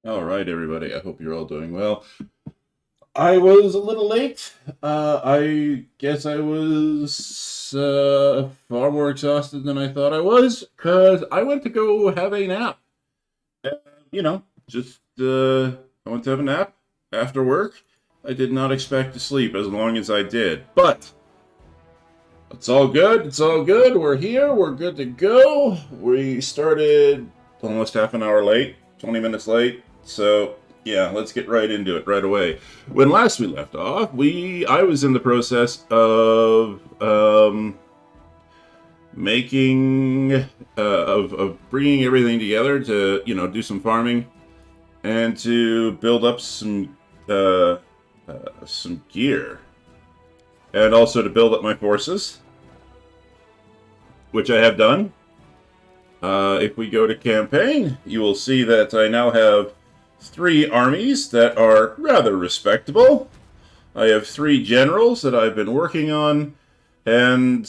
All right, everybody. I hope you're all doing well. I was a little late. I guess I was far more exhausted than I thought I was because I went to go have a nap. Uh, you know, just I went to have a nap after work. I did not expect to sleep as long as I did, but it's all good. It's all good. We're here. We're good to go. We started almost half an hour late, 20 minutes late. So, yeah, let's get right into it right away. When last we left off, I was in the process of making of bringing everything together to, do some farming and to build up uh, some gear and also to build up my forces, which I have done. If we go to campaign, you will see that I now have 3 armies that are rather respectable. I have 3 generals that I've been working on, and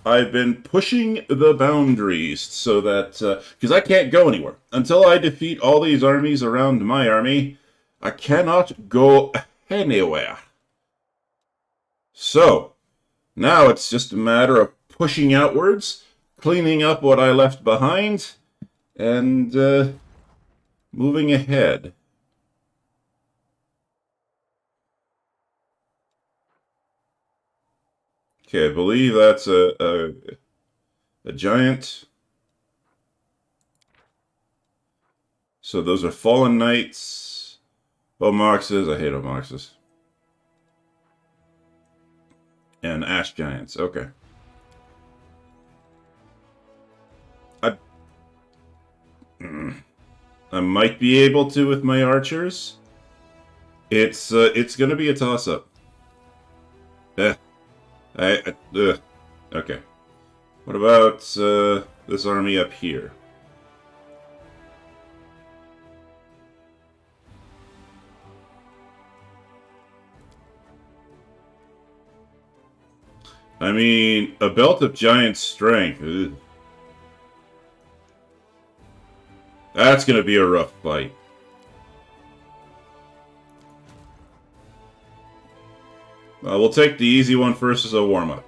I've been pushing the boundaries so that because I can't go anywhere until I defeat all these armies around my army. I cannot go anywhere. So now it's just a matter of pushing outwards, cleaning up what I left behind, and moving ahead. Okay, I believe that's a giant. So those are fallen knights. Omoxes. I hate Omoxes. And ash giants. Okay. I I might be able to with my archers. It's gonna be a toss up. Eh, okay. What about this army up here? I mean, a belt of giant strength. Ugh. That's gonna be a rough fight. We'll take the easy one first as a warm up.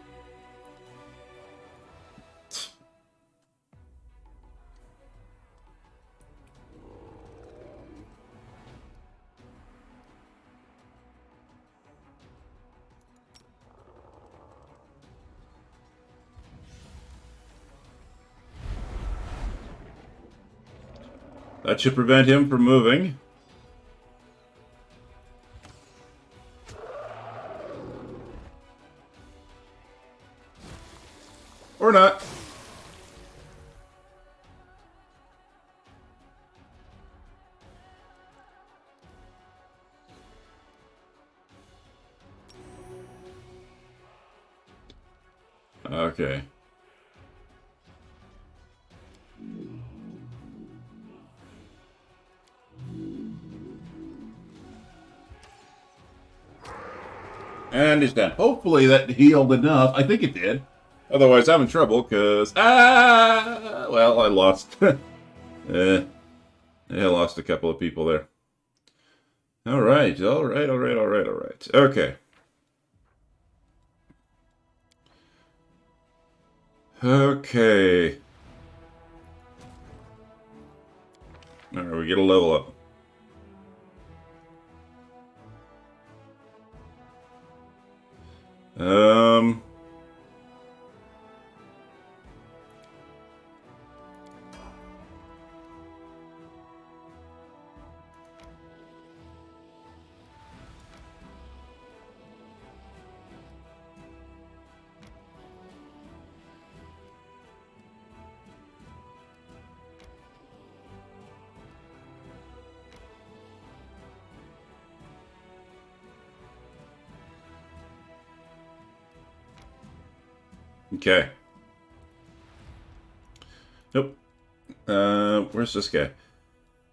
That should prevent him from moving. Or not. Okay. And he's dead. Hopefully that healed enough. I think it did. Otherwise, I'm in trouble because well, I lost. I lost a couple of people there. All right, all right, all right, all right, all right. Okay. Okay. All right, we get a level up. Um. Okay. Nope. Where's this guy?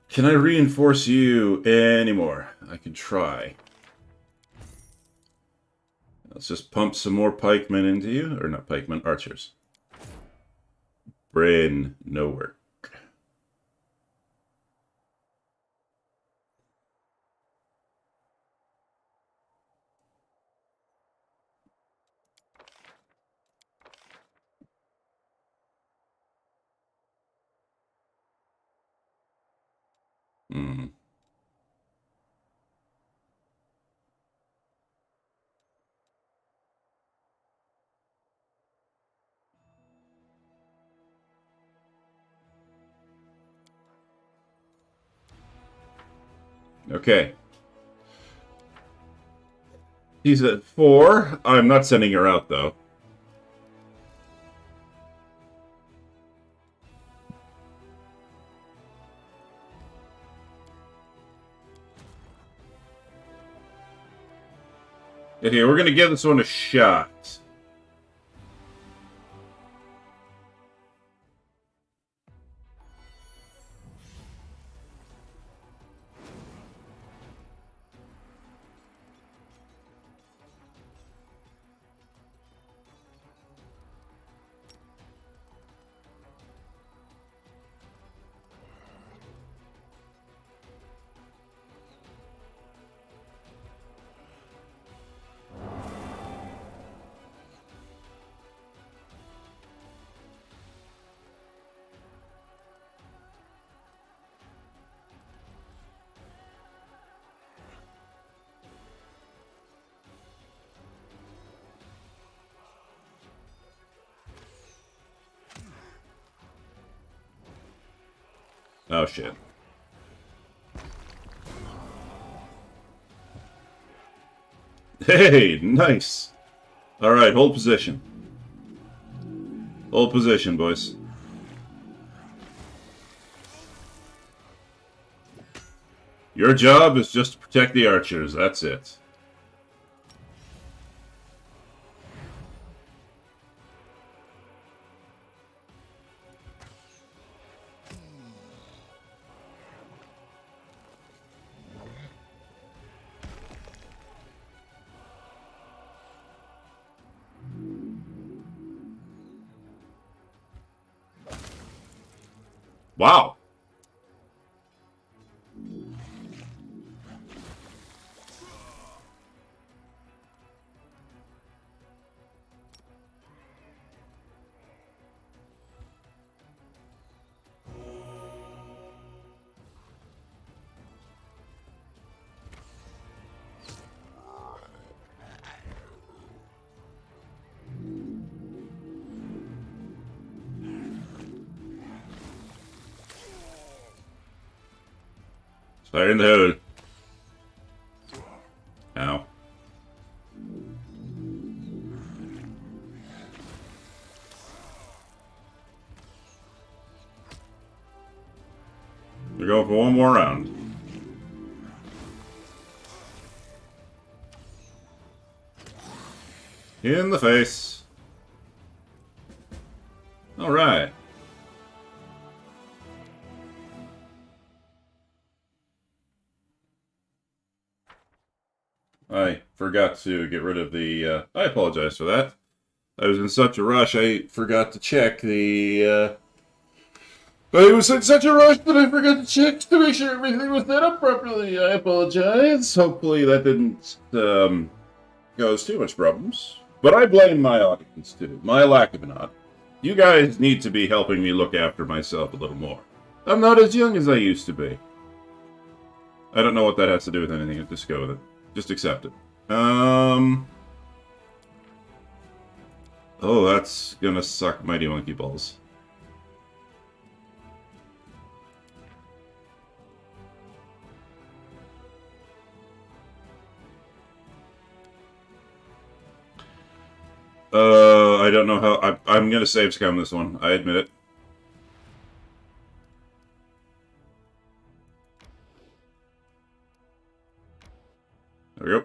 Can I reinforce you anymore? I can try. Let's just pump some more pikemen into you. Or not pikemen, archers. Brain, no work. Hmm. Okay. He's at 4. I'm not sending her out, though. Okay, we're gonna give this one a shot. Oh, shit. Hey, nice. All right, hold position. Hold position, boys. Your job is just to protect the archers. That's it. Wow. Fire in the hole. Ow. We're going for one more round. In the face. All right. I forgot to get rid of the, I apologize for that. I was in such a rush, I forgot to check the, I was in such a rush that I forgot to check to make sure everything was set up properly. I apologize. Hopefully that didn't, cause too much problems. But I blame my audience, too. My lack of an audience. You guys need to be helping me look after myself a little more. I'm not as young as I used to be. I don't know what that has to do with anything. Just go with it. Just accept it. Oh, that's gonna suck mighty monkey balls. I don't know how... I'm gonna save scum this one. I admit it. There we go.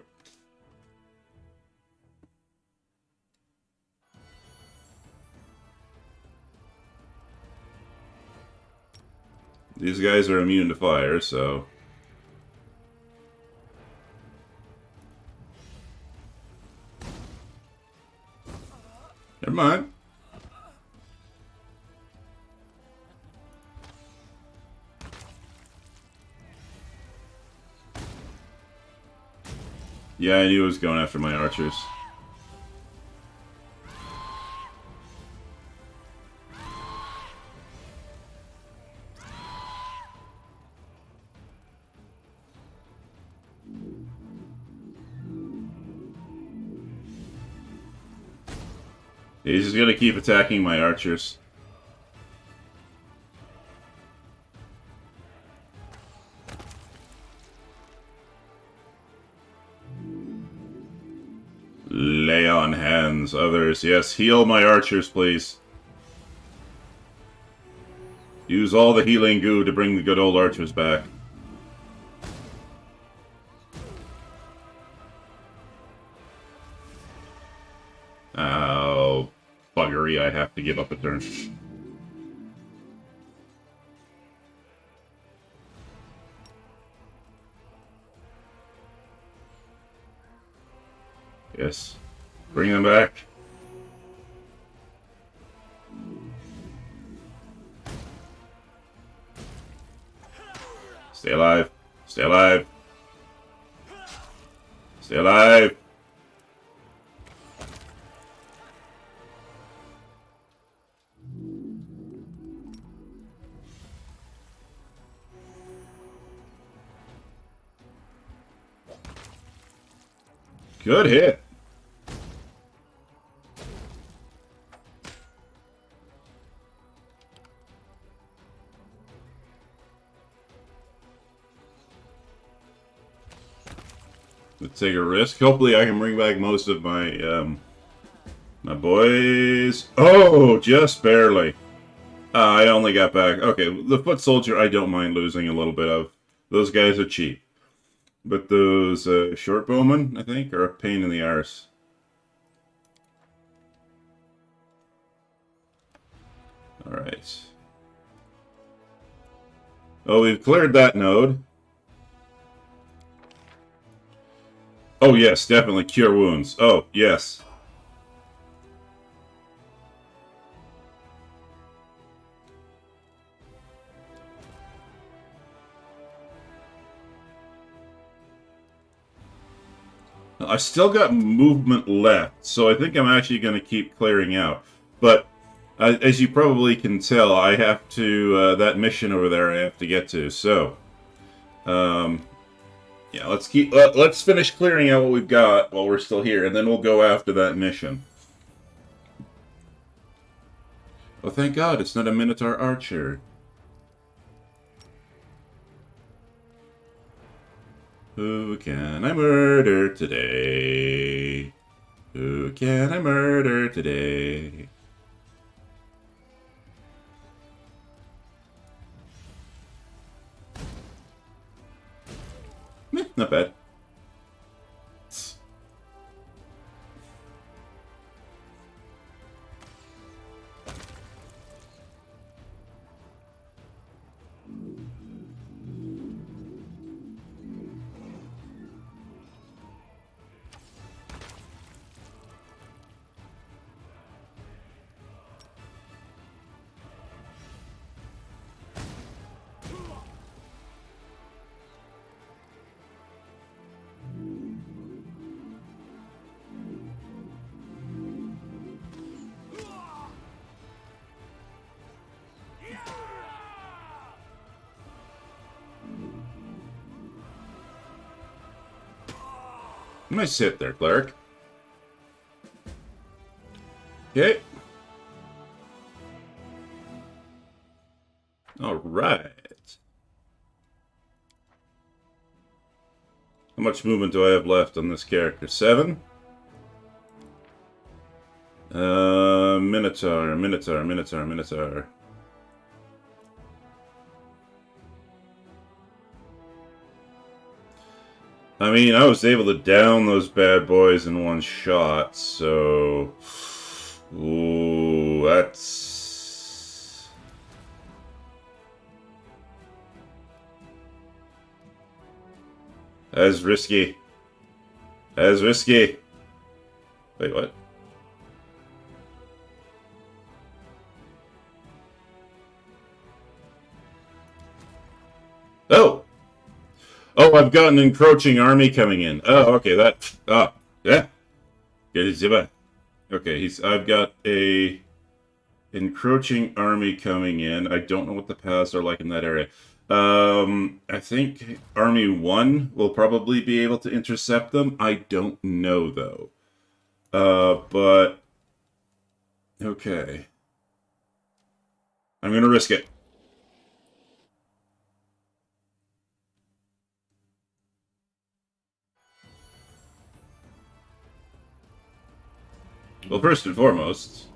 These guys are immune to fire, so... Never mind. Yeah, I knew it was going after my archers. He's just gonna keep attacking my archers. Lay on hands, others. Yes, heal my archers, please. Use all the healing goo to bring the good old archers back. Oh, buggery, I have to give up a turn. Yes. Bring them back. Stay alive. Stay alive. Stay alive. Good hit. Let's take a risk. Hopefully I can bring back most of my, my boys. Oh, just barely. I only got back. Okay, the foot soldier I don't mind losing a little bit of. Those guys are cheap. But those short bowmen, I think, are a pain in the arse. Alright. Oh, we've cleared that node. Oh, yes, definitely cure wounds. Oh, yes. I still got movement left, so I think I'm actually going to keep clearing out. But, as you probably can tell, I have to, that mission over there I have to get to, so... yeah, let's finish clearing out what we've got while we're still here, and then we'll go after that mission. Oh, thank God, it's not a Minotaur Archer. Who can I murder today? Who can I murder today? Not bad. Nice hit there, cleric. Okay. Alright. How much movement do I have left on this character? 7? Minotaur. I mean, I was able to down those bad boys in one shot, so... Ooh, that's... That's risky. That's risky. Wait, what? Oh! Oh, I've got an encroaching army coming in. Oh, okay, that... Oh, yeah. Okay, I've got a encroaching army coming in. I don't know what the paths are like in that area. I think Army 1 will probably be able to intercept them. I don't know, though. But... Okay. I'm gonna risk it. Well, first and foremost,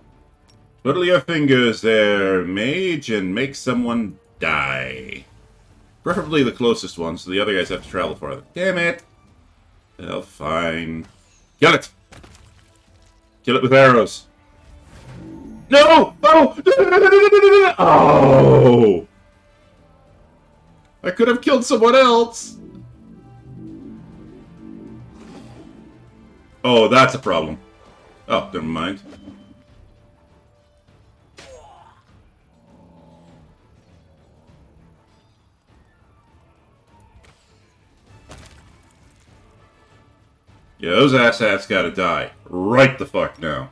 twiddle your fingers there, mage, and make someone die. Preferably the closest one, so the other guys have to travel farther. Damn it! Well, fine. Kill it! Kill it with arrows. No! Oh! Oh! I could have killed someone else! Oh, that's a problem. Oh, never mind. Yeah, those asshats gotta die. Right the fuck now.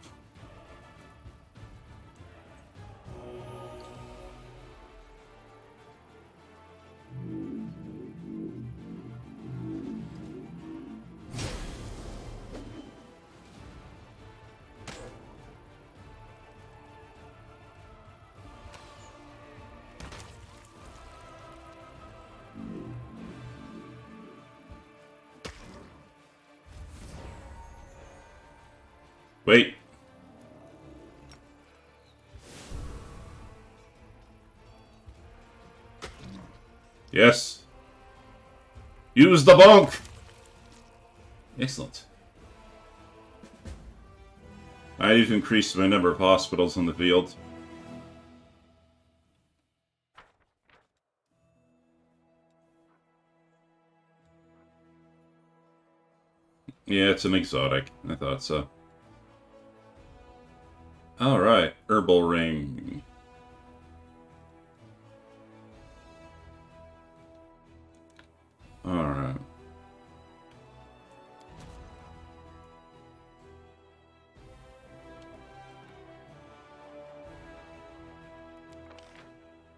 Wait. Yes. Use the bonk! Excellent. I've increased my number of hospitals in the field. Yeah, it's an exotic. I thought so. Alright, herbal ring. Alright.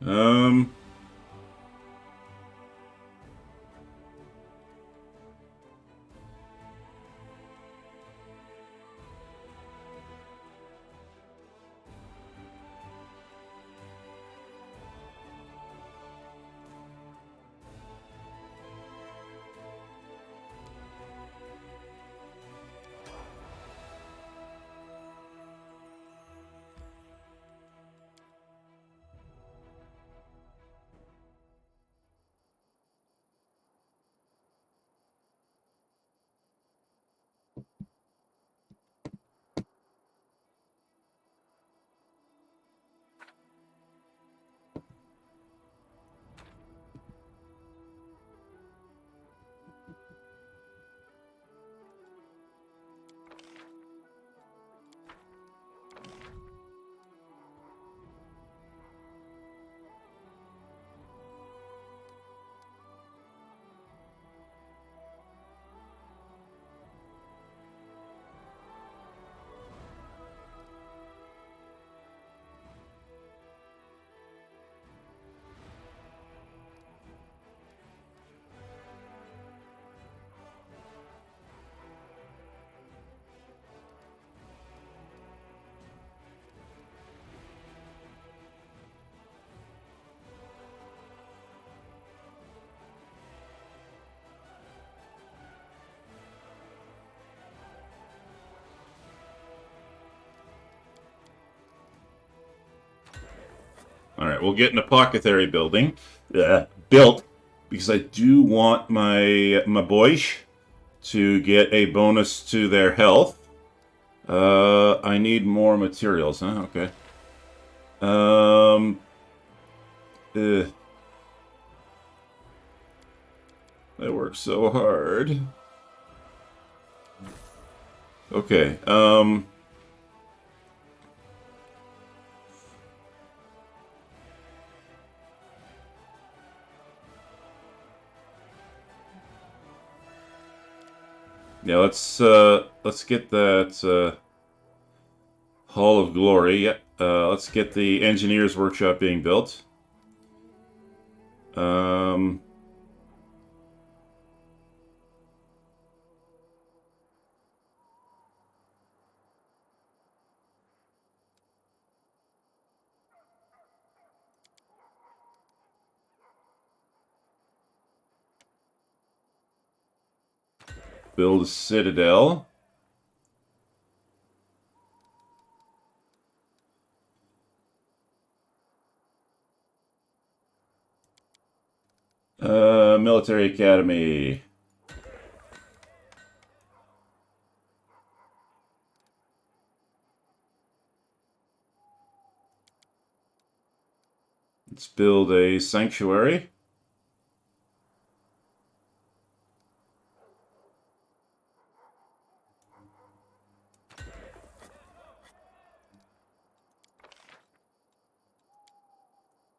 Um... Alright, we'll get an apothecary building. Built. Because I do want my boys to get a bonus to their health. I need more materials, huh? Okay. I work so hard. Okay, yeah, let's get that, Hall of Glory. Yeah, let's get the Engineer's Workshop being built. Build a citadel. Military academy. Let's build a sanctuary.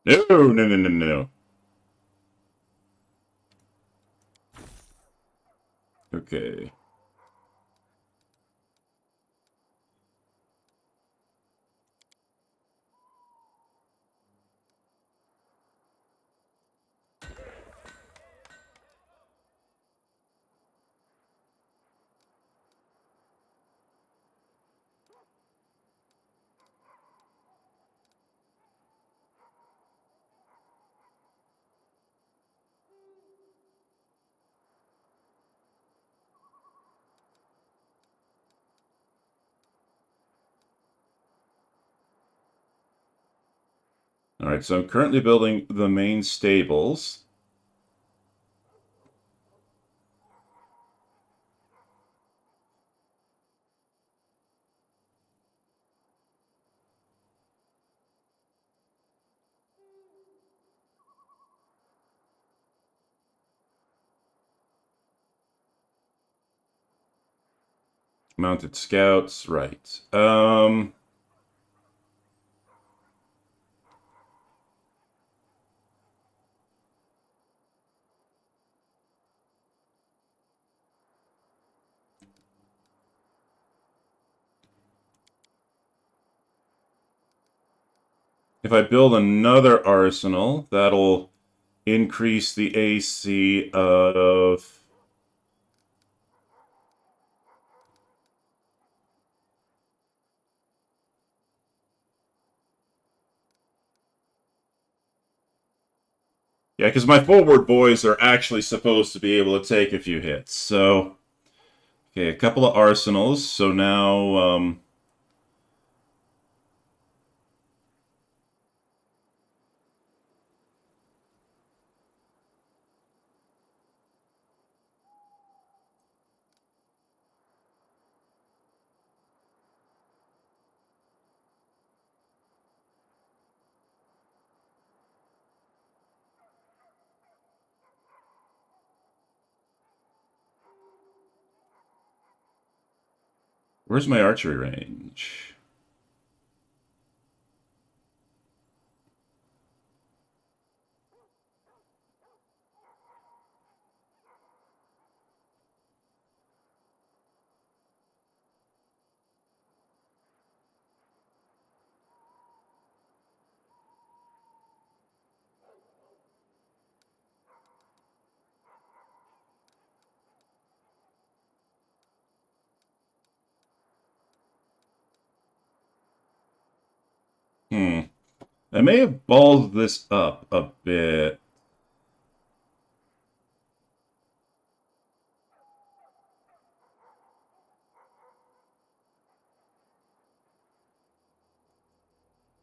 No, no, no, no, no. Okay. All right, so I'm currently building the main stables. Mounted scouts, right. If I build another arsenal, that'll increase the AC of... Yeah, because my forward boys are actually supposed to be able to take a few hits. So, okay, a couple of arsenals. So now, where's my archery range? I may have balled this up a bit.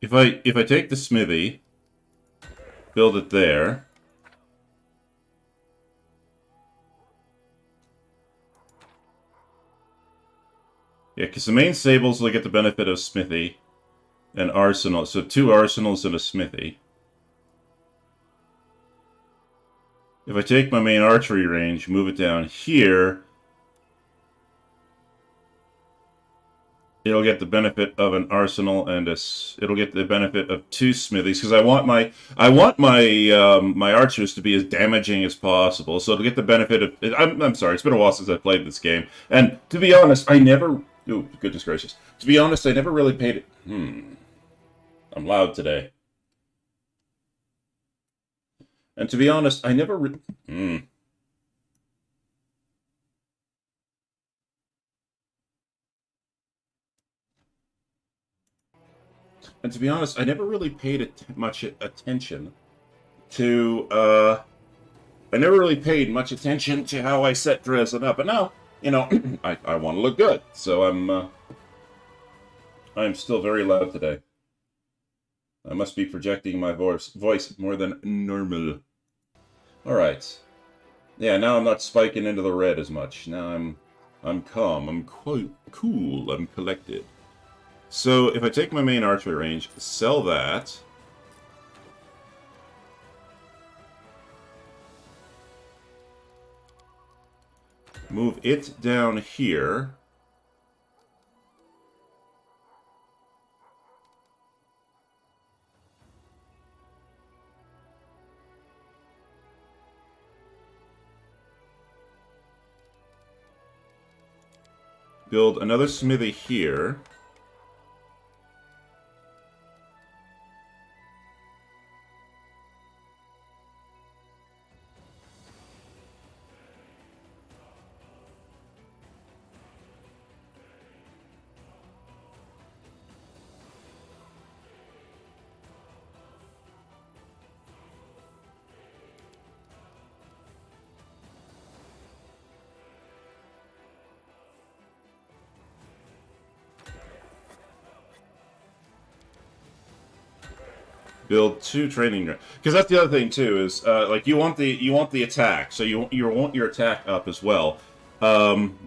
If I take the smithy, build it there. Yeah, because the main stables will get the benefit of smithy and arsenal. So 2 arsenals and a smithy. If I take my main archery range, move it down here, it'll get the benefit of an arsenal and it'll get the benefit of 2 smithies because I want my my archers to be as damaging as possible. So it'll get the benefit of. I'm sorry, it's been a while since I played this game, and to be honest, I never. Ooh, goodness gracious! To be honest, I never really paid it. I'm loud today. And to be honest, I never. And to be honest, I never really paid much attention to. I never really paid much attention to how I set Dresden up, but now you know, I want to look good, so I'm still very loud today. I must be projecting my voice more than normal. All right. Yeah, now I'm not spiking into the red as much. Now I'm calm. I'm quite cool. I'm collected. So if I take my main archery range, sell that. Move it down here. Build another smithy here. Build 2 training because that's the other thing too is like you want the attack, so you want your attack up as well. Um,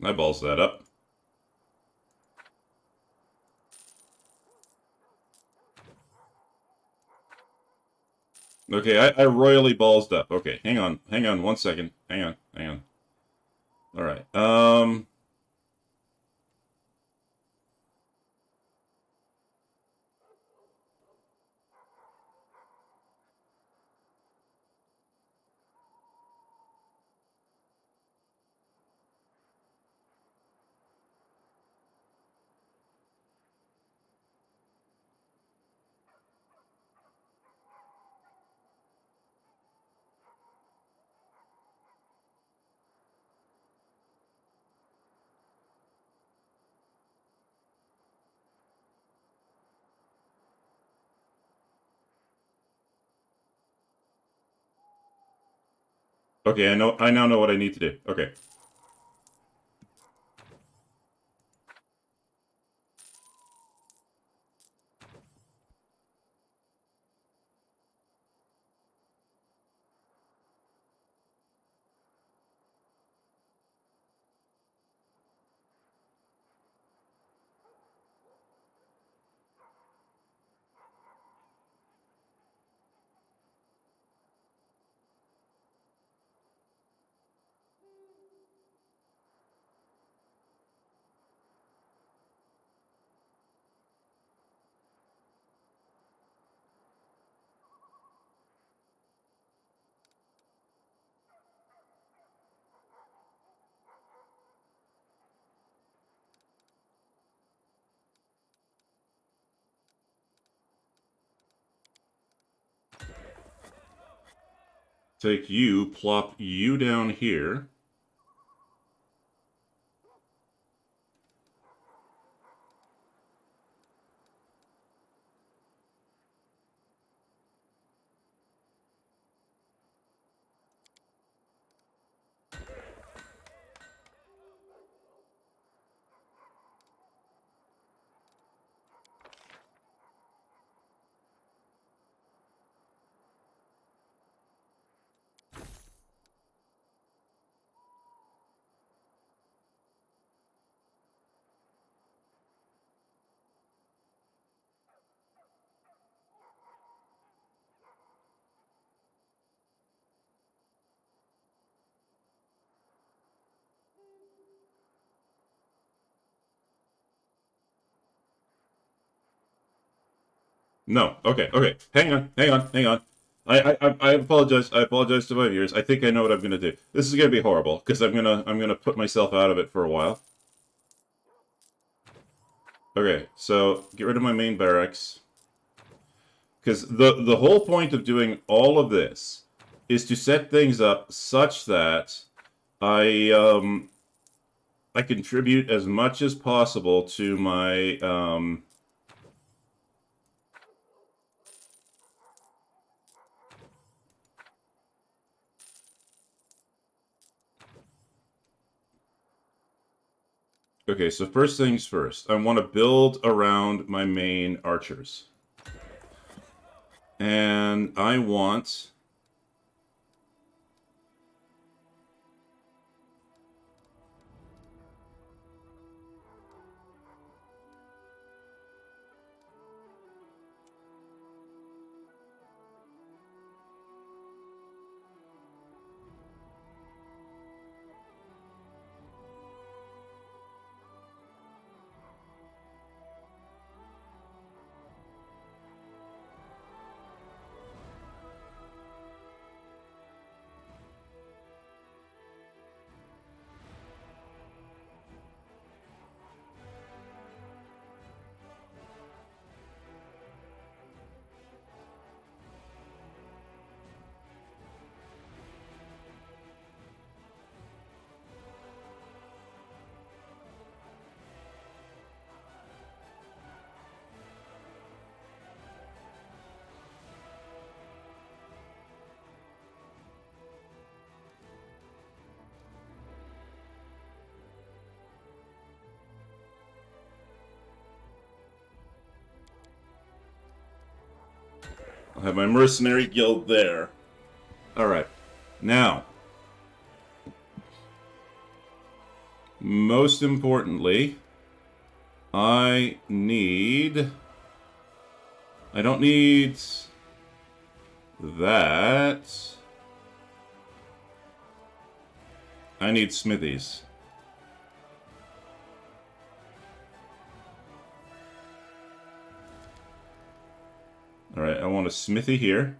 I balls that up. Okay, I royally ballsed up. Okay, hang on 1 second. Hang on. All right. Okay, I now know what I need to do. Okay. Take you, plop you down here. No. Okay. Hang on. I apologize. I apologize to my viewers. I think I know what I'm gonna do. This is gonna be horrible because I'm gonna put myself out of it for a while. Okay, so get rid of my main barracks because the whole point of doing all of this is to set things up such that I I contribute as much as possible to my. Okay, so first things first, I want to build around my main archers. And I want... I'll have my mercenary guild there. Alright. Now, most importantly, I need... I don't need... that. I need smithies. Alright, I want a smithy here.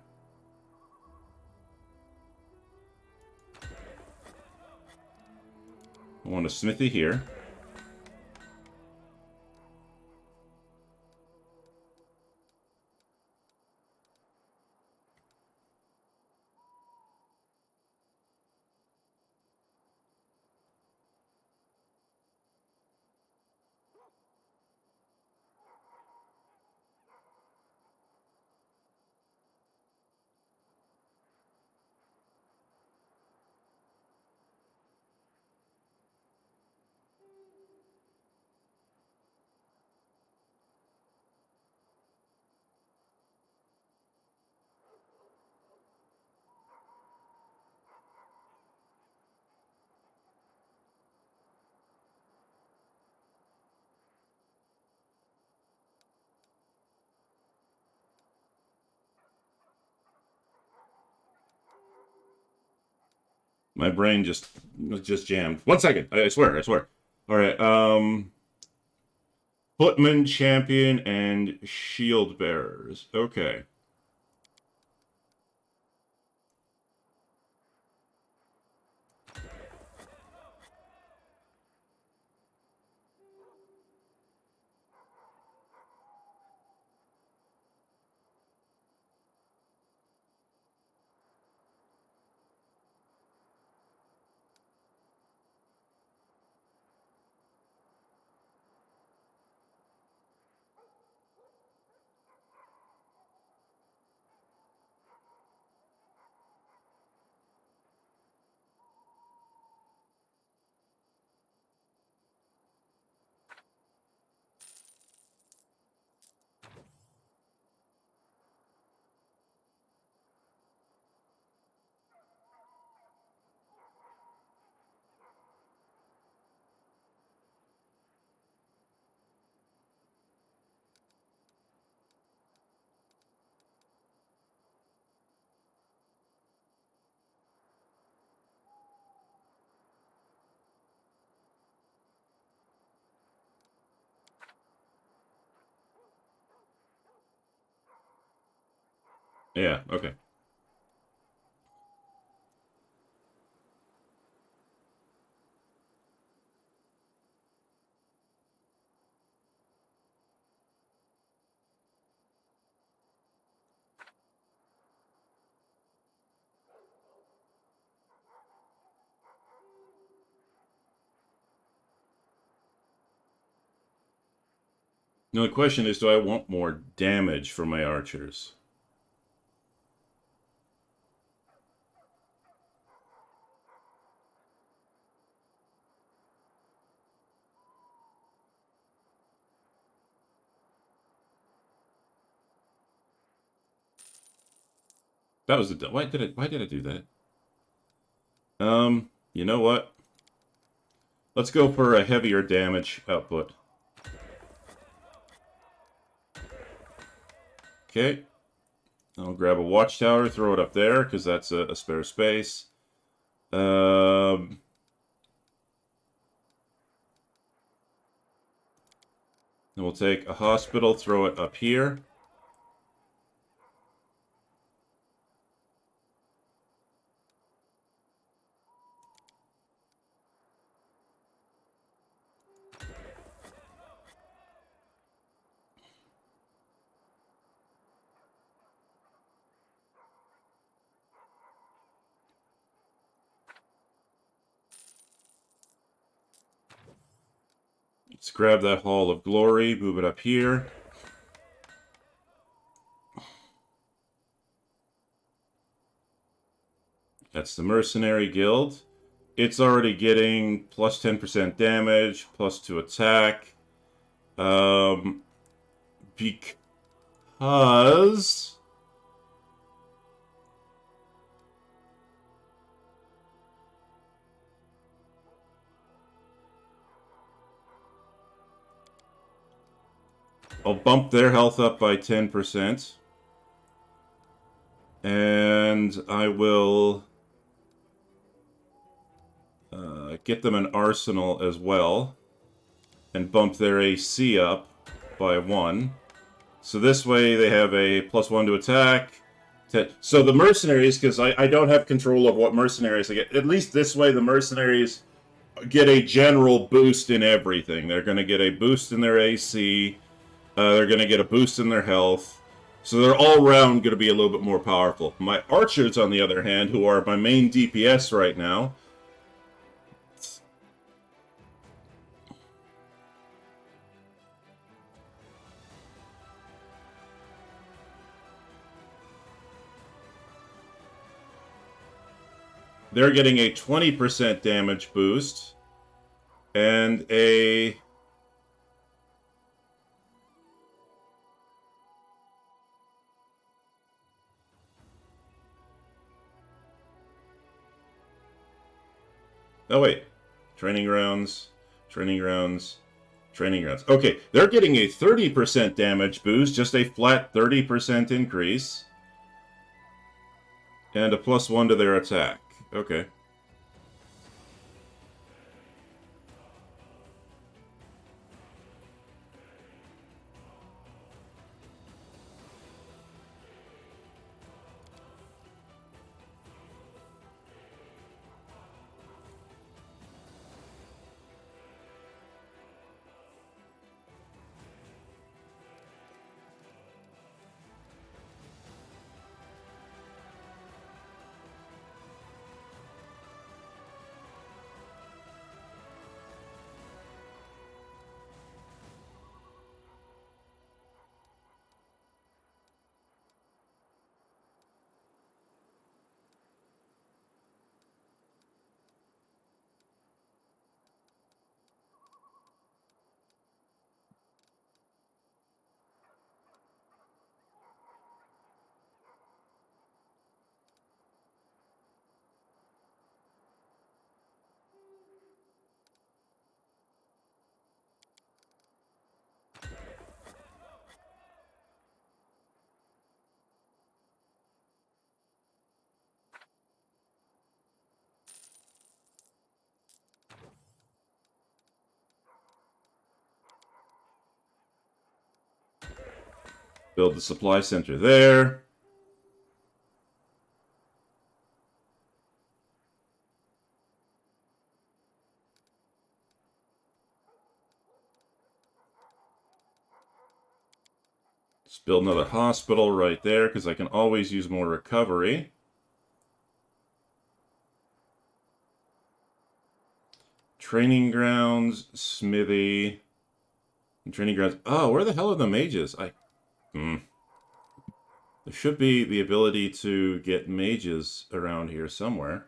I want a smithy here. My brain just jammed. 1 second. I swear. I swear. All right. Footman, champion, and shield bearers. Okay. Yeah. Okay. The only question is, do I want more damage from my archers? That was the... Why did I do that? You know what? Let's go for a heavier damage output. Okay. I'll grab a watchtower, throw it up there, because that's a spare space. Then we'll take a hospital, throw it up here. Let's grab that Hall of Glory, move it up here. That's the Mercenary Guild. It's already getting plus 10% damage, plus 2 attack. Because... I'll bump their health up by 10%. And I will get them an arsenal as well. And bump their AC up by 1. So this way they have a plus 1 to attack. So the mercenaries, because I don't have control of what mercenaries I get, at least this way the mercenaries get a general boost in everything. They're going to get a boost in their AC. They're going to get a boost in their health. So they're all around going to be a little bit more powerful. My archers, on the other hand, who are my main DPS right now, they're getting a 20% damage boost and a... Oh, wait. Training grounds, training grounds, training grounds. Okay, they're getting a 30% damage boost, just a flat 30% increase. And a plus 1 to their attack. Okay. Build the supply center there. Let's build another hospital right there, because I can always use more recovery. Training grounds, smithy. Training grounds. Oh, where the hell are the mages? There should be the ability to get mages around here somewhere.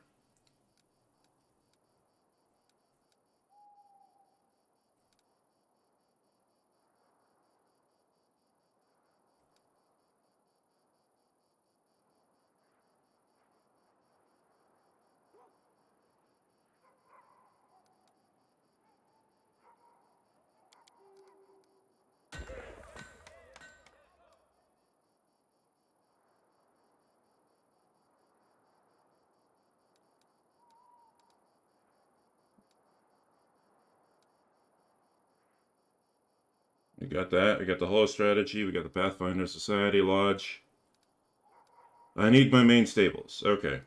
We got that. We got the Hollow Strategy. We got the Pathfinder Society Lodge. I need my main stables. Okay.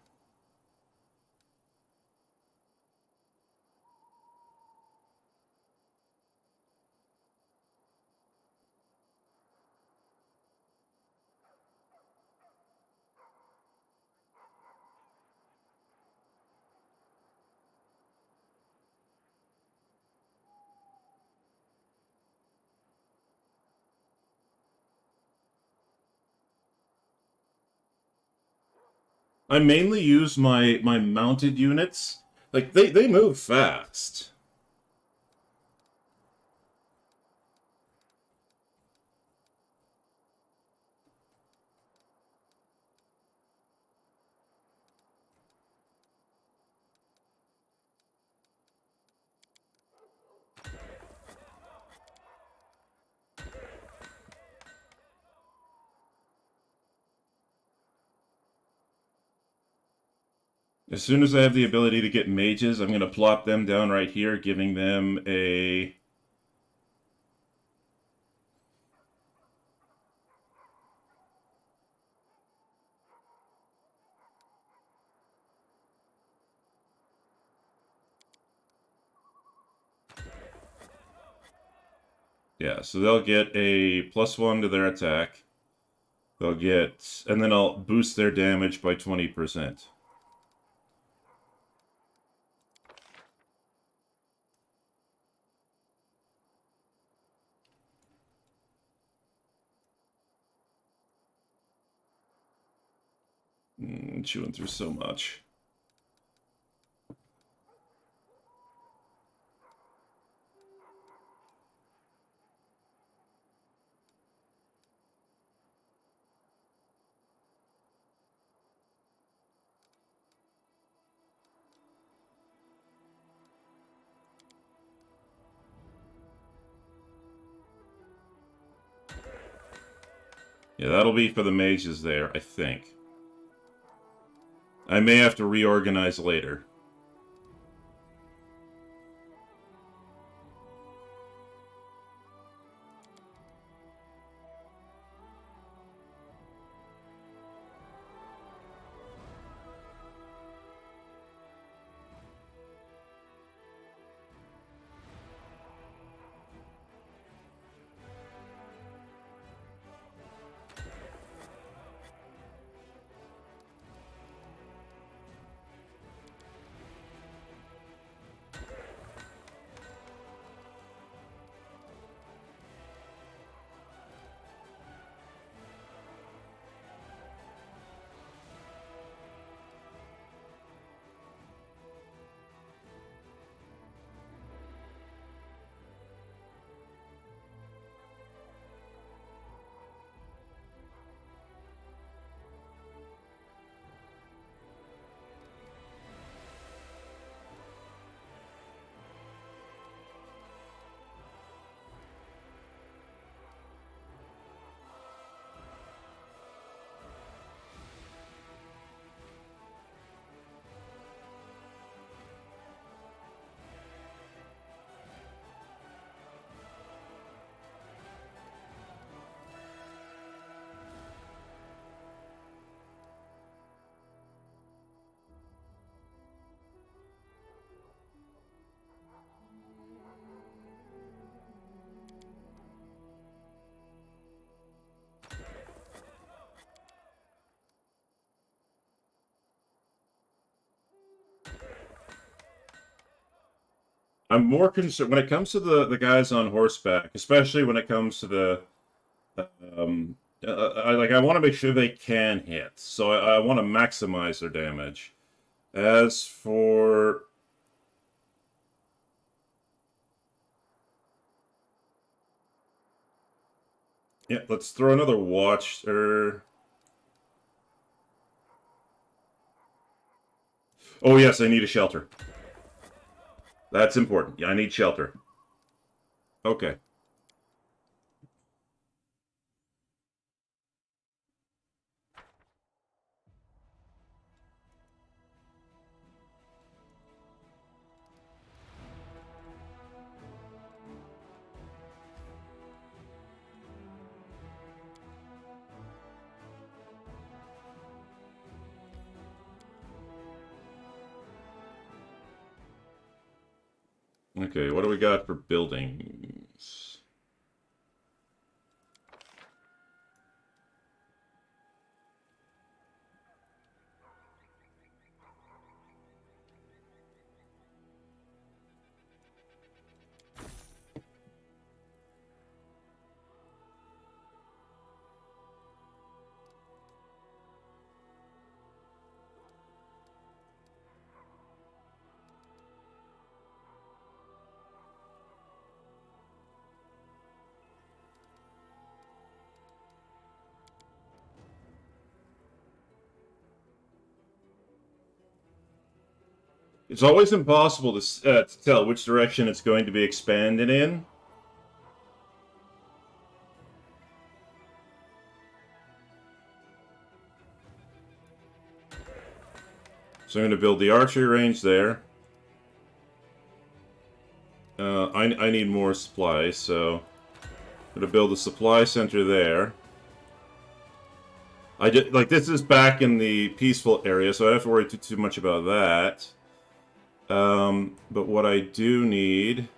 I mainly use my mounted units. Like, they move fast. As soon as I have the ability to get mages, I'm going to plop them down right here, giving them a... Yeah, so they'll get a +1 to their attack. They'll get... And then I'll boost their damage by 20%. Chewing through so much. Yeah, that'll be for the mages there, I think. I may have to reorganize later. I'm more concerned when it comes to the guys on horseback, especially when it comes to the I want to make sure they can hit, so I want to maximize their damage. As for yeah, let's throw another watch. Oh yes, I need a shelter. That's important. Yeah, I need shelter. Okay. Okay, what do we got for buildings? It's always impossible to tell which direction it's going to be expanded in. So I'm going to build the archery range there. I need more supplies, so I'm going to build a supply center there. This is back in the peaceful area, so I don't have to worry too much about that. But what I do need...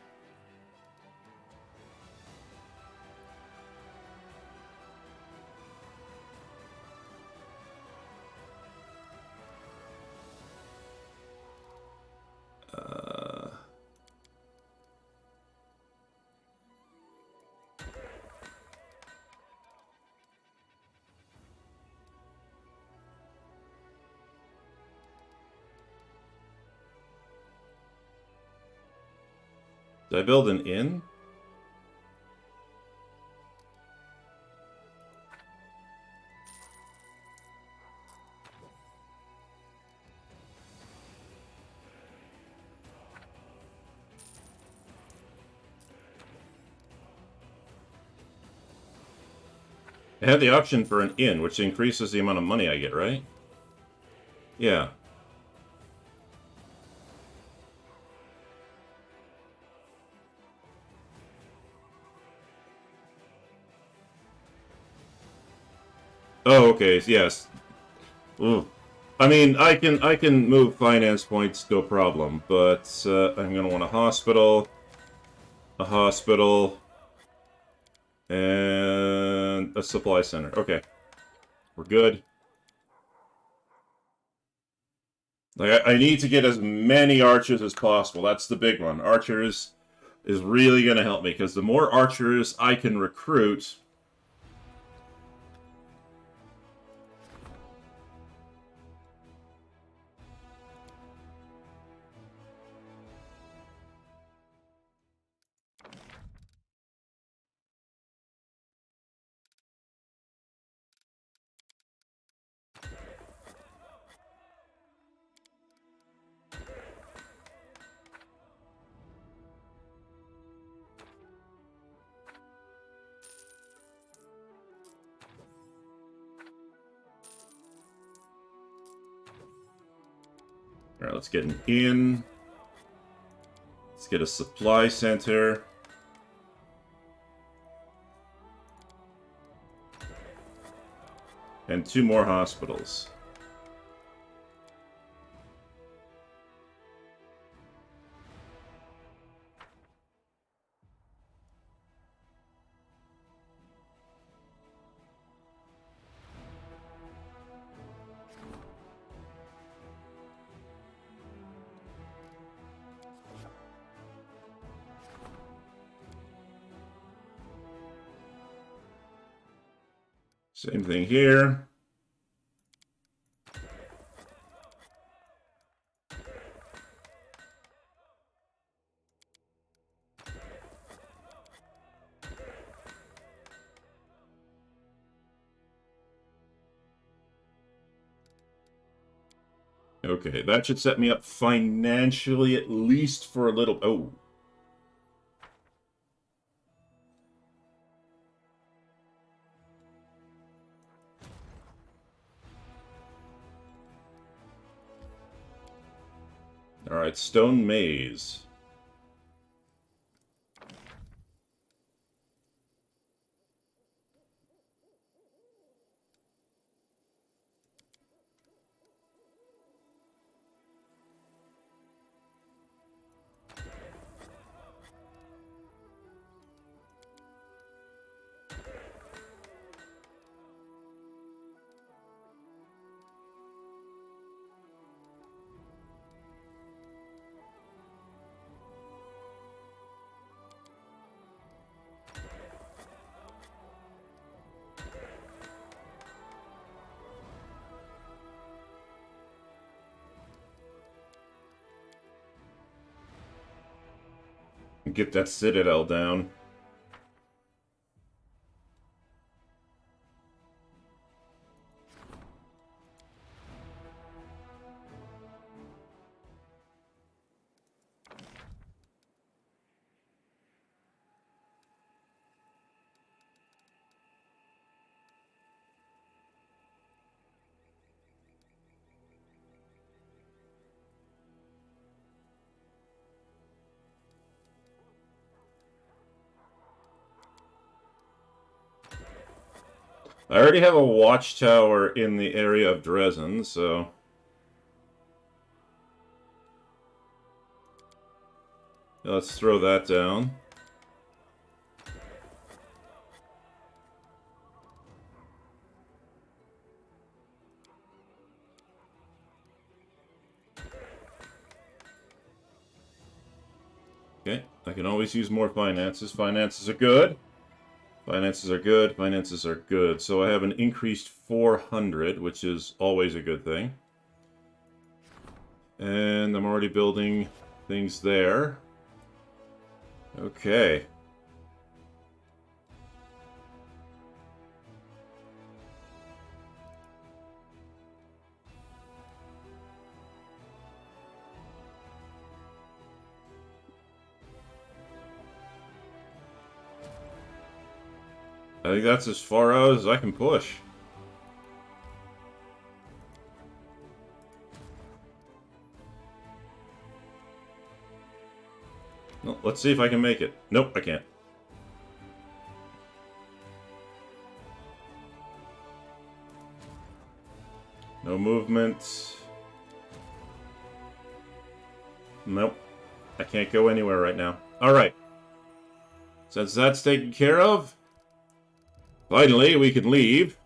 Did I build an inn? I have the option for an inn, which increases the amount of money I get, right? Yeah. Oh, okay. Yes. Ooh. I mean, I can move finance points, no problem. But I'm gonna want a hospital, and a supply center. Okay, we're good. Like I need to get as many archers as possible. That's the big one. Archers is really gonna help me because the more archers I can recruit. All right, let's get an inn. Let's get a supply center. And 2 more hospitals. Same thing here. Okay, that should set me up financially at least for a little... Oh. Alright, Stone Maze. Get that Citadel down. I already have a watchtower in the area of Dresden, so... Let's throw that down. Okay, I can always use more finances. Finances are good. Finances are good. Finances are good. So I have an increased 400, which is always a good thing. And I'm already building things there. Okay. I think that's as far out as I can push. Well, let's see if I can make it. Nope, I can't. No movement. Nope. I can't go anywhere right now. Alright. Since that's taken care of, finally we can leave.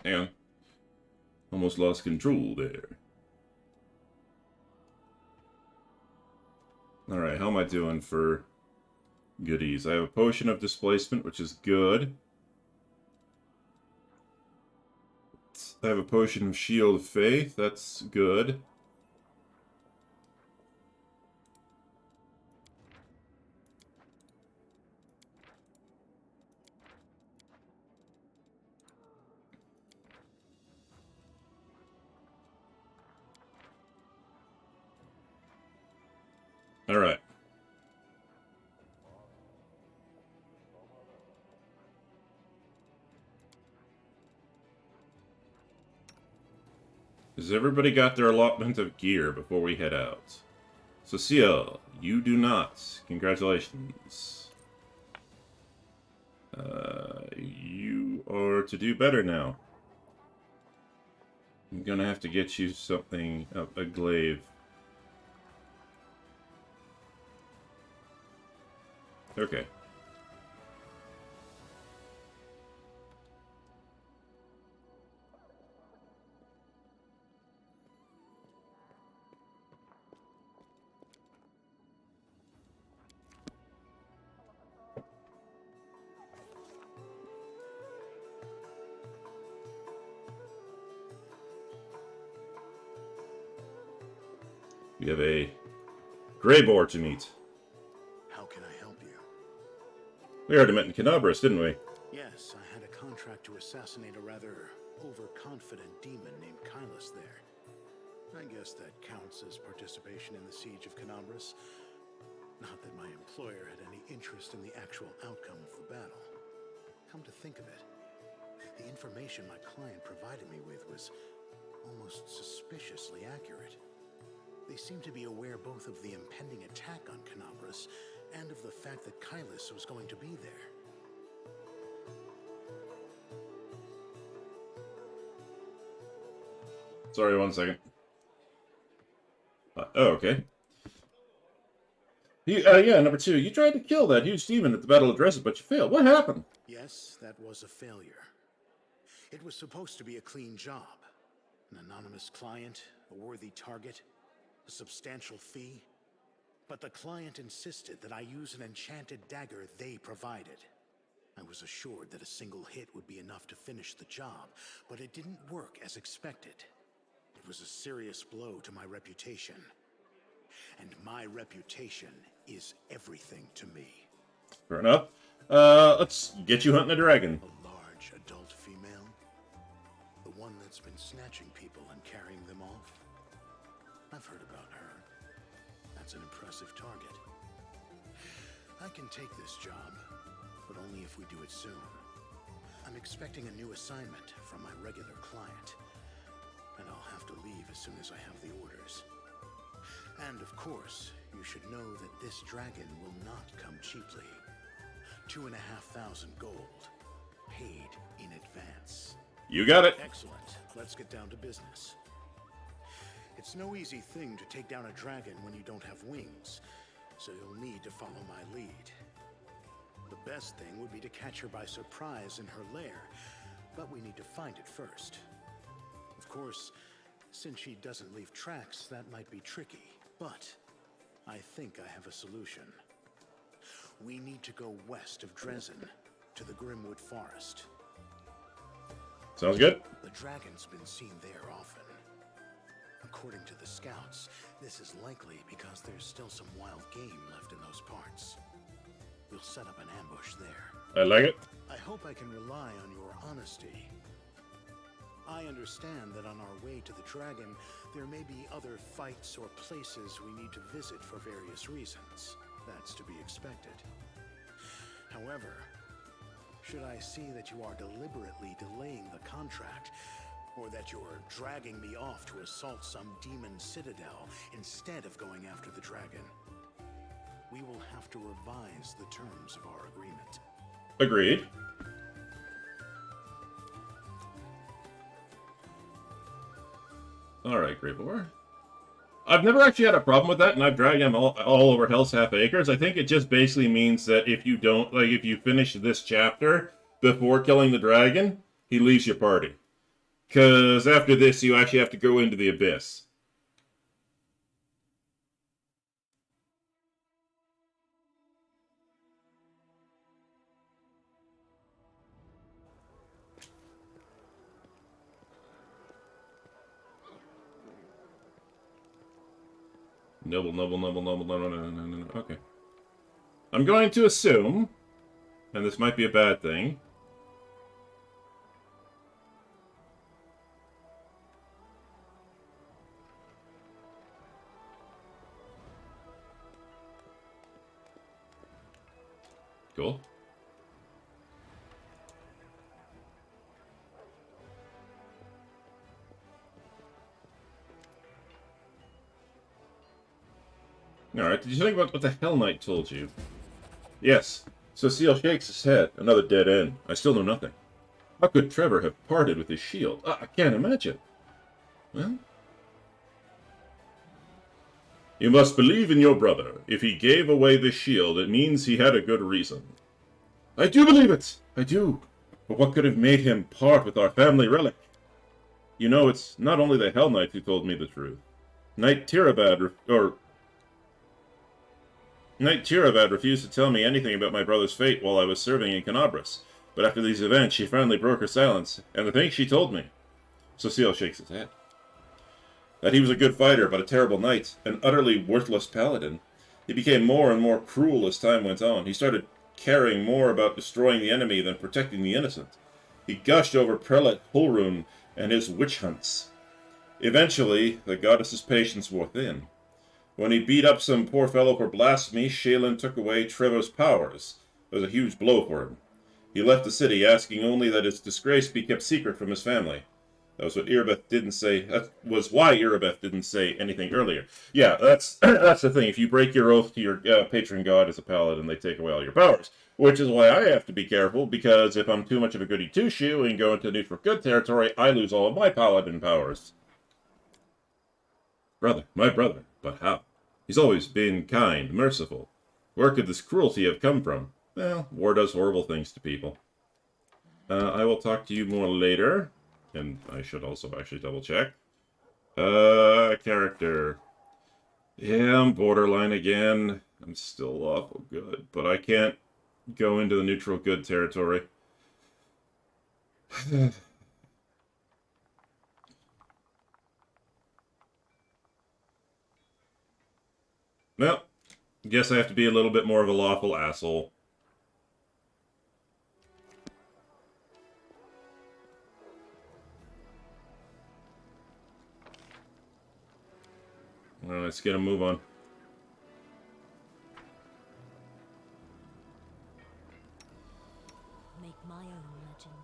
Hang on. Almost lost control there. Alright, how am I doing for goodies? I have a potion of displacement, which is good. I have a potion of shield of faith, that's good. Alright. Has everybody got their allotment of gear before we head out? Cecile, you do not. Congratulations. You are to do better now. I'm gonna have to get you something, a glaive. Okay. We have a gray boar to meet. How can I help you? We already met in Canabras, didn't we? Yes, I had a contract to assassinate a rather overconfident demon named Kylus there. I guess that counts as participation in the siege of Canabras. Not that my employer had any interest in the actual outcome of the battle. Come to think of it, the information my client provided me with was almost suspiciously accurate. They seemed to be aware both of the impending attack on Canabras and of the fact that Kylus was going to be there. Sorry, 1 second. Oh, okay. Yeah, number 2. You tried to kill that huge demon at the Battle of Dresden, but you failed. What happened? Yes, that was a failure. It was supposed to be a clean job. An anonymous client, a worthy target, a substantial fee. But the client insisted that I use an enchanted dagger they provided. I was assured that a single hit would be enough to finish the job, but it didn't work as expected. It was a serious blow to my reputation. And my reputation is everything to me. Fair enough. Let's get you hunting a dragon. A large adult female? The one that's been snatching people and carrying them off? I've heard about her. That's an impressive target. I can take this job, but only if we do it soon. I'm expecting a new assignment from my regular client, and I'll have to leave as soon as I have the orders. And of course, you should know that this dragon will not come cheaply. 2,500 gold, paid in advance. You got it. Excellent. Let's get down to business. It's no easy thing to take down a dragon when you don't have wings, so you'll need to follow my lead. The best thing would be to catch her by surprise in her lair, but we need to find it first. Of course, since she doesn't leave tracks, that might be tricky, but I think I have a solution. We need to go west of Dresden, to the Grimwood Forest. Sounds good. The dragon's been seen there often. According to the scouts, this is likely because there's still some wild game left in those parts. We'll set up an ambush there. I like it. I hope I can rely on your honesty. I understand that on our way to the dragon, there may be other fights or places we need to visit for various reasons. That's to be expected. However, should I see that you are deliberately delaying the contract, or that you're dragging me off to assault some demon citadel instead of going after the dragon, we will have to revise the terms of our agreement. Agreed. Alright, Grey Boar. I've never actually had a problem with that, and I've dragged him all over Hell's Half Acres. I think it just basically means that if you don't, like, if you finish this chapter before killing the dragon, he leaves your party. Because after this, you actually have to go into the Abyss. Noble. Okay. I'm going to assume, and this might be a bad thing, cool. Alright, did you think about what the Hell Knight told you? Yes. Cecile shakes his head. Another dead end. I still know nothing. How could Trevor have parted with his shield? I can't imagine. Well? You must believe in your brother. If he gave away this shield, it means he had a good reason. I do believe it! I do. But what could have made him part with our family relic? You know, it's not only the Hell Knight who told me the truth. Knight Tiravad refused to tell me anything about my brother's fate while I was serving in Canabras. But after these events, she finally broke her silence, and the things she told me. Cecile shakes his head. That he was a good fighter, but a terrible knight, an utterly worthless paladin. He became more and more cruel as time went on. He started caring more about destroying the enemy than protecting the innocent. He gushed over Prelate Hulrun and his witch hunts. Eventually, the goddess's patience wore thin. When he beat up some poor fellow for blasphemy, Shaylin took away Trevor's powers. It was a huge blow for him. He left the city, asking only that his disgrace be kept secret from his family. That was what Irabeth didn't say. That was why Irabeth didn't say anything earlier. Yeah, that's the thing. If you break your oath to your patron god as a paladin, they take away all your powers. Which is why I have to be careful, because if I'm too much of a goody two-shoe and go into neutral good territory, I lose all of my paladin powers. Brother, my brother, but how? He's always been kind, merciful. Where could this cruelty have come from? Well, war does horrible things to people. I will talk to you more later. And I should also actually double check. Character. Yeah, I'm borderline again. I'm still awful good, but I can't go into the neutral good territory. Well, guess I have to be a little bit more of a lawful asshole. Well, let's get a move on. Make my own legend.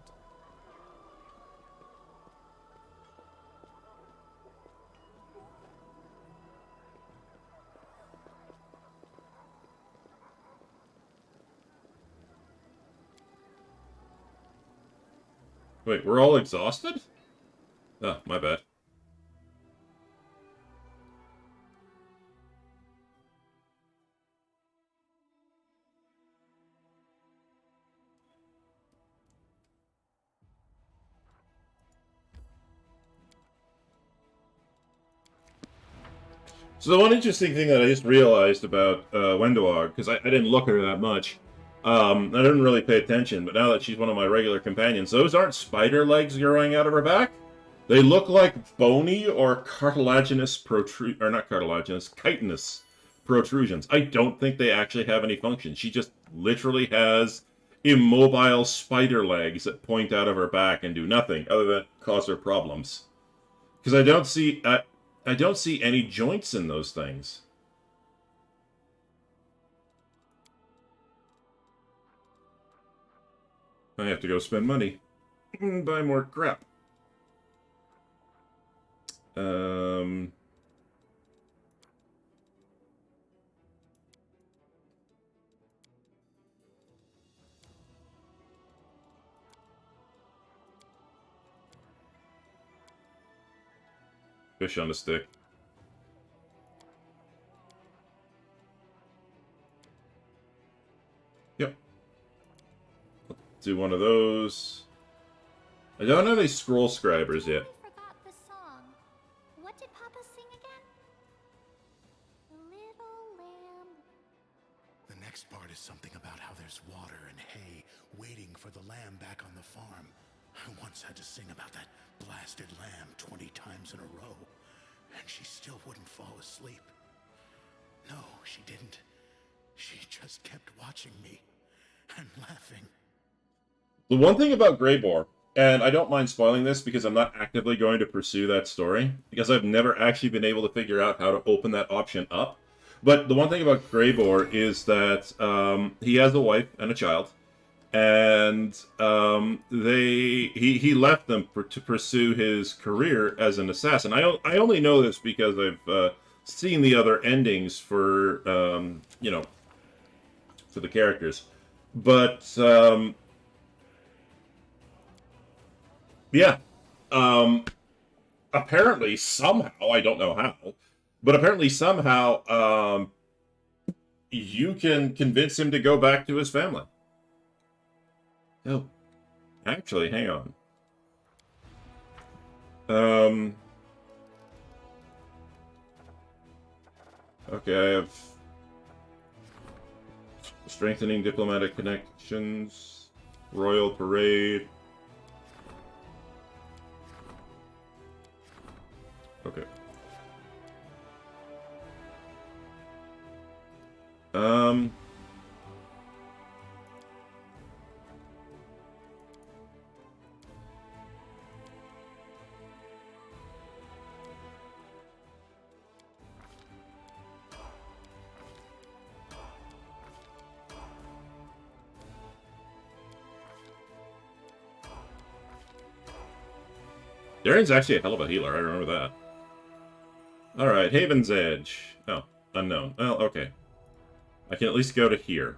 Wait, we're all exhausted? Oh, my bad. So the one interesting thing that I just realized about Wendoag, because I didn't look at her that much, I didn't really pay attention, but now that she's one of my regular companions, those aren't spider legs growing out of her back. They look like bony or cartilaginous or not cartilaginous, chitinous protrusions. I don't think they actually have any function. She just literally has immobile spider legs that point out of her back and do nothing other than cause her problems. Because I don't see any joints in those things. I have to go spend money. Buy more crap. Fish on a stick. Yep. Let's do one of those. I don't have any scroll scribers yet. I forgot the song. What did Papa sing again? Little lamb. The next part is something about how there's water and hay waiting for the lamb back on the farm. I once had to sing about that blasted lamb 20 times in a row, and she still wouldn't fall asleep. No, she didn't. She just kept watching me and laughing. The one thing about Greyboar, and I don't mind spoiling this because I'm not actively going to pursue that story, because I've never actually been able to figure out how to open that option up. But the one thing about Greyboar is that he has a wife and a child, and he left them to pursue his career as an assassin. I only know this because I've seen the other endings for for the characters, but yeah, apparently somehow, I don't know how, But apparently, somehow, you can convince him to go back to his family. Oh, actually, hang on. Okay, I have strengthening diplomatic connections, royal parade. Okay. Um. Darren's actually a hell of a healer, I remember that. Alright, Haven's Edge. Oh, unknown. Well, okay. I can at least go to here.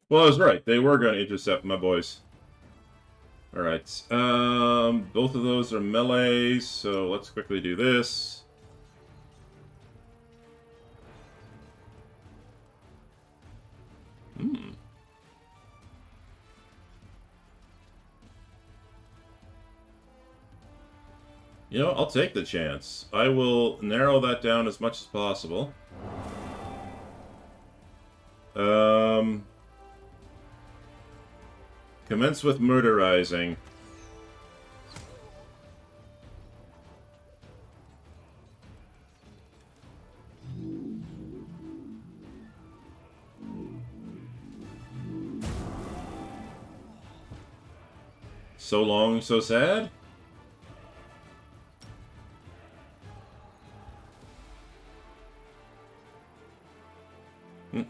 Well, I was right. They were going to intercept my boys. Alright. Both of those are melee, so let's quickly do this. Hmm. You know, I'll take the chance. I will narrow that down as much as possible. Commence with murderizing. So long, so sad?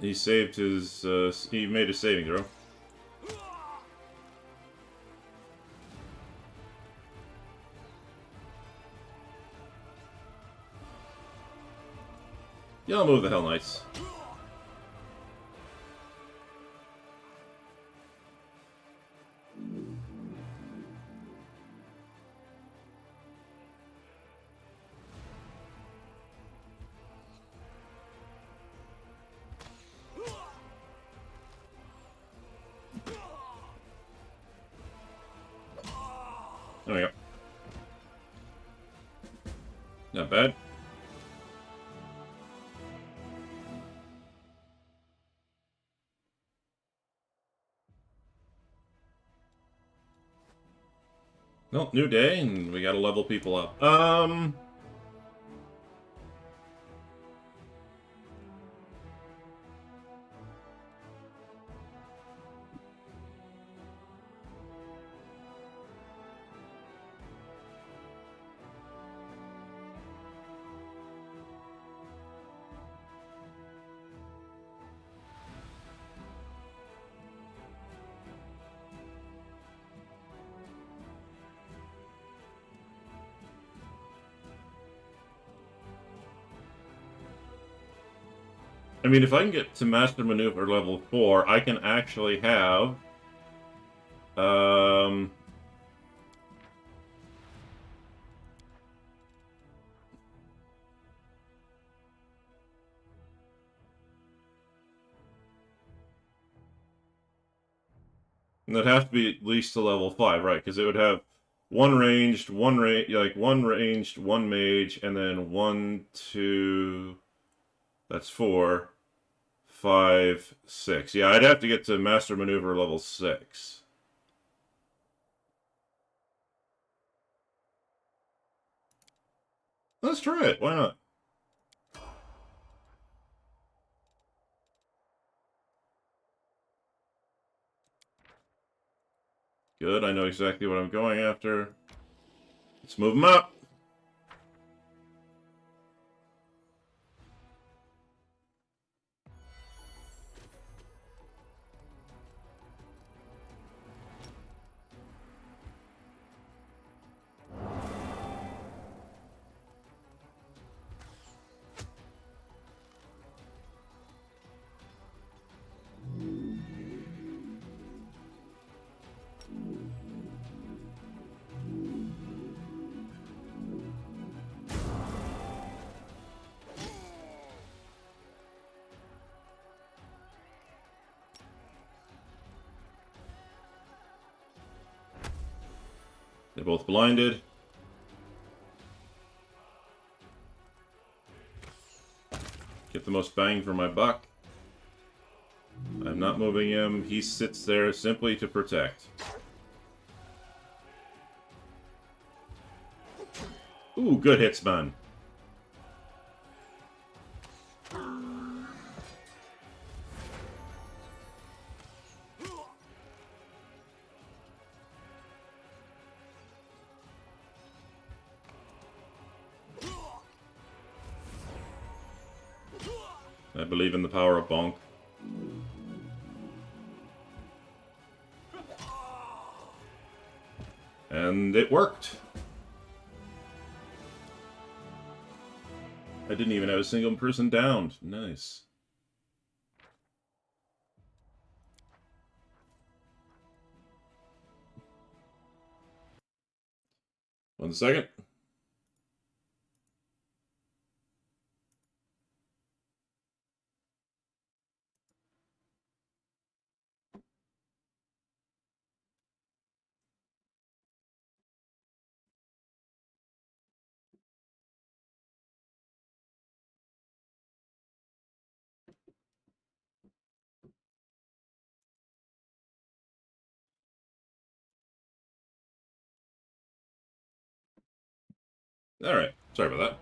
He saved his, he made a saving throw. Yeah, I'll move the Hell Knights. There we go. Not bad. Well, new day, and we gotta level people up. I mean, if I can get to Master Maneuver level 4, I can actually have... That'd have to be at least to level 5, right? Because it would have one ranged, one ranged, one mage, and then 1, 2... That's 4, 5, 6. Yeah, I'd have to get to Master Maneuver level 6. Let's try it. Why not? Good, I know exactly what I'm going after. Let's move them up. They're both blinded. Get the most bang for my buck. I'm not moving him. He sits there simply to protect. Ooh, good hits, man. I believe in the power of bonk. And it worked. I didn't even have a single person downed. Nice. One second. Alright, sorry about that.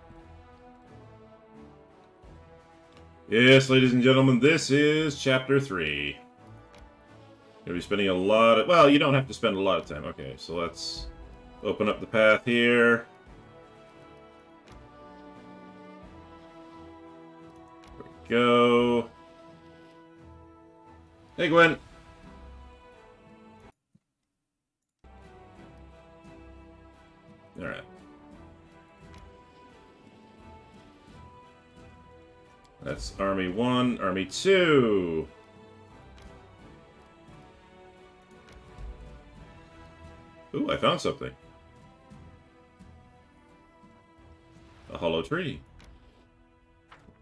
Yes, ladies and gentlemen, this is Chapter 3. Gonna be spending a lot of... Well, you don't have to spend a lot of time. Okay, so let's open up the path here. There we go. Hey, Gwen. Alright. That's Army 1, Army 2. Ooh, I found something. A hollow tree.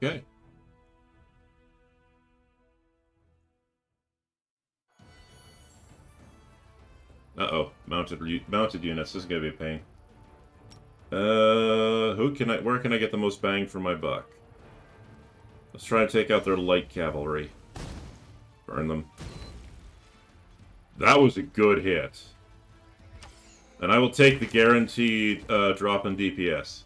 Okay. Uh-oh. Mounted units. This is gonna be a pain. Where can I get the most bang for my buck? Let's try and take out their light cavalry. Burn them. That was a good hit. And I will take the guaranteed drop in DPS.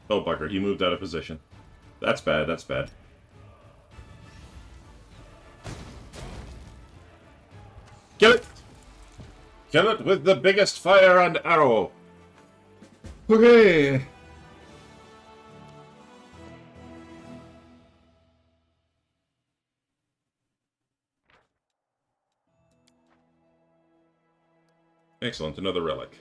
Oh, bugger, he moved out of position. That's bad, that's bad. Kill it! Kill it with the biggest fire and arrow! Okay! Excellent, another relic.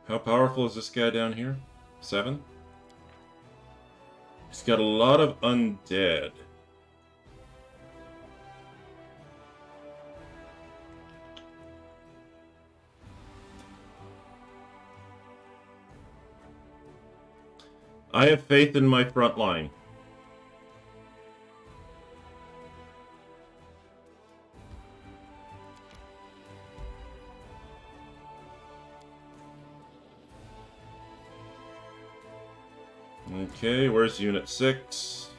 How powerful is this guy down here? 7? He's got a lot of undead. I have faith in my front line. Okay, where's Unit 6?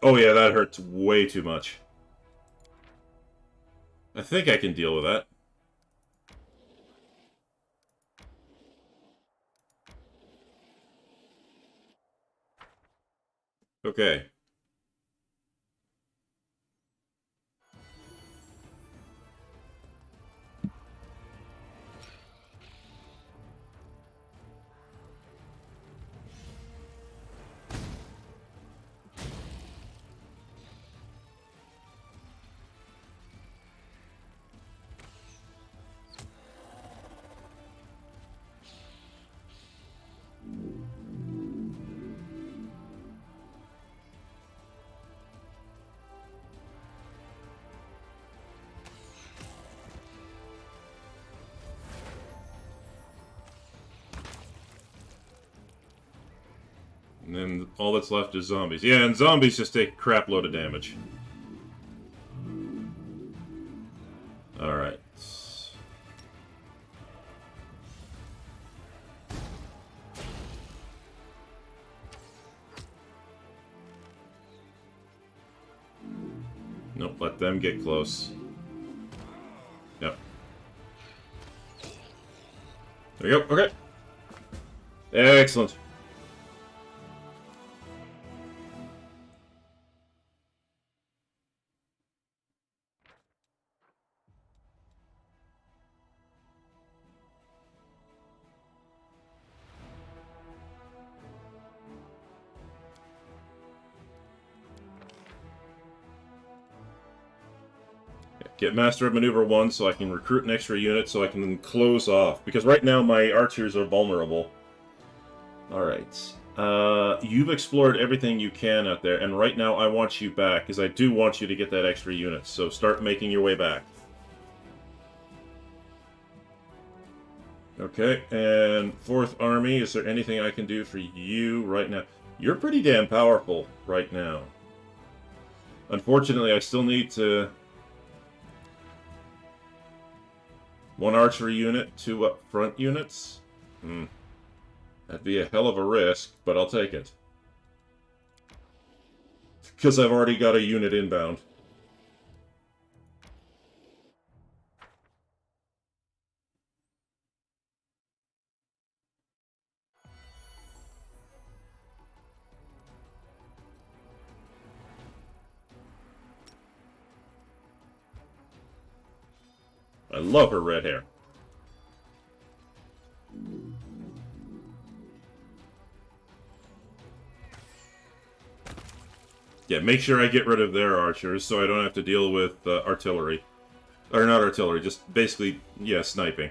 Oh yeah, that hurts way too much. I think I can deal with that. Okay. then all that's left is zombies. Yeah, and zombies just take a crap load of damage. Alright. Nope, let them get close. Yep. There you go, okay. Excellent. Get Master of Maneuver 1 so I can recruit an extra unit so I can then close off. Because right now my archers are vulnerable. Alright. You've explored everything you can out there, and right now I want you back, because I do want you to get that extra unit. So start making your way back. Okay, and 4th Army, is there anything I can do for you right now? You're pretty damn powerful right now. Unfortunately, I still need to... 1 archery unit, 2 up front units? That'd be a hell of a risk, but I'll take it. Because I've already got a unit inbound. I love her red hair. Yeah, make sure I get rid of their archers so I don't have to deal with artillery. Or not artillery, just basically, yeah, sniping.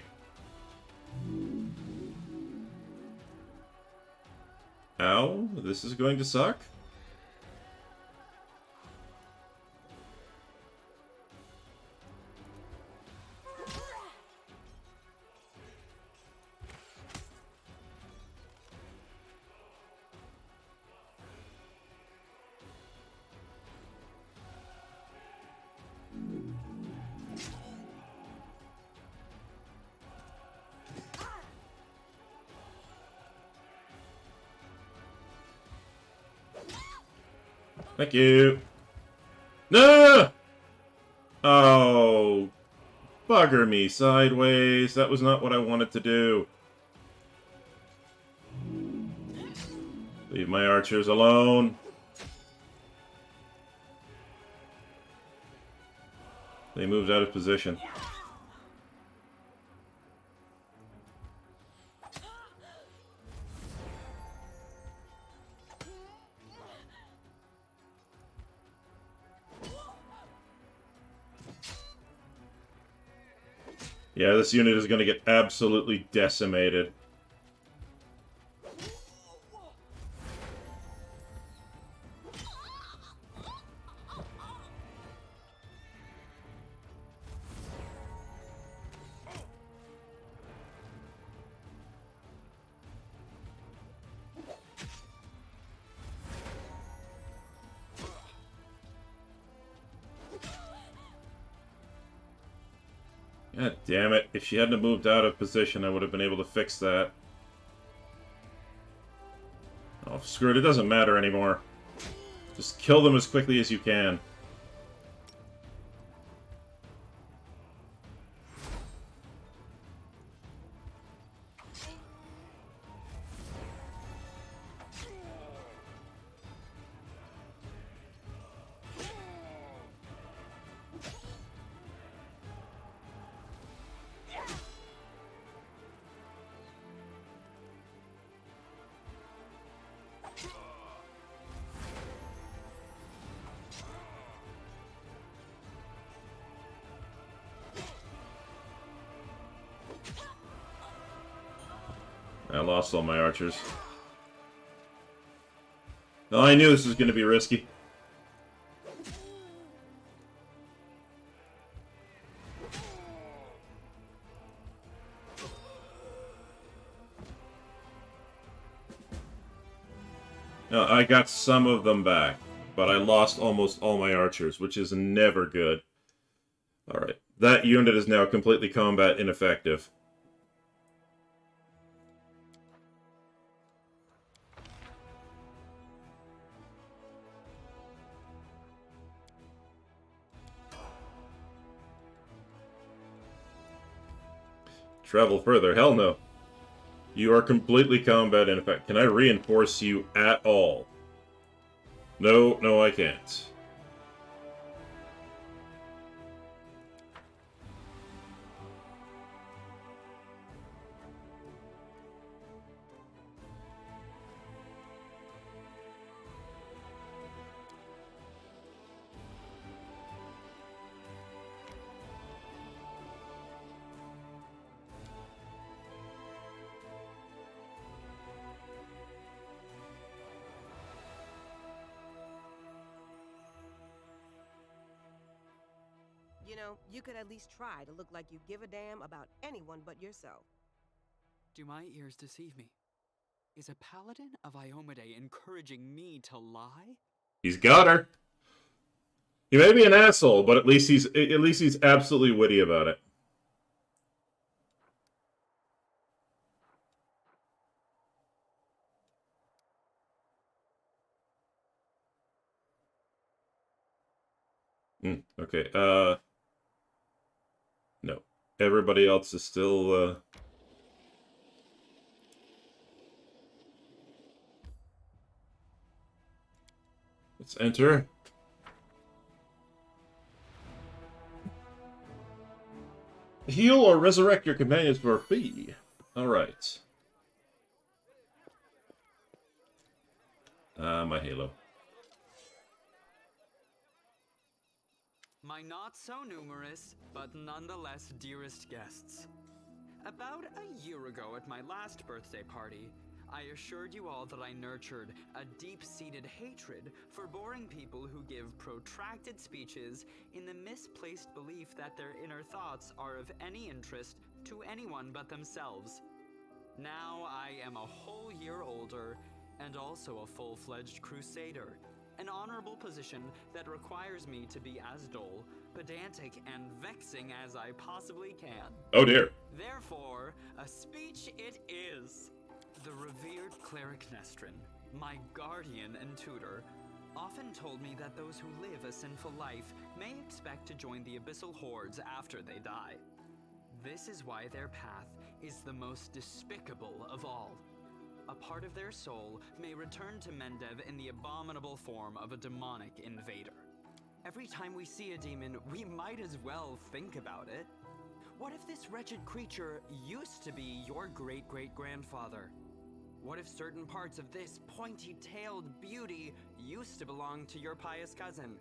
Ow, this is going to suck. Thank you. No! Oh, bugger me sideways. That was not what I wanted to do. Leave my archers alone. They moved out of position. Yeah, this unit is going to get absolutely decimated. God damn it. If she hadn't moved out of position, I would have been able to fix that. Oh, screw it. It doesn't matter anymore. Just kill them as quickly as you can. I lost all my archers. Oh, I knew this was going to be risky. No, I got some of them back, but I lost almost all my archers, which is never good. Alright, that unit is now completely combat ineffective. Travel further, hell no. You are completely combat ineffective. Can I reinforce you at all? No, no I can't. You know, you could at least try to look like you give a damn about anyone but yourself. Do my ears deceive me? Is a paladin of Iomade encouraging me to lie? He's got her. He may be an asshole, but at least he's absolutely witty about it. Okay, no. Everybody else is still, Let's enter. Heal or resurrect your companions for a fee. Alright. My halo. My not so numerous, but nonetheless dearest guests. About a year ago at my last birthday party, I assured you all that I nurtured a deep-seated hatred for boring people who give protracted speeches in the misplaced belief that their inner thoughts are of any interest to anyone but themselves. Now I am a whole year older and also a full-fledged crusader, an honorable position that requires me to be as dull, pedantic, and vexing as I possibly can. Oh dear. Therefore, a speech it is. The revered cleric Nestrin, my guardian and tutor, often told me that those who live a sinful life may expect to join the abyssal hordes after they die. This is why their path is the most despicable of all. A part of their soul may return to Mendev in the abominable form of a demonic invader. Every time we see a demon, we might as well think about it. What if this wretched creature used to be your great-great-grandfather? What if certain parts of this pointy-tailed beauty used to belong to your pious cousin?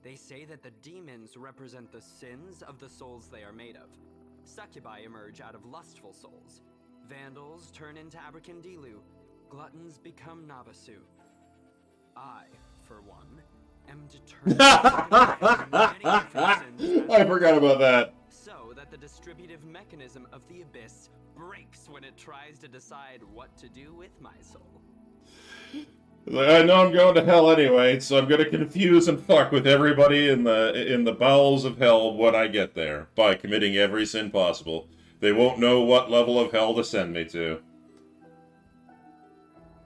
They say that the demons represent the sins of the souls they are made of. Succubi emerge out of lustful souls. Vandals turn into Abracandilu. Gluttons become Nabasu. I, for one, am determined to many different sins I forgot about that. so that the distributive mechanism of the abyss breaks when it tries to decide what to do with my soul. Like, I know I'm going to hell anyway, so I'm gonna confuse and fuck with everybody in the bowels of hell when I get there by committing every sin possible. They won't know what level of hell to send me to.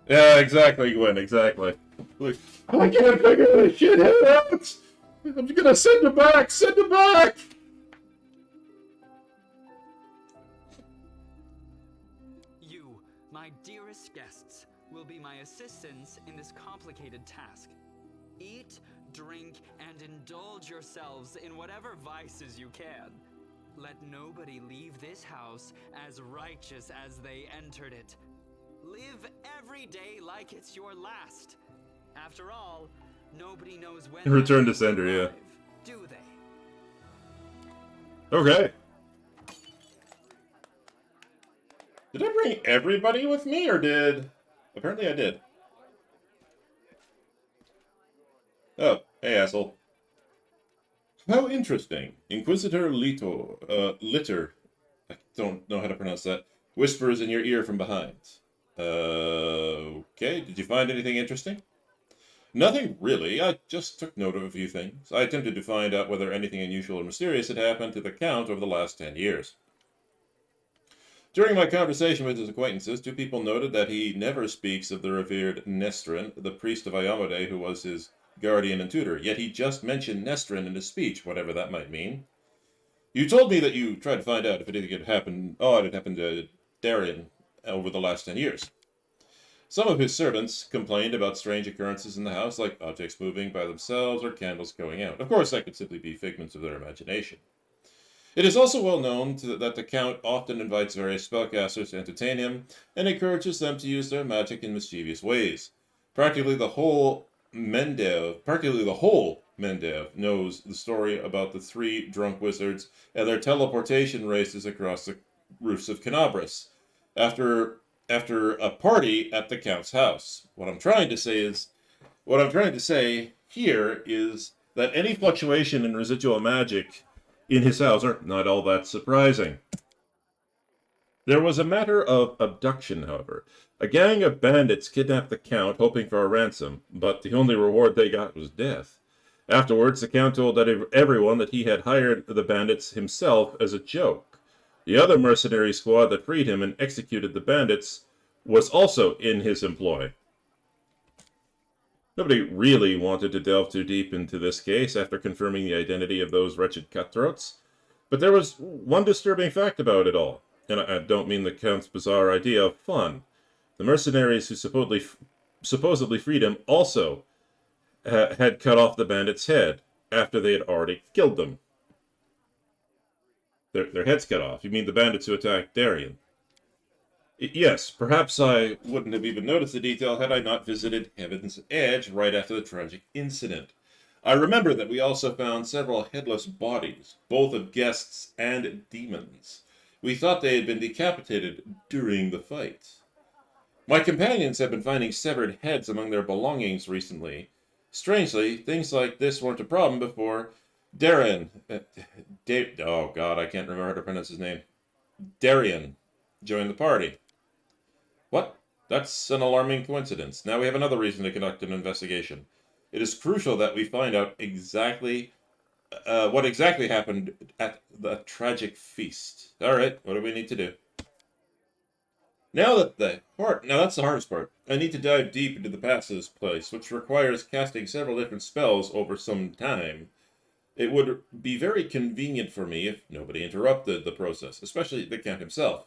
Yeah, exactly, Gwen, exactly. Like, I can't figure this shit out! I'm gonna send it back! Send it back! You, my dearest guests, will be my assistants in this complicated task. Eat, drink, and indulge yourselves in whatever vices you can. Let nobody leave this house as righteous as they entered it. Live every day like it's your last. After all, nobody knows when Return that to sender, will yeah. arrive, do they? Okay. Did I bring everybody with me, or did... Apparently I did. Oh, hey, asshole. How interesting. Inquisitor Litter, I don't know how to pronounce that, whispers in your ear from behind. Okay, did you find anything interesting? Nothing really. I just took note of a few things. I attempted to find out whether anything unusual or mysterious had happened to the Count over the last 10 years. During my conversation with his acquaintances, two people noted that he never speaks of the revered Nestrin, the priest of Iomade who was his guardian and tutor, yet he just mentioned Nestrin in his speech, whatever that might mean. You told me that you tried to find out if anything had happened to Darien over the last 10 years. Some of his servants complained about strange occurrences in the house, like objects moving by themselves or candles going out. Of course, that could simply be figments of their imagination. It is also well known that the Count often invites various spellcasters to entertain him and encourages them to use their magic in mischievous ways. Practically the whole Mendev knows the story about the three drunk wizards and their teleportation races across the roofs of Canabras after a party at the Count's house. What I'm trying to say here is that any fluctuation in residual magic in his house are not all that surprising. There was a matter of abduction, however. A gang of bandits kidnapped the Count, hoping for a ransom, but the only reward they got was death. Afterwards, the Count told everyone that he had hired the bandits himself as a joke. The other mercenary squad that freed him and executed the bandits was also in his employ. Nobody really wanted to delve too deep into this case after confirming the identity of those wretched cutthroats. But there was one disturbing fact about it all, and I don't mean the Count's bizarre idea of fun. The mercenaries who supposedly freed him also had cut off the bandit's head after they had already killed them. Their heads cut off. You mean the bandits who attacked Darien? Yes, perhaps I wouldn't have even noticed the detail had I not visited Heaven's Edge right after the tragic incident. I remember that we also found several headless bodies, both of guests and demons. We thought they had been decapitated during the fight. My companions have been finding severed heads among their belongings recently. Strangely, things like this weren't a problem before Darren, oh god, I can't remember how to pronounce his name. Darien joined the party. What? That's an alarming coincidence. Now we have another reason to conduct an investigation. It is crucial that we find out what exactly happened at the tragic feast. All right, what do we need to do? Now that's the hardest part. I need to dive deep into the past of this place, which requires casting several different spells over some time. It would be very convenient for me if nobody interrupted the process, especially the Count himself.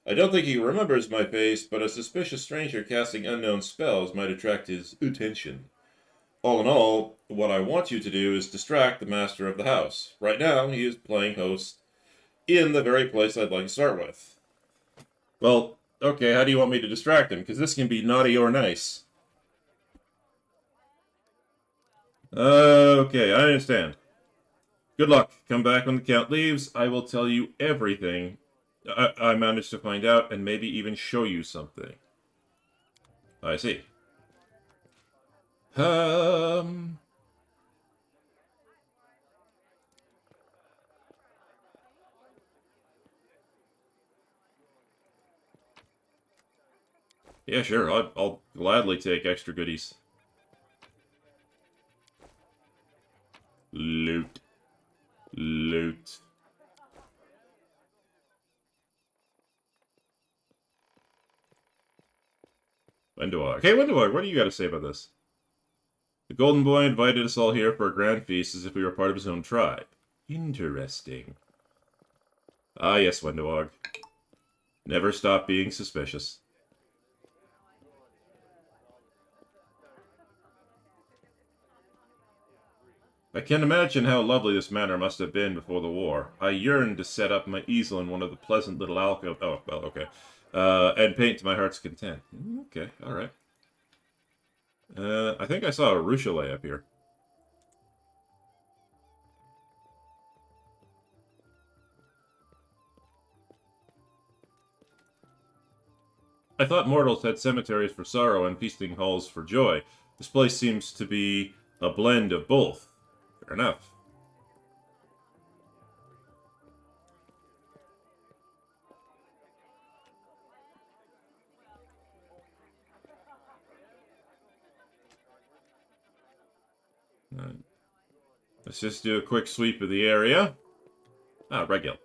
I don't think he remembers my face, but a suspicious stranger casting unknown spells might attract his attention. All in all, what I want you to do is distract the master of the house. Right now, he is playing host in the very place I'd like to start with. Well, okay, how do you want me to distract him? Because this can be naughty or nice. Okay, I understand. Good luck. Come back when the Count leaves. I will tell you everything I managed to find out and maybe even show you something. I see. Yeah, sure. I'll gladly take extra goodies. Loot. Loot. Wendawag. Hey, Wendawag, what do you got to say about this? The Golden Boy invited us all here for a grand feast as if we were part of his own tribe. Interesting. Ah, yes, Wendawag. Never stop being suspicious. I can imagine how lovely this manor must have been before the war. I yearned to set up my easel in one of the pleasant little alcoves. Oh, well, okay. And paint to my heart's content. Okay, alright. I think I saw a Ruchelet up here. I thought mortals had cemeteries for sorrow and feasting halls for joy. This place seems to be a blend of both. Fair enough. Let's just do a quick sweep of the area. Ah, regular.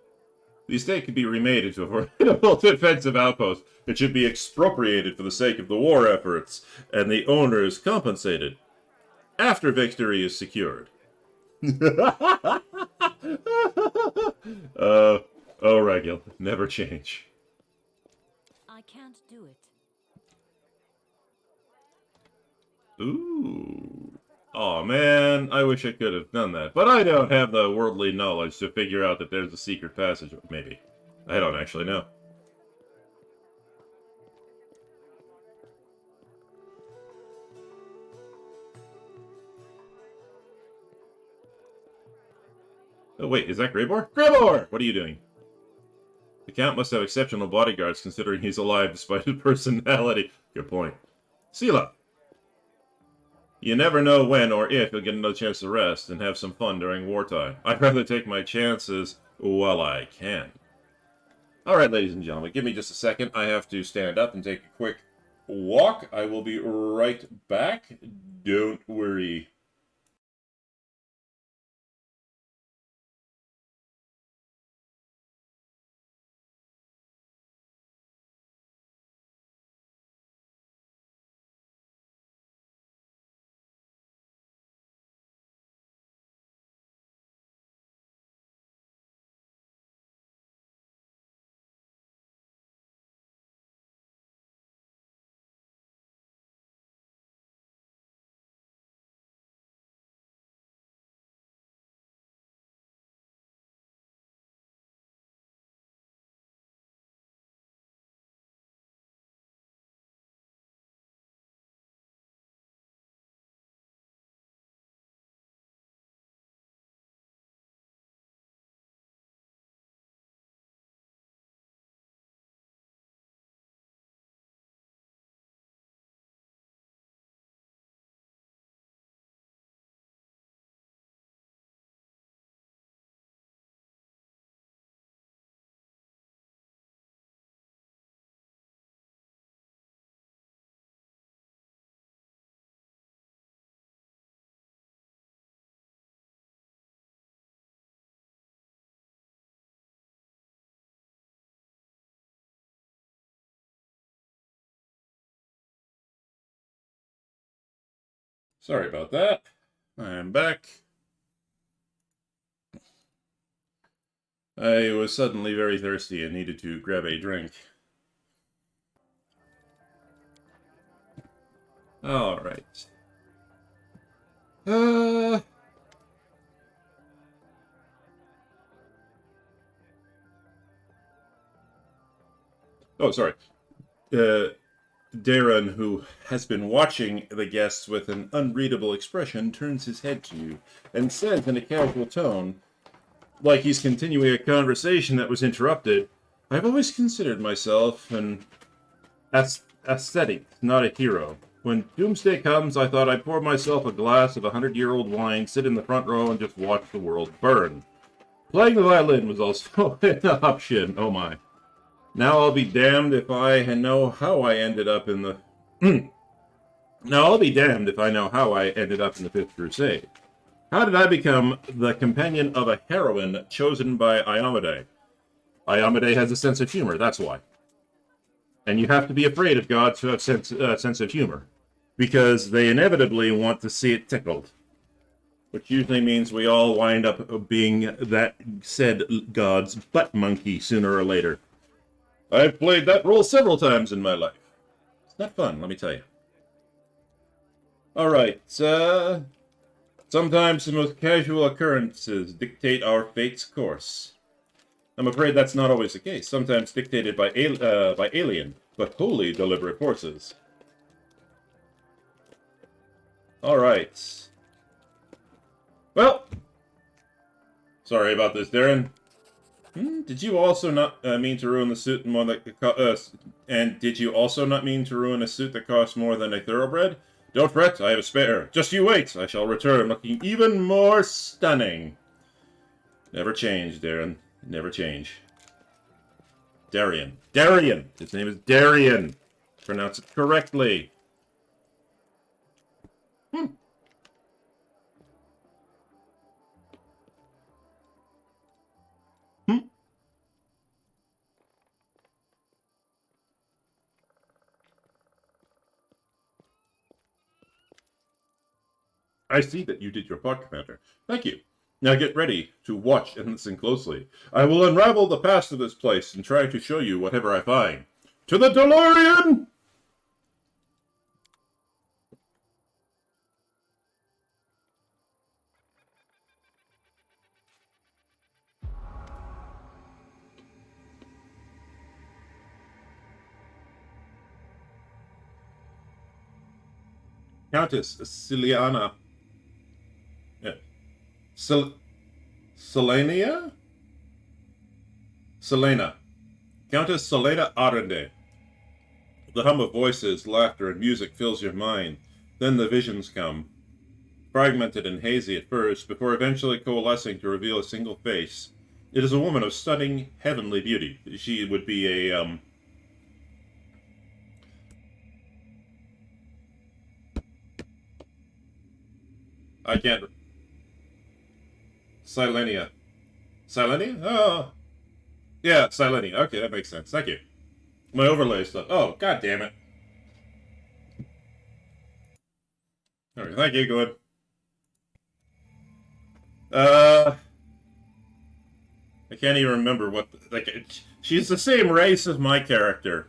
The estate could be remade into a formidable defensive outpost. It should be expropriated for the sake of the war efforts, and the owners compensated after victory is secured. Oh, regular. Never change. I can't do it. Ooh. Oh man, I wish I could have done that. But I don't have the worldly knowledge to figure out that there's a secret passage. Maybe. I don't actually know. Oh wait, is that Greybor? Greybor! What are you doing? The Count must have exceptional bodyguards considering he's alive despite his personality. Good point. Sela! You never know when or if you'll get another chance to rest and have some fun during wartime. I'd rather take my chances while I can. Alright, ladies and gentlemen, give me just a second. I have to stand up and take a quick walk. I will be right back. Don't worry. Sorry about that. I'm back. I was suddenly very thirsty and needed to grab a drink. Alright. Oh, sorry. Darren, who has been watching the guests with an unreadable expression, turns his head to you and says in a casual tone, like he's continuing a conversation that was interrupted, I've always considered myself an ascetic, not a hero. When doomsday comes, I thought I'd pour myself a glass of 100-year-old wine, sit in the front row, and just watch the world burn. Playing the violin was also an option, oh my. Now I'll be damned if I know how I ended up in the... Now I'll be damned if I know how I ended up in the Fifth Crusade. How did I become the companion of a heroine chosen by Iomade? Iomade has a sense of humor, that's why. And you have to be afraid of gods who have sense of humor, because they inevitably want to see it tickled. Which usually means we all wind up being that said god's butt monkey sooner or later. I've played that role several times in my life. It's not fun, let me tell you. Alright, sometimes the most casual occurrences dictate our fate's course. I'm afraid that's not always the case, sometimes dictated by alien, but wholly deliberate forces. Alright. Well, sorry about this, Darren. Did you also not mean to ruin the suit more that and did you also not mean to ruin a suit that costs more than a thoroughbred? Don't fret, I have a spare. Just you wait, I shall return looking even more stunning. Never change, Darren. Never change. Darian. Darian! His name is Darian. Pronounce it correctly. I see that you did your part, Commander. Thank you. Now get ready to watch and listen closely. I will unravel the past of this place and try to show you whatever I find. To the DeLorean! Countess Ciliana. Yeah. Selenia? Selena. Countess Selena Arende. The hum of voices, laughter, and music fills your mind. Then the visions come. Fragmented and hazy at first, before eventually coalescing to reveal a single face. It is a woman of stunning, heavenly beauty. She would be a, I can't... Silenia. Silenia? Oh. Yeah, Silenia. Okay, that makes sense. Thank you. My overlay stuff. Oh, god damn it. Alright, thank you, good. I can't even remember what... she's the same race as my character.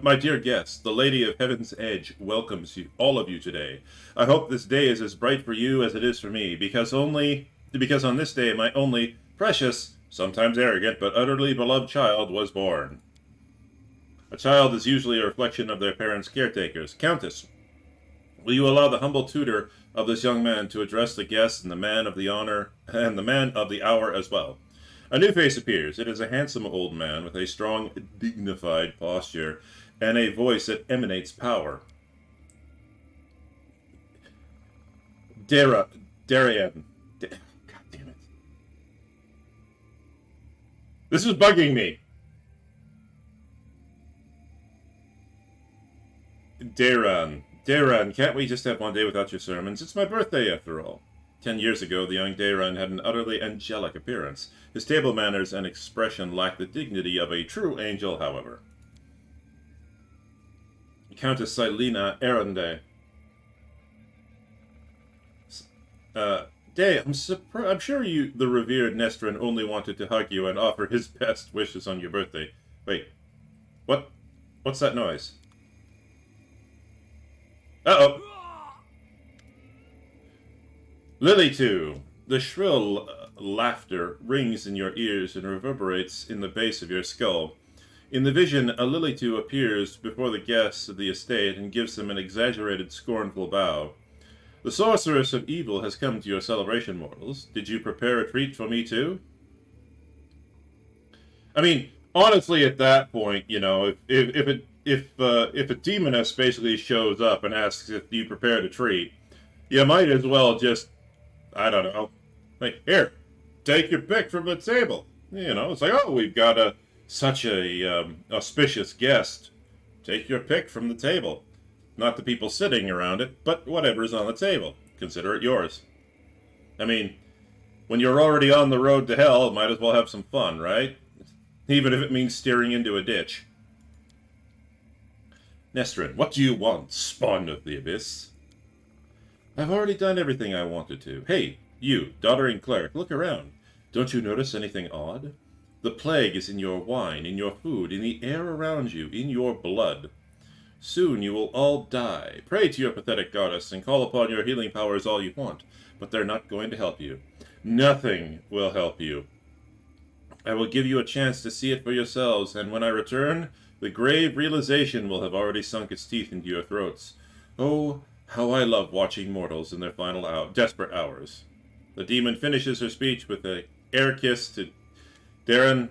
My dear guests, the Lady of Heaven's Edge welcomes you, all of you today. I hope this day is as bright for you as it is for me, because on this day my only precious, sometimes arrogant, but utterly beloved child was born. A child is usually a reflection of their parents' caretakers. Countess, will you allow the humble tutor of this young man to address the guests and the man of the honor and the man of the hour as well? A new face appears. It is a handsome old man with a strong, dignified posture and a voice that emanates power. Darian. God damn it. This is bugging me. Daran, can't we just have one day without your sermons? It's my birthday, after all. 10 years ago, the young Daran had an utterly angelic appearance. His table manners and expression lacked the dignity of a true angel, however. Countess Silena Arende. Day, I'm sure you, the revered Nestrin, only wanted to hug you and offer his best wishes on your birthday. Wait, what's that noise? Uh-oh. Lily 2. The shrill laughter rings in your ears and reverberates in the base of your skull. In the vision, a Lily 2 appears before the guests of the estate and gives them an exaggerated, scornful bow. The sorceress of evil has come to your celebration, mortals. Did you prepare a treat for me too? I mean, honestly, at that point, you know, if a demoness basically shows up and asks if you prepared a treat, you might as well just, I don't know, like, here, take your pick from the table. You know, it's like, oh, we've got such a auspicious guest. Take your pick from the table. Not the people sitting around it, but whatever's on the table. Consider it yours. I mean, when you're already on the road to hell, might as well have some fun, right? Even if it means steering into a ditch. Nestrin, what do you want, spawn of the abyss? I've already done everything I wanted to. Hey, you, doddering cleric, look around. Don't you notice anything odd? The plague is in your wine, in your food, in the air around you, in your blood. Soon you will all die. Pray to your pathetic goddess and call upon your healing powers all you want, but they're not going to help you. Nothing will help you. I will give you a chance to see it for yourselves, and when I return, the grave realization will have already sunk its teeth into your throats. Oh, how I love watching mortals in their final desperate hours. The demon finishes her speech with an air kiss to Darren,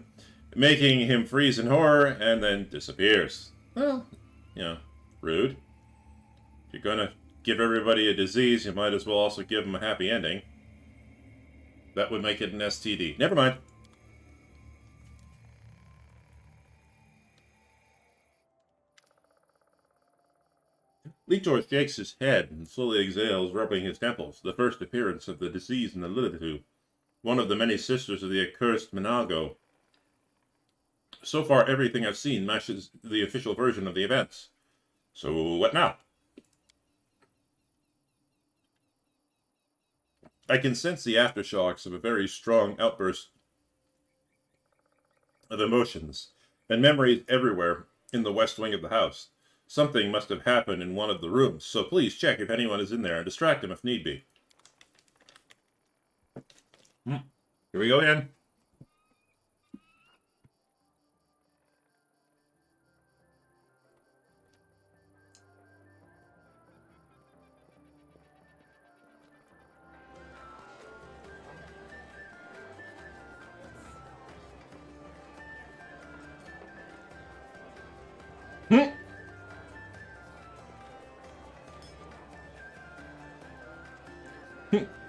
making him freeze in horror, and then disappears. Well, you know, rude. If you're gonna give everybody a disease, you might as well also give them a happy ending. That would make it an STD. Never mind. Litor shakes his head and slowly exhales, rubbing his temples. The first appearance of the disease in the Lilitu, one of the many sisters of the accursed Minago. So far, everything I've seen matches the official version of the events. So, what now? I can sense the aftershocks of a very strong outburst of emotions and memories everywhere in the west wing of the house. Something must have happened in one of the rooms, so please check if anyone is in there and distract them if need be. Here we go again.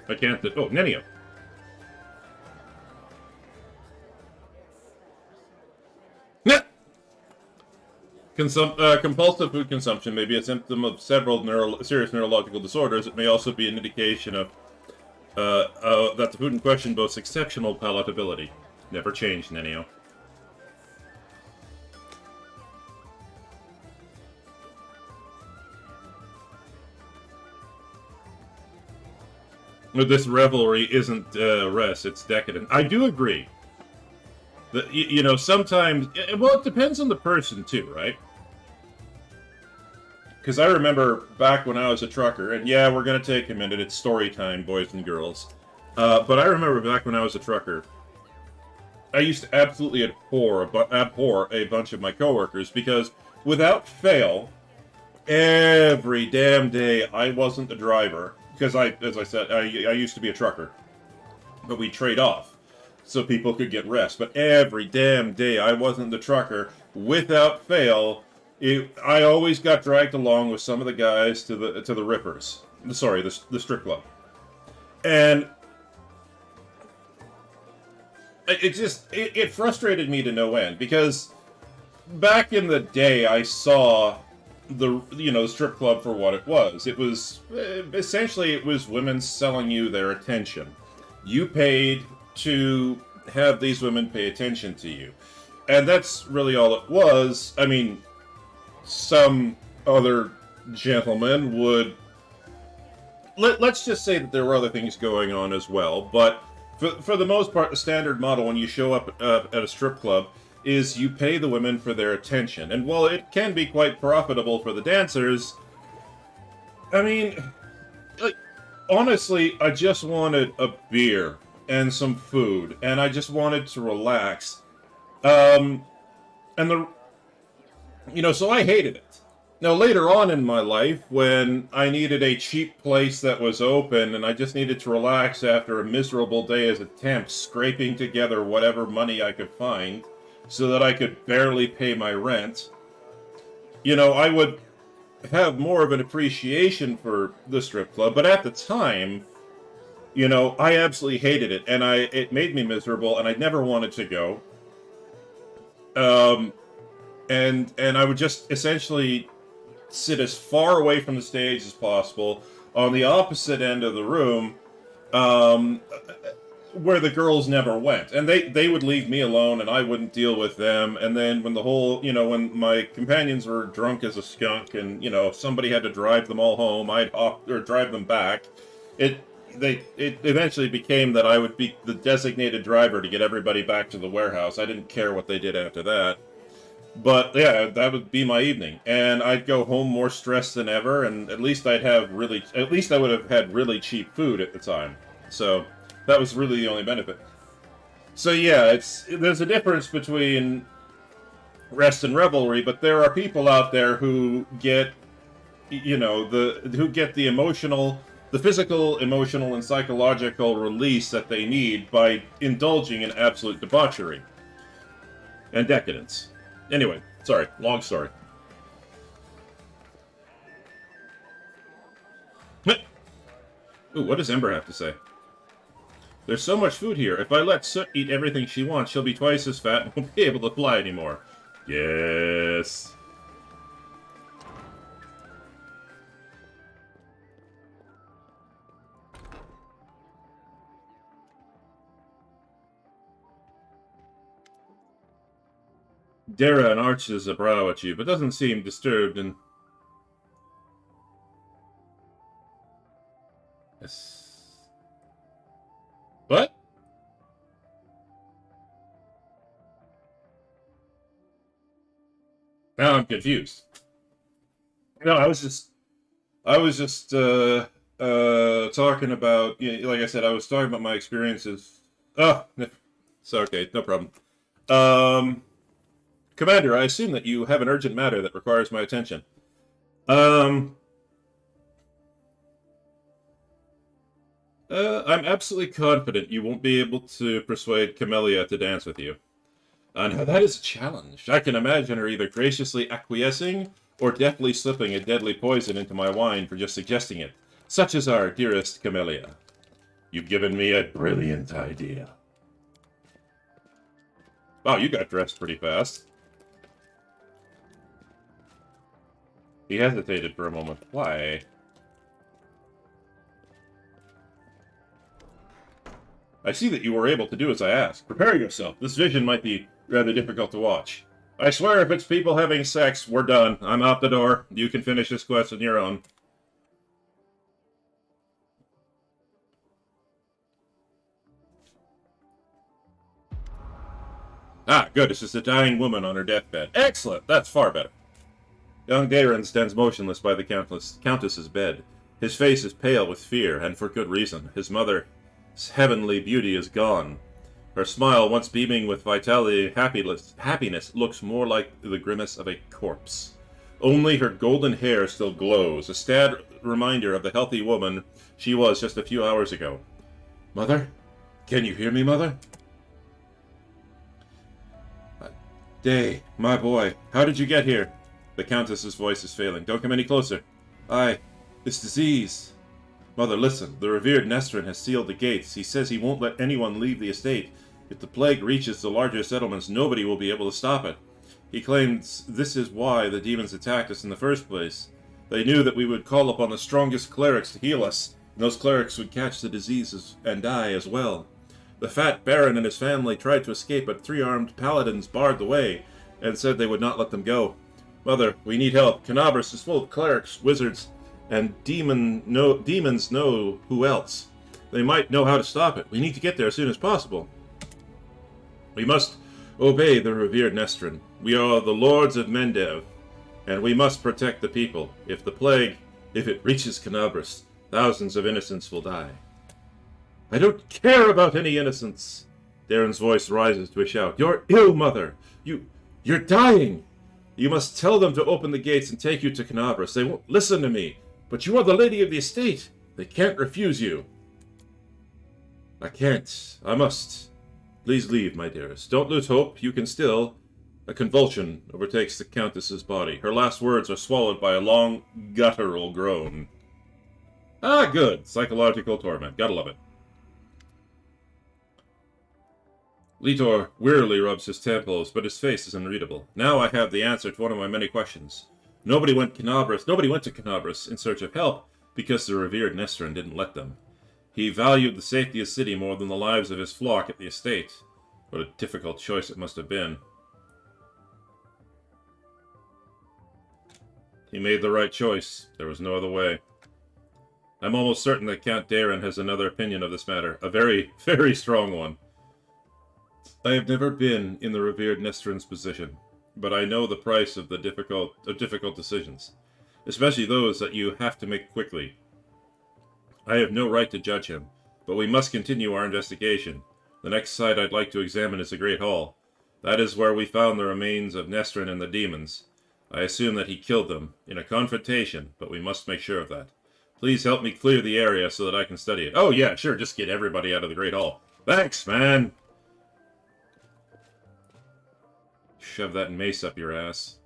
I can't. Oh, Nenio. Compulsive food consumption may be a symptom of several serious neurological disorders. It may also be an indication of that the food in question boasts exceptional palatability. Never change, Nenio. This revelry isn't rest, it's decadent. I do agree. You know, sometimes... Well, it depends on the person, too, right? Because I remember back when I was a trucker, and yeah, we're going to take a minute, it's story time, boys and girls. But I remember back when I was a trucker, I used to absolutely abhor a bunch of my coworkers, because without fail, every damn day I wasn't the driver. Because as I said, I used to be a trucker. But we trade off, so people could get rest. But every damn day I wasn't the trucker, without fail, I always got dragged along with some of the guys to the Rippers. Sorry, the strip club. And it frustrated me to no end, because back in the day I saw the strip club for what it was. It was essentially it was women selling you their attention. You paid to have these women pay attention to you, and that's really all it was. I mean, some other gentlemen would let's just say that there were other things going on as well, but for the most part, the standard model when you show up at a strip club is you pay the women for their attention. And while it can be quite profitable for the dancers, I mean, like, honestly, I just wanted a beer and some food, and I just wanted to relax. So I hated it. Now, later on in my life, when I needed a cheap place that was open, and I just needed to relax after a miserable day as a temp, scraping together whatever money I could find, so that I could barely pay my rent, I would have more of an appreciation for the strip club. But at the time, I absolutely hated it, and it made me miserable, and I never wanted to go. And I would just essentially sit as far away from the stage as possible, on the opposite end of the room, where the girls never went. And they would leave me alone, and I wouldn't deal with them. And then when when my companions were drunk as a skunk, and, somebody had to drive them all home, I'd drive them back. It eventually became that I would be the designated driver to get everybody back to the warehouse. I didn't care what they did after that. But yeah, that would be my evening, and I'd go home more stressed than ever. And at least I would have had really cheap food at the time. So that was really the only benefit. So yeah, there's a difference between rest and revelry, but there are people out there who get, the emotional, the physical, emotional, and psychological release that they need by indulging in absolute debauchery and decadence. Anyway, sorry, long story. Ooh, what does Ember have to say? There's so much food here. If I let Soot eat everything she wants, she'll be twice as fat and won't be able to fly anymore. Yes. Dara arches a brow at you, but doesn't seem disturbed, and... Yes. What? Now I'm confused. No, I was just talking about, like I said, I was talking about my experiences. Oh, it's okay, no problem. Um, Commander, I assume that you have an urgent matter that requires my attention. Um, I'm absolutely confident you won't be able to persuade Camellia to dance with you. Now that is a challenge. I can imagine her either graciously acquiescing or deftly slipping a deadly poison into my wine for just suggesting it. Such is our dearest Camellia. You've given me a brilliant idea. Wow, you got dressed pretty fast. He hesitated for a moment. Why? I see that you were able to do as I asked. Prepare yourself. This vision might be rather difficult to watch. I swear if it's people having sex, we're done. I'm out the door. You can finish this quest on your own. Ah, good. It's just a dying woman on her deathbed. Excellent. That's far better. Young Daron stands motionless by the Countess's bed. His face is pale with fear, and for good reason. His mother's heavenly beauty is gone. Her smile, once beaming with vitality and happiness, looks more like the grimace of a corpse. Only her golden hair still glows, a sad reminder of the healthy woman she was just a few hours ago. Mother? Can you hear me, Mother? Day, my boy, how did you get here? The Countess's voice is failing. Don't come any closer. This disease. Mother, listen. The revered Nestrin has sealed the gates. He says he won't let anyone leave the estate. If the plague reaches the larger settlements, nobody will be able to stop it. He claims this is why the demons attacked us in the first place. They knew that we would call upon the strongest clerics to heal us, and those clerics would catch the diseases and die as well. The fat baron and his family tried to escape, but three-armed paladins barred the way, and said they would not let them go. Mother, we need help. Canabras is full of clerics, wizards, and demons know who else. They might know how to stop it. We need to get there as soon as possible. We must obey the revered Nestrin. We are the lords of Mendev, and we must protect the people. If it reaches Canabras, thousands of innocents will die. I don't care about any innocents. Darren's voice rises to a shout. You're ill, Mother. You're dying. You must tell them to open the gates and take you to Canabras. They won't listen to me. But you are the lady of the estate. They can't refuse you. I can't. I must. Please leave, my dearest. Don't lose hope. You can still. A convulsion overtakes the Countess's body. Her last words are swallowed by a long, guttural groan. Ah, good. Psychological torment. Gotta love it. Litor wearily rubs his temples, but his face is unreadable. Now I have the answer to one of my many questions. Nobody went to Canabras in search of help because the revered Nestrin didn't let them. He valued the safety of the city more than the lives of his flock at the estate. What a difficult choice it must have been. He made the right choice. There was no other way. I'm almost certain that Count Darren has another opinion of this matter. A very, very strong one. I have never been in the revered Nestrin's position, but I know the price of difficult decisions, especially those that you have to make quickly. I have no right to judge him, but we must continue our investigation. The next site I'd like to examine is the Great Hall. That is where we found the remains of Nestrin and the demons. I assume that he killed them in a confrontation, but we must make sure of that. Please help me clear the area so that I can study it. Oh yeah, sure, just get everybody out of the Great Hall. Thanks, man! Shove that mace up your ass.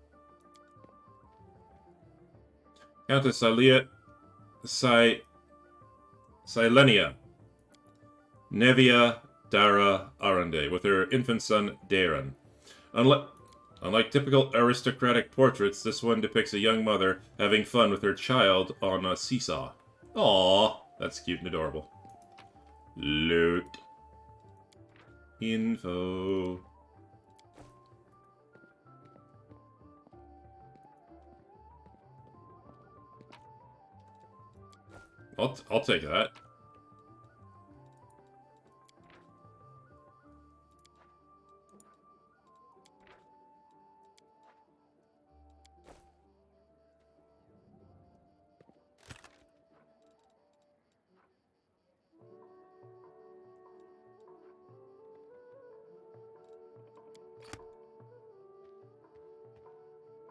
Countess Silenia. Nevia Dara Arande, with her infant son, Darren. Unlike typical aristocratic portraits, this one depicts a young mother having fun with her child on a seesaw. Aww, that's cute and adorable. Loot. Info. I'll take that.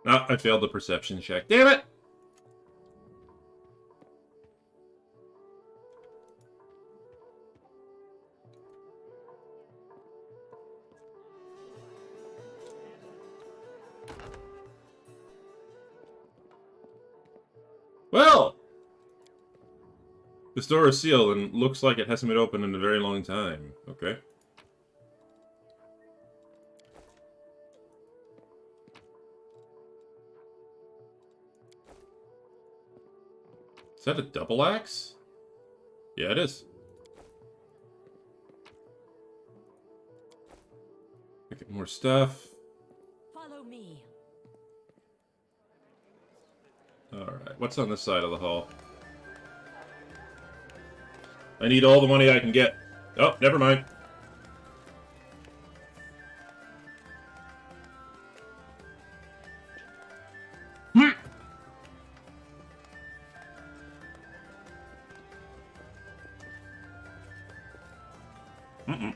Ah, I failed the perception check. Damn it! Well! The store is sealed and looks like it hasn't been open in a very long time. Okay. Is that a double axe? Yeah, it is. Pick up more stuff. Follow me. Alright, what's on this side of the hall? I need all the money I can get. Oh, never mind. Mm-mm.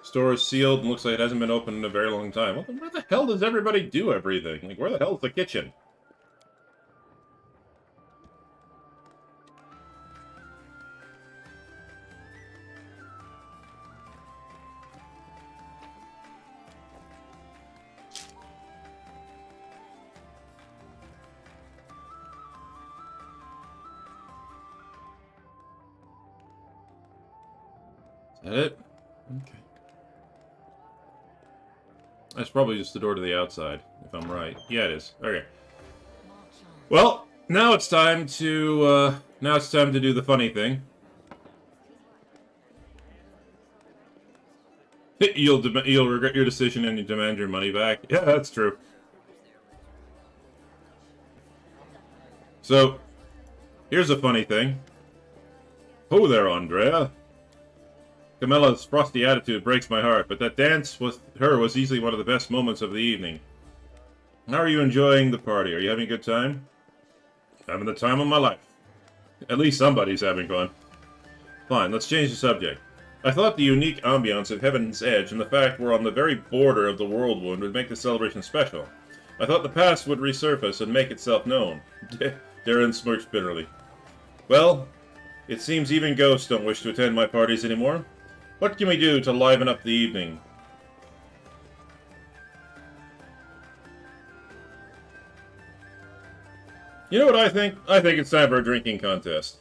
Store is sealed and looks like it hasn't been open in a very long time. Well, then where the hell does everybody do everything? Like, where the hell is the kitchen? Is that it? Okay. That's probably just the door to the outside, if I'm right. Yeah, it is. Okay. Well, now it's time to do the funny thing. You'll regret your decision and you demand your money back. Yeah, that's true. So, here's a funny thing. Oh there, Andrea. Camilla's frosty attitude breaks my heart, but that dance with her was easily one of the best moments of the evening. How are you enjoying the party? Are you having a good time? Having the time of my life. At least somebody's having fun. Fine, let's change the subject. I thought the unique ambiance of Heaven's Edge and the fact we're on the very border of the world wound would make the celebration special. I thought the past would resurface and make itself known. Darren smirks bitterly. Well, it seems even ghosts don't wish to attend my parties anymore. What can we do to liven up the evening? You know what I think? I think it's time for a drinking contest.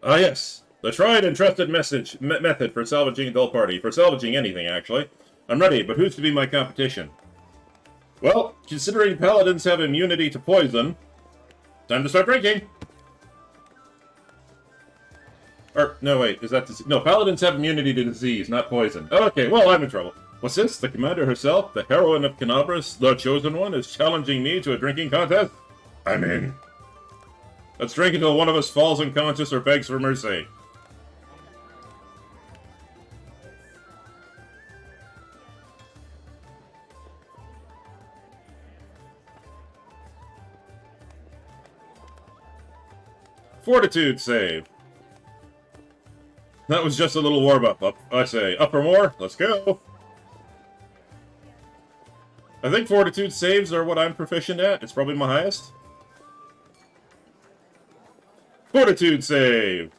Ah, yes. The tried and trusted method for salvaging a dull party. For salvaging anything, actually. I'm ready, but who's to be my competition? Well, considering paladins have immunity to poison, time to start drinking! No, wait, is that... No, paladins have immunity to disease, not poison. Okay, well, I'm in trouble. What's this? The commander herself, the heroine of Canabras, the chosen one, is challenging me to a drinking contest? I'm in. Let's drink until one of us falls unconscious or begs for mercy. Fortitude save. That was just a little warm-up. I say, up for more? Let's go! I think fortitude saves are what I'm proficient at. It's probably my highest. Fortitude save!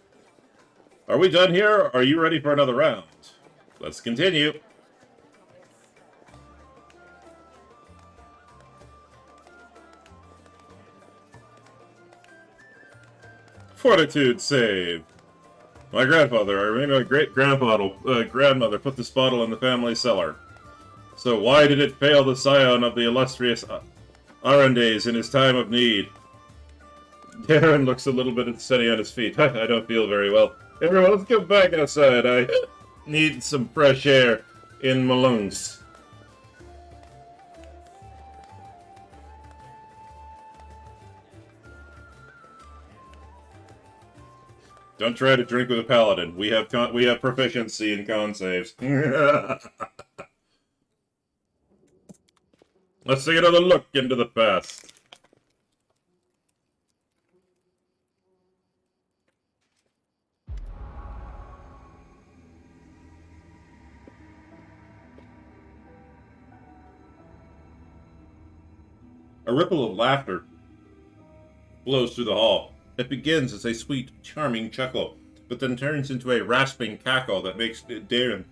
Are we done here? Are you ready for another round? Let's continue. Fortitude save. My grandfather, I remember my great-grandmother put this bottle in the family cellar. So why did it fail the scion of the illustrious Arandes in his time of need? Darren looks a little bit unsteady on his feet. I don't feel very well. Everyone, let's go back outside. I need some fresh air in my lungs. Don't try to drink with a paladin. We have proficiency in con saves. Let's take another look into the past. A ripple of laughter blows through the hall. It begins as a sweet, charming chuckle, but then turns into a rasping cackle that makes Darren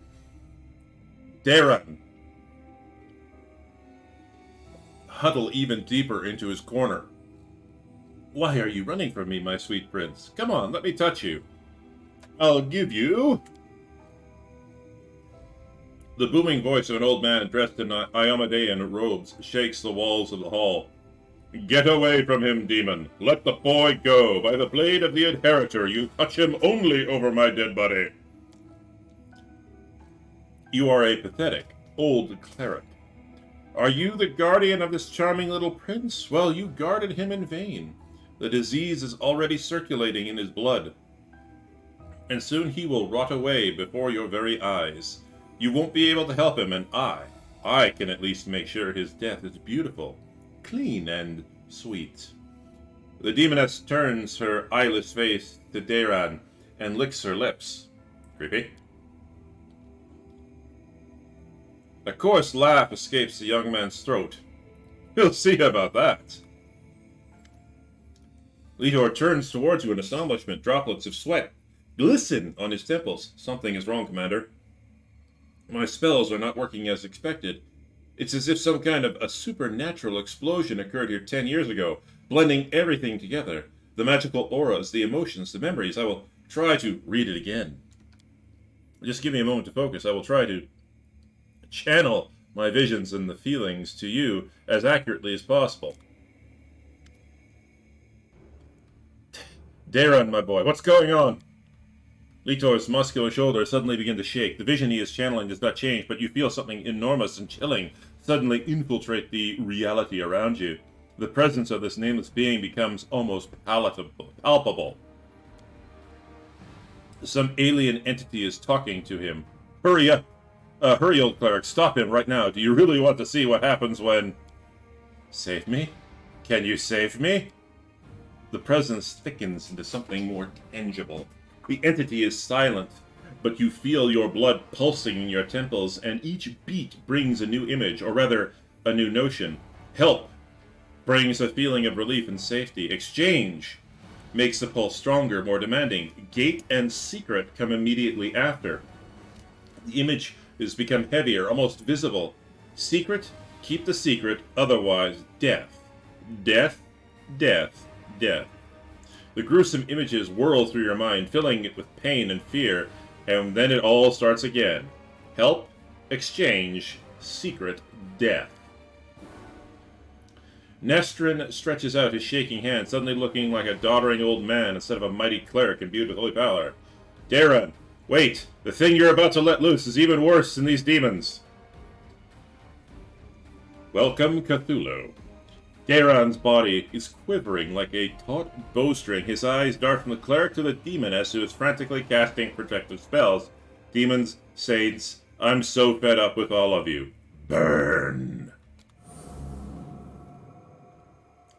huddle even deeper into his corner. Why are you running from me, my sweet prince? Come on, let me touch you. I'll give you... The booming voice of an old man dressed in Iomedean robes shakes the walls of the hall. Get away from him, demon. Let the boy go. By the blade of the inheritor, you touch him only over my dead body. You are a pathetic, old cleric. Are you the guardian of this charming little prince? Well, you guarded him in vain. The disease is already circulating in his blood, and soon he will rot away before your very eyes. You won't be able to help him, and I can at least make sure his death is beautiful, clean, and sweet. The demoness turns her eyeless face to Dayran and licks her lips. Creepy. A coarse laugh escapes the young man's throat. We'll see about that. Litor turns towards you in astonishment. Droplets of sweat glisten on his temples. Something is wrong, Commander. My spells are not working as expected. It's as if some kind of a supernatural explosion occurred here 10 years ago, blending everything together. The magical auras, the emotions, the memories. I will try to read it again. Just give me a moment to focus. I will try to channel my visions and the feelings to you as accurately as possible. Darren, my boy, what's going on? Litor's muscular shoulders suddenly begin to shake. The vision he is channeling does not change, but you feel something enormous and chilling suddenly infiltrate the reality around you. The presence of this nameless being becomes almost palpable. Some alien entity is talking to him. Hurry up! Hurry, old cleric, stop him right now. Do you really want to see what happens when... Save me? Can you save me? The presence thickens into something more tangible. The entity is silent, but you feel your blood pulsing in your temples, and each beat brings a new image, or rather, a new notion. Help brings a feeling of relief and safety. Exchange makes the pulse stronger, more demanding. Gate and secret come immediately after. The image has become heavier, almost visible. Secret, keep the secret, otherwise death. Death, death, death. The gruesome images whirl through your mind, filling it with pain and fear, and then it all starts again. Help, exchange, secret, death. Nestrin stretches out his shaking hand, suddenly looking like a doddering old man instead of a mighty cleric imbued with holy power. Darren, wait! The thing you're about to let loose is even worse than these demons. Welcome, Cthulhu. Darren's body is quivering like a taut bowstring. His eyes dart from the cleric to the demoness who is frantically casting protective spells. Demons, saints, I'm so fed up with all of you. Burn!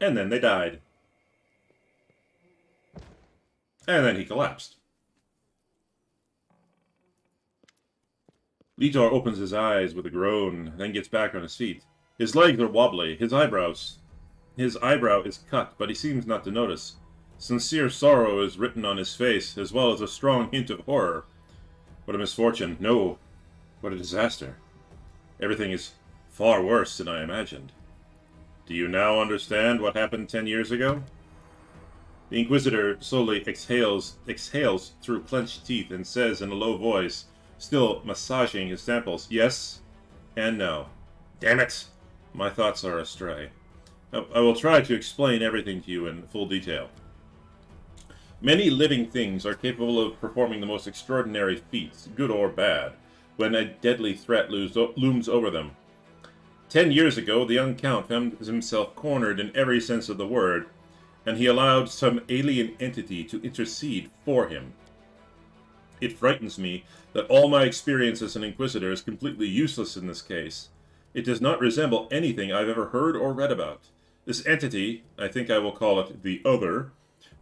And then they died. And then he collapsed. Litor opens his eyes with a groan, then gets back on his feet. His legs are wobbly, his eyebrow is cut, but he seems not to notice. Sincere sorrow is written on his face, as well as a strong hint of horror. What a misfortune. No, what a disaster. Everything is far worse than I imagined. Do you now understand what happened 10 years ago? The Inquisitor slowly exhales through clenched teeth and says in a low voice, still massaging his temples, yes and no. Damn it! My thoughts are astray. I will try to explain everything to you in full detail. Many living things are capable of performing the most extraordinary feats, good or bad, when a deadly threat looms over them. 10 years ago, the young Count found himself cornered in every sense of the word, and he allowed some alien entity to intercede for him. It frightens me that all my experience as an Inquisitor is completely useless in this case. It does not resemble anything I've ever heard or read about. This entity, I think I will call it the Other,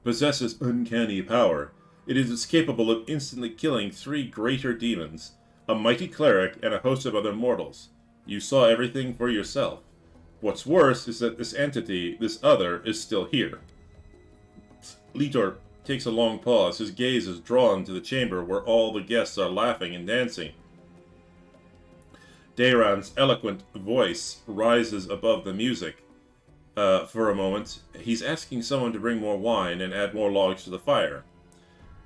possesses uncanny power. It is capable of instantly killing 3 greater demons, a mighty cleric, and a host of other mortals. You saw everything for yourself. What's worse is that this entity, this other, is still here. Litor takes a long pause. His gaze is drawn to the chamber where all the guests are laughing and dancing. Dayran's eloquent voice rises above the music. For a moment, he's asking someone to bring more wine and add more logs to the fire.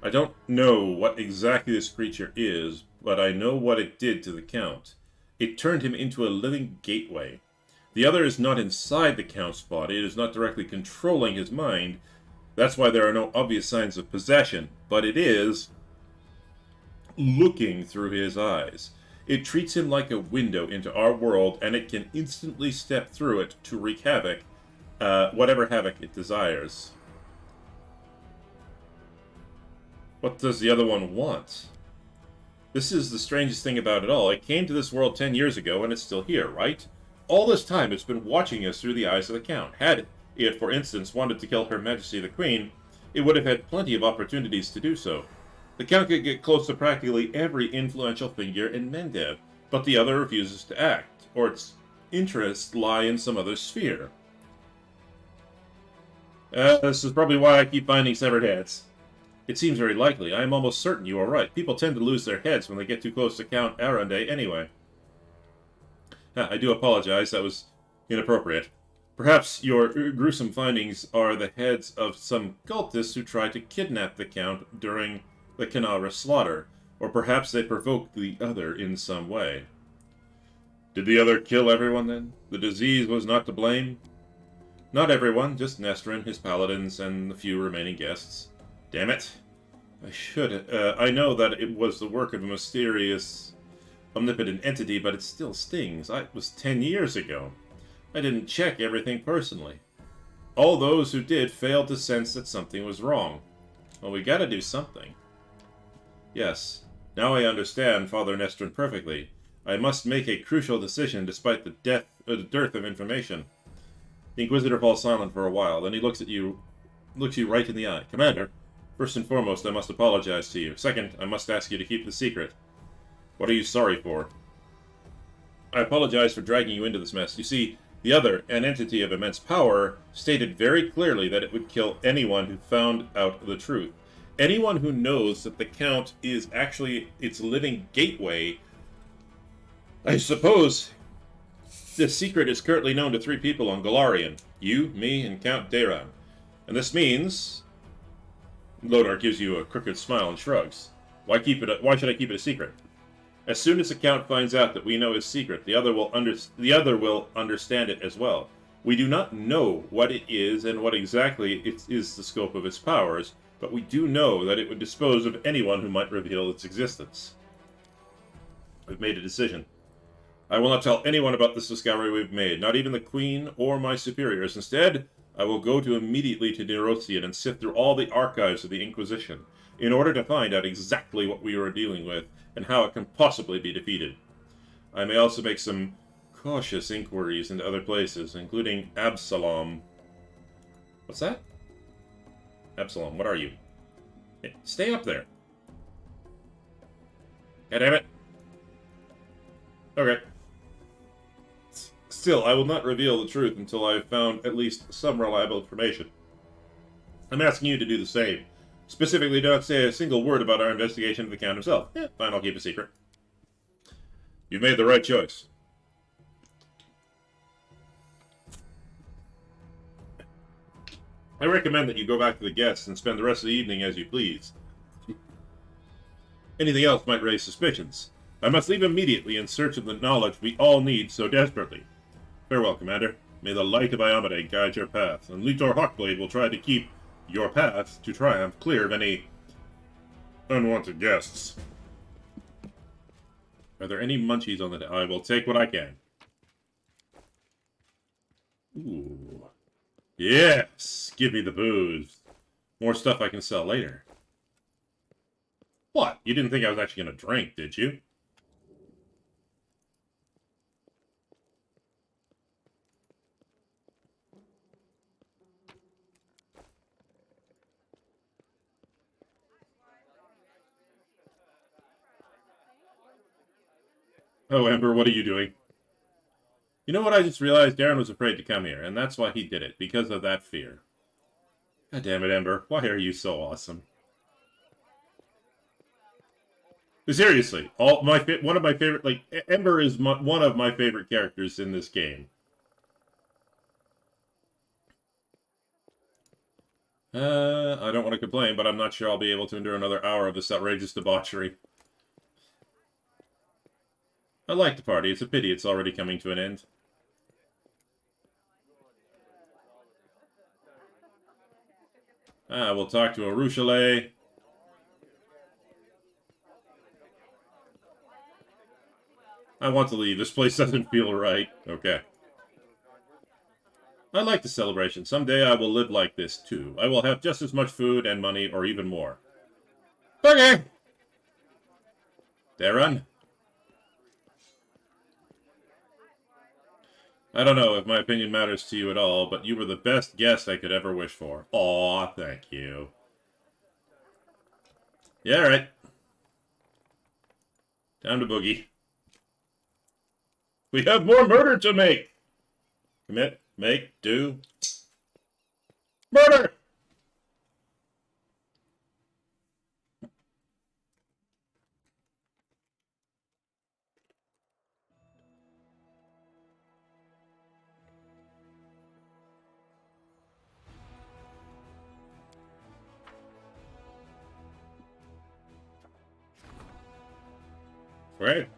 I don't know what exactly this creature is, but I know what it did to the Count. It turned him into a living gateway. The other is not inside the Count's body, it is not directly controlling his mind. That's why there are no obvious signs of possession, but it is looking through his eyes. It treats him like a window into our world, and it can instantly step through it to wreak havoc, whatever havoc it desires. What does the other one want? This is the strangest thing about it all. It came to this world 10 years ago, and it's still here, right? All this time, it's been watching us through the eyes of the Count. Had it, for instance, wanted to kill Her Majesty the Queen, it would have had plenty of opportunities to do so. The Count could get close to practically every influential figure in Mendev, but the other refuses to act, or its interests lie in some other sphere. This is probably why I keep finding severed heads. It seems very likely. I am almost certain you are right. People tend to lose their heads when they get too close to Count Aronde anyway. I do apologize, that was inappropriate. Perhaps your gruesome findings are the heads of some cultists who tried to kidnap the Count during the Canara slaughter, or perhaps they provoked the other in some way. Did the other kill everyone then? The disease was not to blame? Not everyone, just Nestrin, his paladins, and the few remaining guests. Damn it. I know that it was the work of a mysterious, omnipotent entity, but it still stings. It was 10 years ago. I didn't check everything personally. All those who did failed to sense that something was wrong. Well, we gotta do something. Yes, now I understand Father Nestrin perfectly. I must make a crucial decision despite the dearth of information. The Inquisitor falls silent for a while, then he looks you right in the eye. Commander, first and foremost, I must apologize to you. Second, I must ask you to keep the secret. What are you sorry for? I apologize for dragging you into this mess. You see, the other, an entity of immense power, stated very clearly that it would kill anyone who found out the truth. Anyone who knows that the Count is actually its living gateway. I suppose this secret is currently known to 3 people on Golarion. You, me, and Count Dayran. And this means... Lodar gives you a crooked smile and shrugs. Why should I keep it a secret? As soon as the Count finds out that we know his secret, the other will understand it as well. We do not know what it is and what exactly is the scope of its powers, but we do know that it would dispose of anyone who might reveal its existence. We've made a decision. I will not tell anyone about this discovery we've made, not even the Queen or my superiors. Instead, I will go immediately to Nerocian and sift through all the archives of the Inquisition, in order to find out exactly what we are dealing with, and how it can possibly be defeated. I may also make some cautious inquiries into other places, including Absalom. What's that? Absalom, what are you? Hey, stay up there. God damn it. Okay. Still, I will not reveal the truth until I have found at least some reliable information. I'm asking you to do the same. Specifically, don't say a single word about our investigation of the Count himself. Fine, I'll keep it secret. You've made the right choice. I recommend that you go back to the guests and spend the rest of the evening as you please. Anything else might raise suspicions. I must leave immediately in search of the knowledge we all need so desperately. Farewell, Commander. May the light of Iomedae guide your path, and Litor Hawkblade will try to keep your path to triumph clear of any unwanted guests. Are there any munchies on the... I will take what I can. Ooh. Yes! Give me the booze. More stuff I can sell later. What? You didn't think I was actually going to drink, did you? Oh, Ember, what are you doing? You know what I just realized? Darren was afraid to come here, and that's why he did it, because of that fear. God damn it, Ember. Why are you so awesome? But seriously, one of my favorite, like, Ember is one of my favorite characters in this game. I don't want to complain, but I'm not sure I'll be able to endure another hour of this outrageous debauchery. I like the party. It's a pity it's already coming to an end. We'll talk to Arushale. I want to leave. This place doesn't feel right. Okay. I like the celebration. Someday I will live like this, too. I will have just as much food and money, or even more. Okay! Darren? I don't know if my opinion matters to you at all, but you were the best guest I could ever wish for. Aw, thank you. Yeah, alright. Time to boogie. We have more murder to make! Commit, make, do. Murder! Right.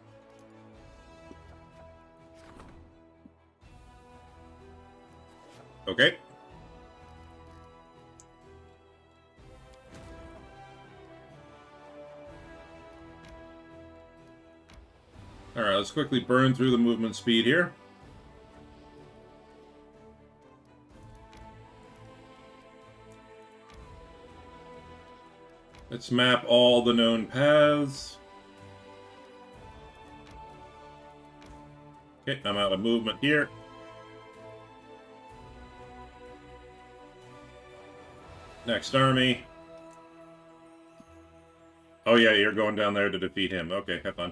Okay. Alright, let's quickly burn through the movement speed here. Let's map all the known paths. Okay, I'm out of movement here. Next army. Oh yeah, you're going down there to defeat him. Okay, have fun.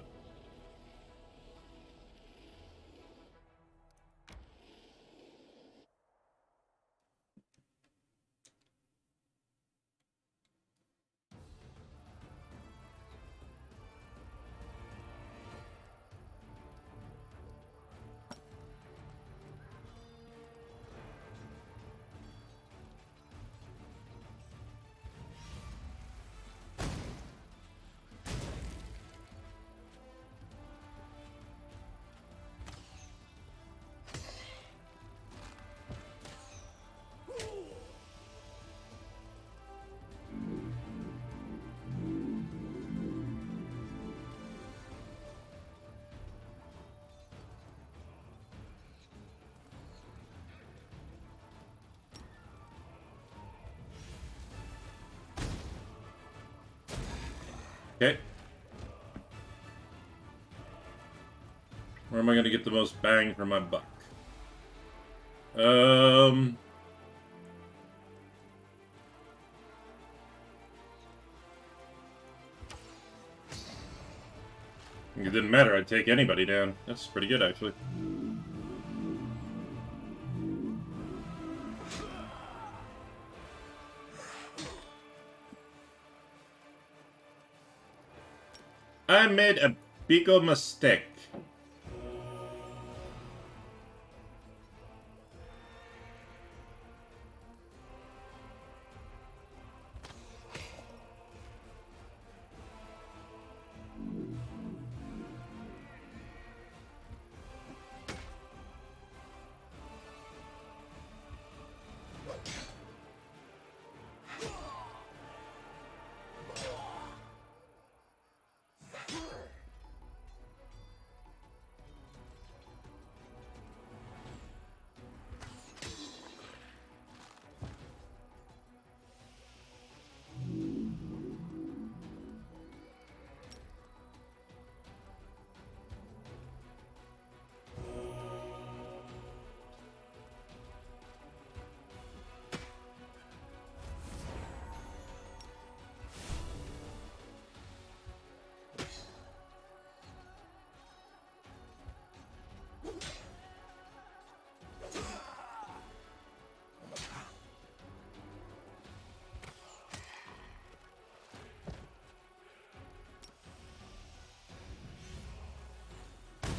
Okay. Where am I going to get the most bang for my buck? It didn't matter. I'd take anybody down. That's pretty good, actually. I made a big mistake.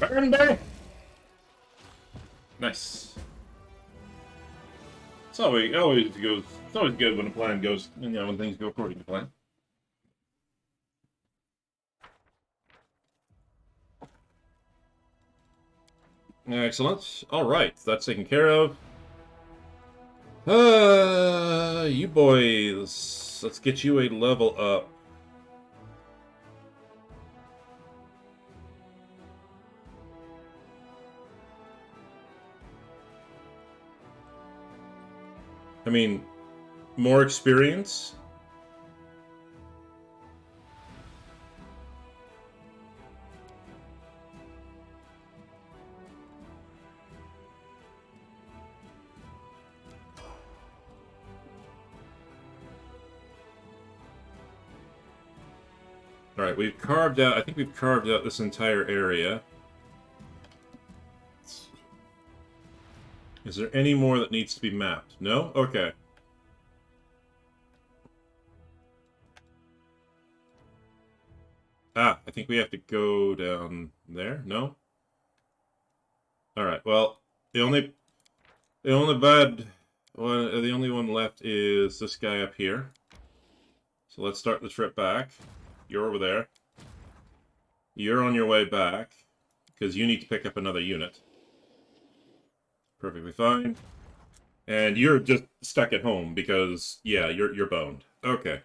Burn back! Nice. It's always goes. It's always good when a plan goes. You know, when things go according to plan. Excellent. All right, that's taken care of. You boys, let's get you a level up. I mean, more experience. All right, we've carved out. I think we've carved out this entire area. Is there any more that needs to be mapped? No? Okay. Ah, I think we have to go down there. No? All right. Well, the only bad one, the only one left is this guy up here. So let's start the trip back. You're over there. You're on your way back because you need to pick up another unit. Perfectly fine. And you're just stuck at home because yeah, you're boned. Okay.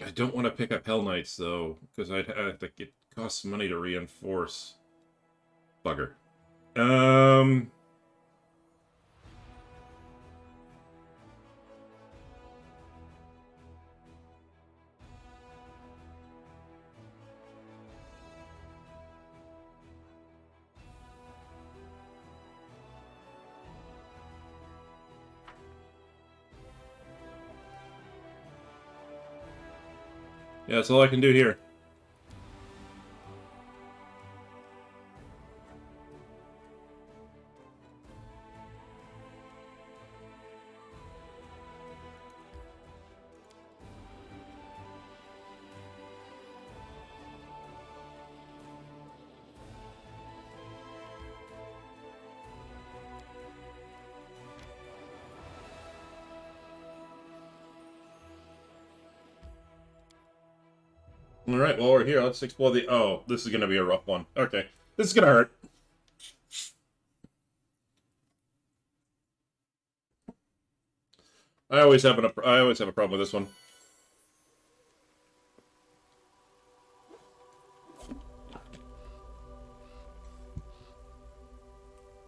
I don't want to pick up Hell Knights though because I'd have to get costs money to reinforce. Bugger. Yeah, that's all I can do here. Alright, well, we're here. Let's explore the... Oh, this is going to be a rough one. Okay. This is going to hurt. I always have a problem with this one.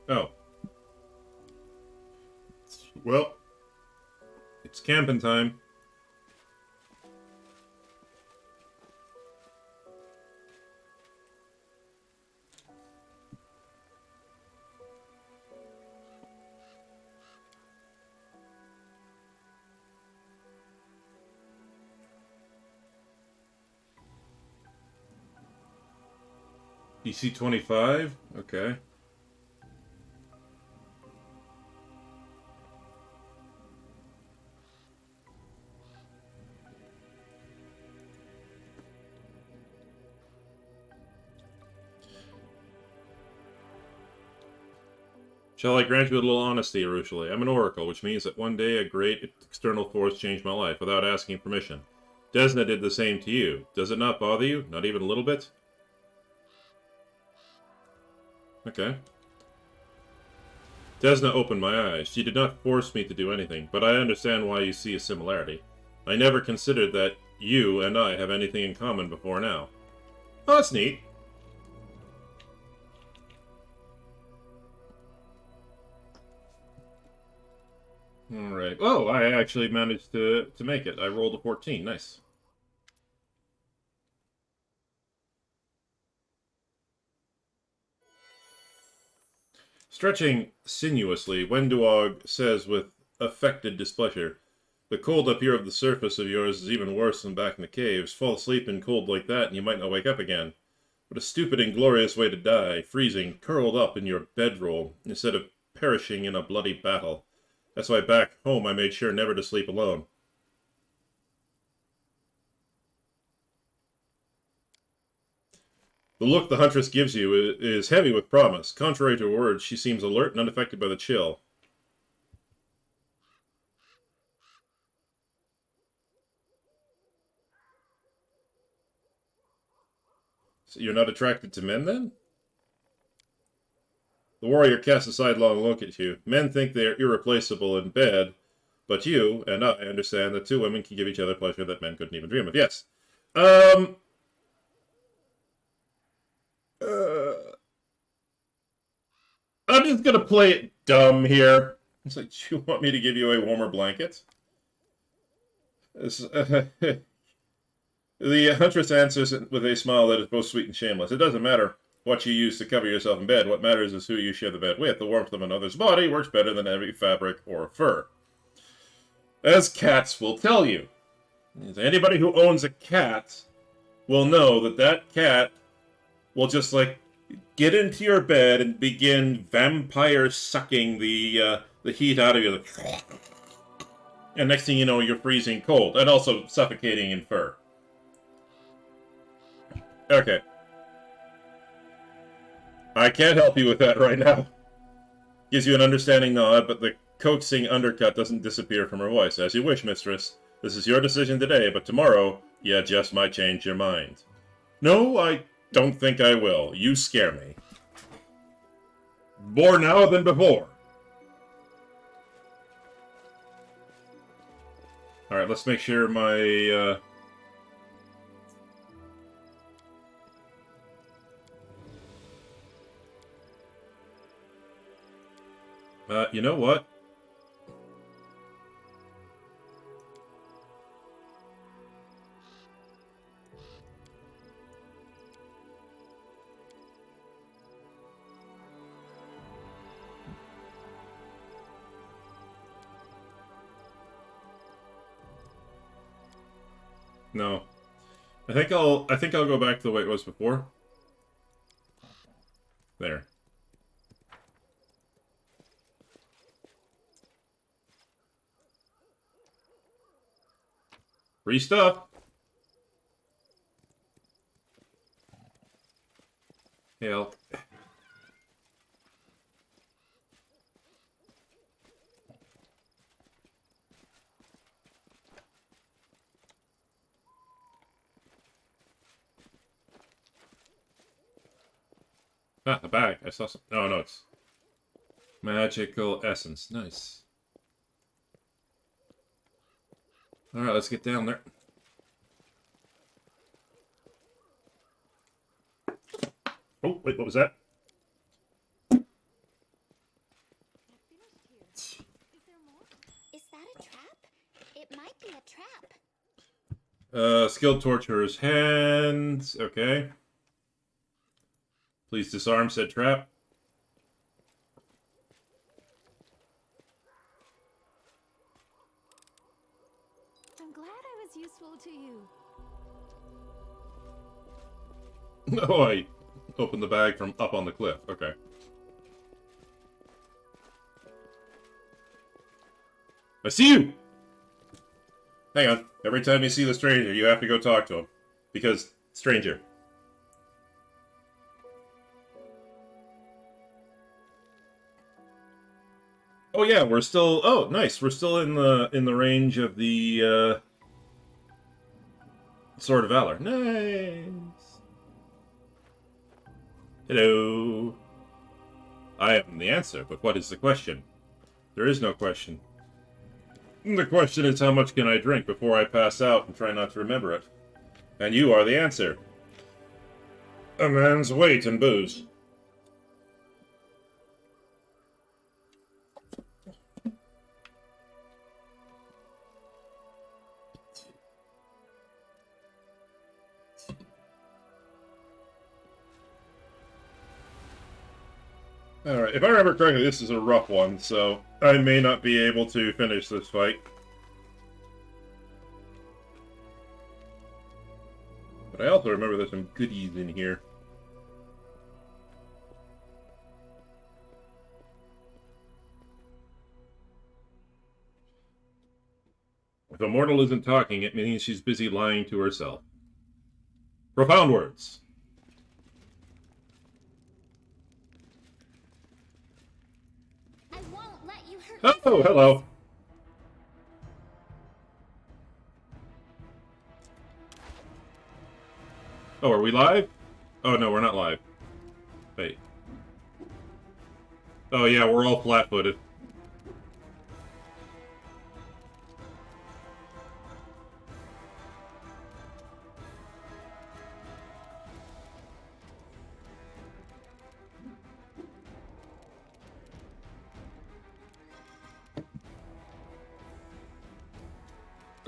Oh. Well. It's camping time. DC 25? Okay. Shall I grant you a little honesty, Arushale? I'm an oracle, which means that one day a great external force changed my life without asking permission. Desna did the same to you. Does it not bother you? Not even a little bit? Okay. Desna opened my eyes. She did not force me to do anything, but I understand why you see a similarity. I never considered that you and I have anything in common before now. Oh, that's neat. Alright. Oh, I actually managed to make it. I rolled a 14. Nice. Stretching sinuously, Wenduog says with affected displeasure, "The cold up here of the surface of yours is even worse than back in the caves. Fall asleep in cold like that and you might not wake up again. What a stupid and glorious way to die, freezing, curled up in your bedroll, instead of perishing in a bloody battle. That's why back home I made sure never to sleep alone." The look the huntress gives you is heavy with promise. Contrary to her words, she seems alert and unaffected by the chill. So you're not attracted to men, then? The warrior casts a sidelong look at you. Men think they are irreplaceable in bed, but you and I understand that two women can give each other pleasure that men couldn't even dream of. Yes. I'm just gonna play it dumb here. It's like, do you want me to give you a warmer blanket? The huntress answers with a smile that is both sweet and shameless. It doesn't matter what you use to cover yourself in bed. What matters is who you share the bed with. The warmth of another's body works better than heavy fabric or fur. As cats will tell you. Anybody who owns a cat will know that that cat will just, like, get into your bed and begin vampire sucking the heat out of you. And next thing you know, you're freezing cold. And also suffocating in fur. Okay. I can't help you with that right now. Gives you an understanding nod, but the coaxing undercut doesn't disappear from her voice. As you wish, mistress. This is your decision today, but tomorrow, you just might change your mind. No, I don't think I will. You scare me. More now than before. Alright, let's make sure my, you know what? No. I think I'll go back to the way it was before. There. Free stuff. Yeah. Ah, a bag. I saw some. No, no, it's magical essence. Nice. All right, let's get down there. Oh, wait, what was that? Is there more? Is that a trap? It might be a trap. Skilled torturer's hands. Okay. Please disarm said trap. I'm glad I was useful to you. Oh, I opened the bag from up on the cliff. Okay. I see you! Hang on. Every time you see the stranger, you have to go talk to him. Because, stranger. Oh yeah, we're still... Oh, nice. We're still in the range of the, Sword of Valor. Nice! Hello. I am the answer, but what is the question? There is no question. The question is how much can I drink before I pass out and try not to remember it? And you are the answer. A man's weight in booze. Alright, if I remember correctly, this is a rough one, so I may not be able to finish this fight. But I also remember there's some goodies in here. If a mortal isn't talking, it means she's busy lying to herself. Profound words. Oh, hello. Oh, are we live? Oh, no, we're not live. Wait. Oh, yeah, we're all flat-footed.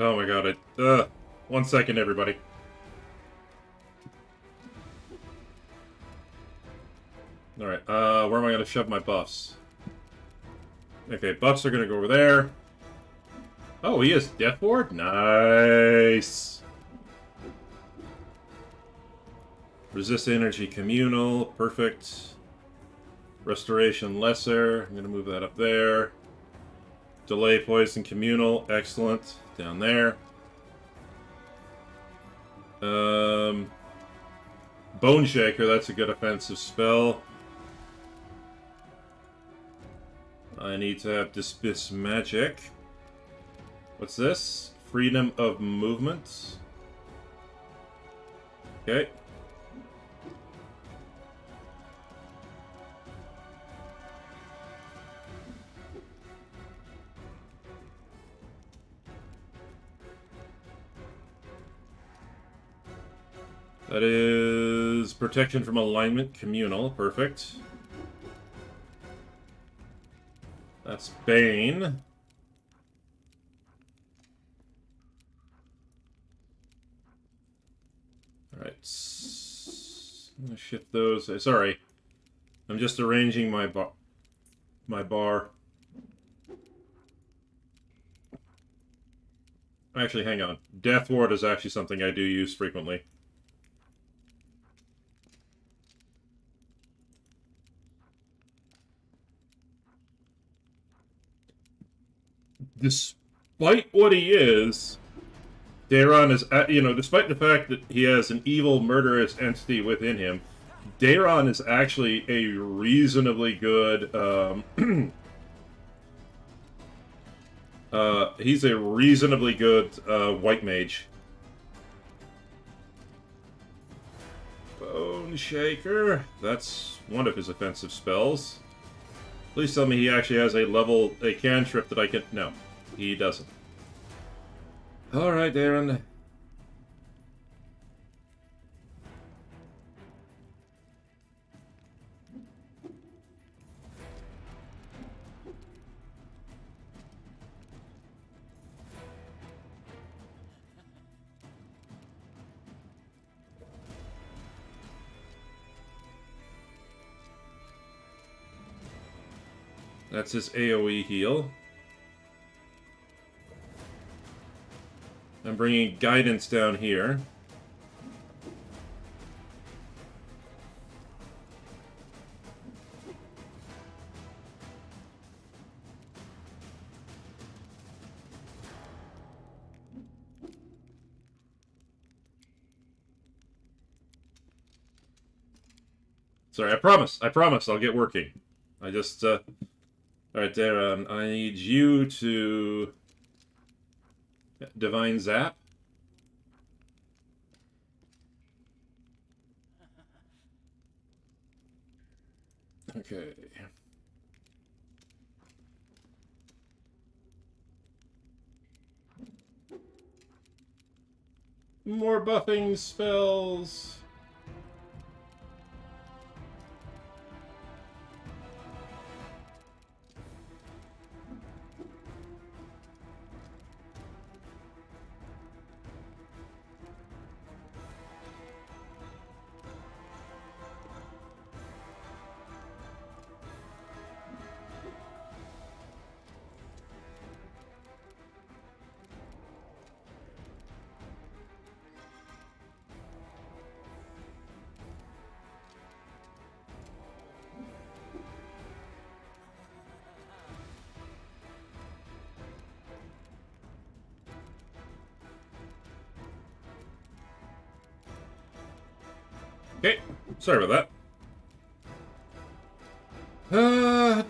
Oh my god, 1 second, everybody. Alright, where am I gonna shove my buffs? Okay, buffs are gonna go over there. Oh, he has Death Ward? Nice! Resist Energy Communal, perfect. Restoration Lesser, I'm gonna move that up there. Delay Poison Communal, excellent. Down there. Bone Shaker, that's a good offensive spell. I need to have Dismiss Magic. What's this? Freedom of Movement. Okay. That is Protection from Alignment, Communal, perfect. That's Bane. Alright. I'm gonna shift those. Sorry. I'm just arranging my bar. Actually, hang on. Death Ward is actually something I do use frequently. Despite what he is, Daeron is, despite the fact that he has an evil, murderous entity within him, Daeron is actually a reasonably good, he's a reasonably good, white mage. Bone Shaker, that's one of his offensive spells. Please tell me he actually has a cantrip that I can... No, he doesn't. Alright, Darren. That's his AoE heal. I'm bringing guidance down here. Sorry, I promise I'll get working. I just, Alright, Darren, I need you to... Divine Zap? Okay. More buffing spells. Okay, sorry about that.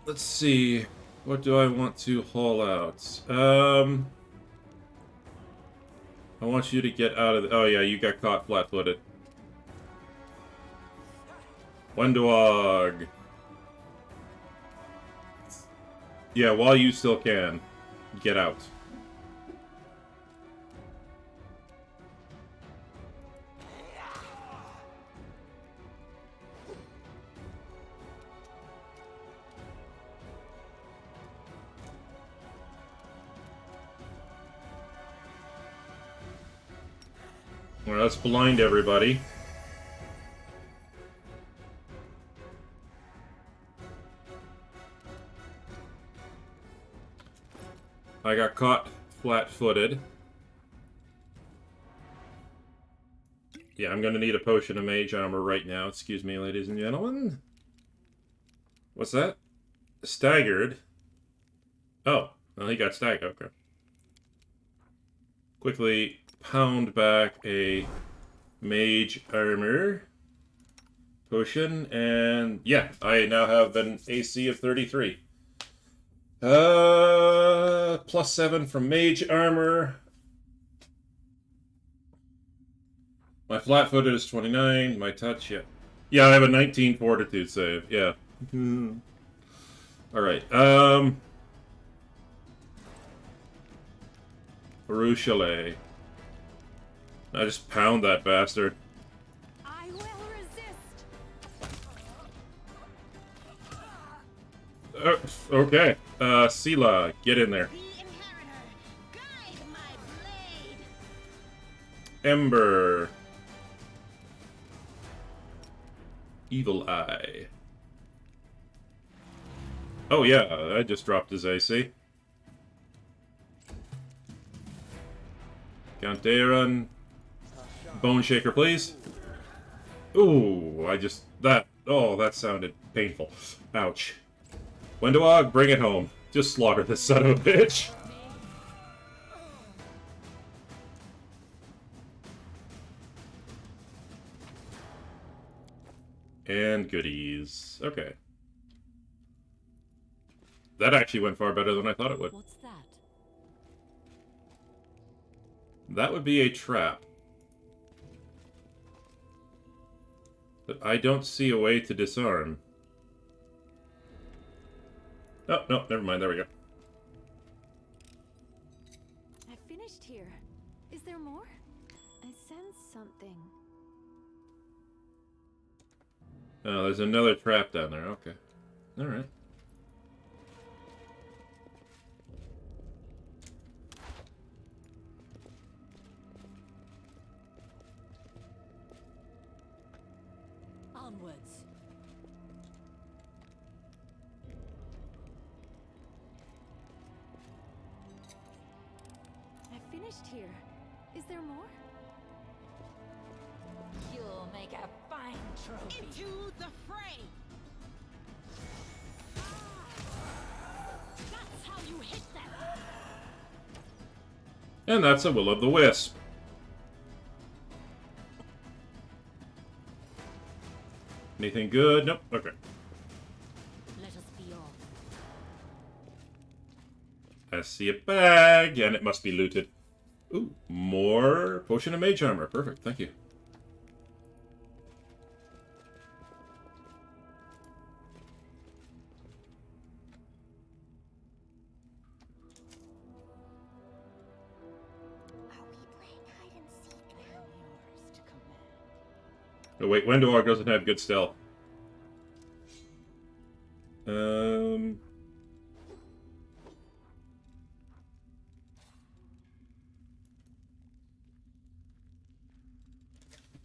Let's see. What do I want to haul out? I want you to get out of the... Oh, yeah, you got caught flat-footed. Wendog. Yeah, while you still can, get out. Well, let's blind everybody. I got caught flat-footed. Yeah, I'm gonna need a potion of mage armor right now. Excuse me, ladies and gentlemen. What's that? Staggered? Oh, well, he got staggered. Okay. Quickly pound back a mage armor potion, and yeah, I now have an AC of 33. +7 from mage armor. My flat-footed is 29. My touch, yeah. Yeah, I have a 19 fortitude save, yeah. Alright, Ruchelet. I just pound that bastard. I will resist. Okay. Sela, get in there. The Inheritor, guide my blade. Ember. Evil Eye. Oh yeah, I just dropped his AC. Count Daron. Bone Shaker, please. Ooh, that sounded painful. Ouch. Wendog, bring it home. Just slaughter this son of a bitch. And goodies. Okay. That actually went far better than I thought it would. What's that? That would be a trap. But I don't see a way to disarm. Oh, no, never mind. There we go. I finished here. Is there more? I sense something. Oh, there's another trap down there. Okay. Alright. Onwards. I finished here. Is there more? You'll make a fine trophy. Into the fray. That's how you hit them. And that's a Will-o'-the-Wisp. Anything good? Nope. Okay. Let us be off. I see a bag, and it must be looted. Ooh, more potion of mage armor. Perfect. Thank you. Are we playing hide and seek now? Yours to command. Oh, wait, Wendog doesn't have good stealth.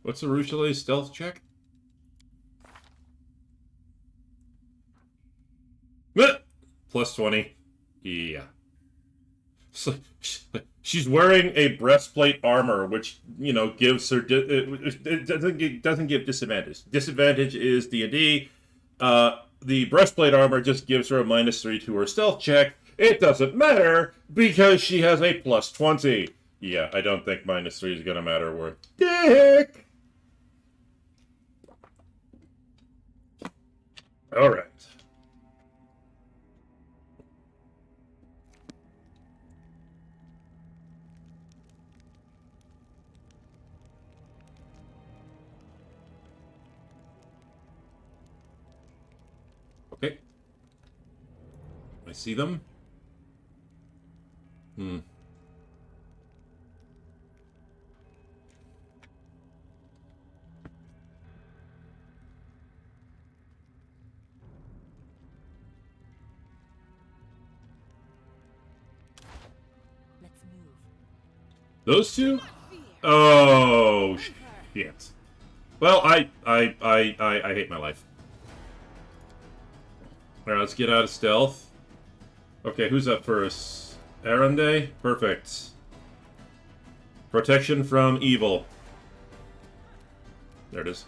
What's the Ruchelet's stealth check? Plus 20. Yeah. So, she's wearing a breastplate armor, which, you know, gives her... It doesn't give disadvantage. Disadvantage is D&D. The breastplate armor just gives her a -3 to her stealth check. It doesn't matter because she has a plus 20. Yeah, I don't think -3 is going to matter worth dick. All right. Okay. I see them. Let's move. Those two? Oh, shit. Well, I hate my life. Alright, let's get out of stealth. Okay, who's up first? Arande? Perfect. Protection from evil. There it is.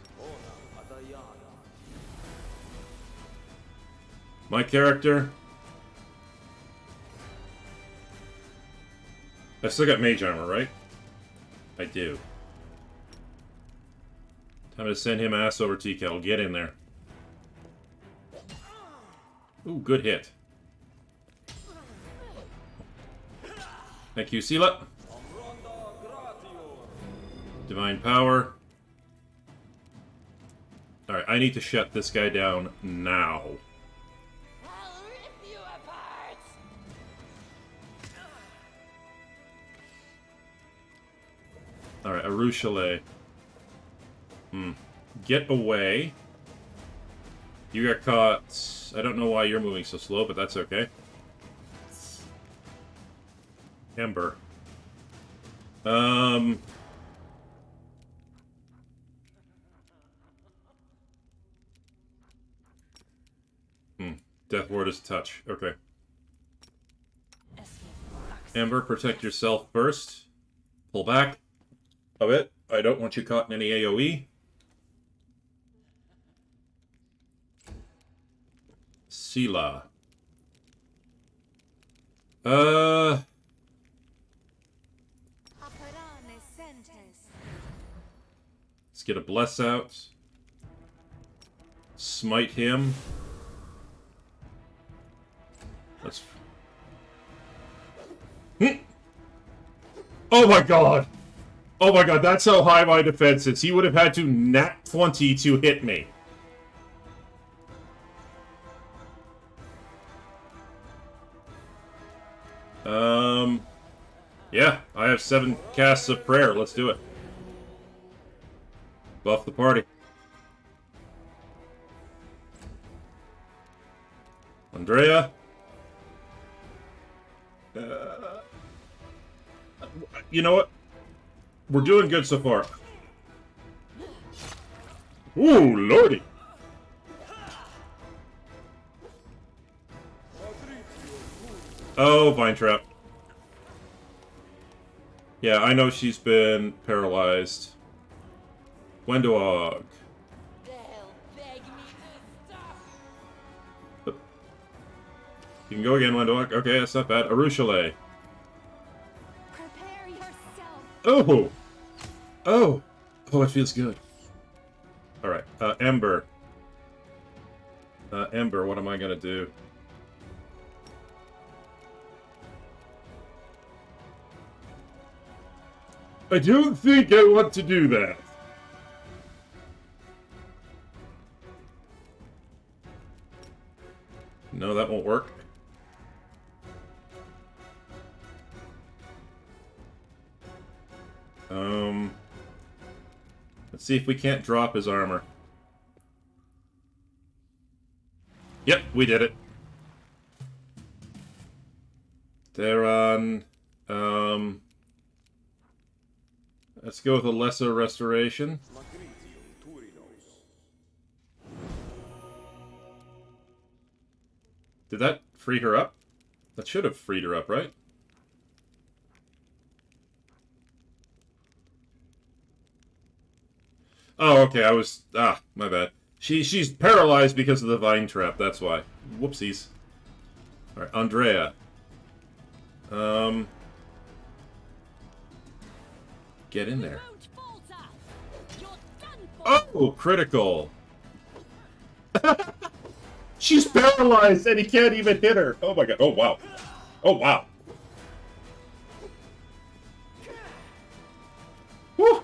My character. I still got mage armor, right? I do. Time to send him ass over tea kettle. Get in there. Ooh, good hit. Thank you, Sela. Divine power. Alright, I need to shut this guy down now. I'll rip you apart. Alright, Arushale. Get away. You got caught. I don't know why you're moving so slow, but that's okay. Ember. Death ward is touch. Okay. Ember, protect yourself first. Pull back a bit. I don't want you caught in any AoE. Sela. Let's get a bless out. Smite him. Let's... Oh my god! Oh my god, that's how high my defense is. He would have had to nat 20 to hit me. Yeah, I have 7 casts of prayer. Let's do it. Buff the party. Andrea. You know what? We're doing good so far. Ooh, lordy. Oh, Vine Trap. Yeah, I know she's been paralyzed. Wendog. They'll beg me to stop. You can go again, Wendog. Okay, that's not bad. Arushale. Prepare yourself. Oh! Oh! Oh, it feels good. Alright, Ember. Ember, what am I gonna do? I don't think I want to do that. No, that won't work. Let's see if we can't drop his armor. Yep, we did it. They're on... let's go with a lesser restoration. Did that free her up? That should have freed her up, right? Oh, okay, I was... Ah, my bad. She's paralyzed because of the vine trap, that's why. Whoopsies. Alright, Andrea. Get in there. Oh, critical! She's paralyzed and he can't even hit her! Oh my god, oh wow. Oh wow. Woo!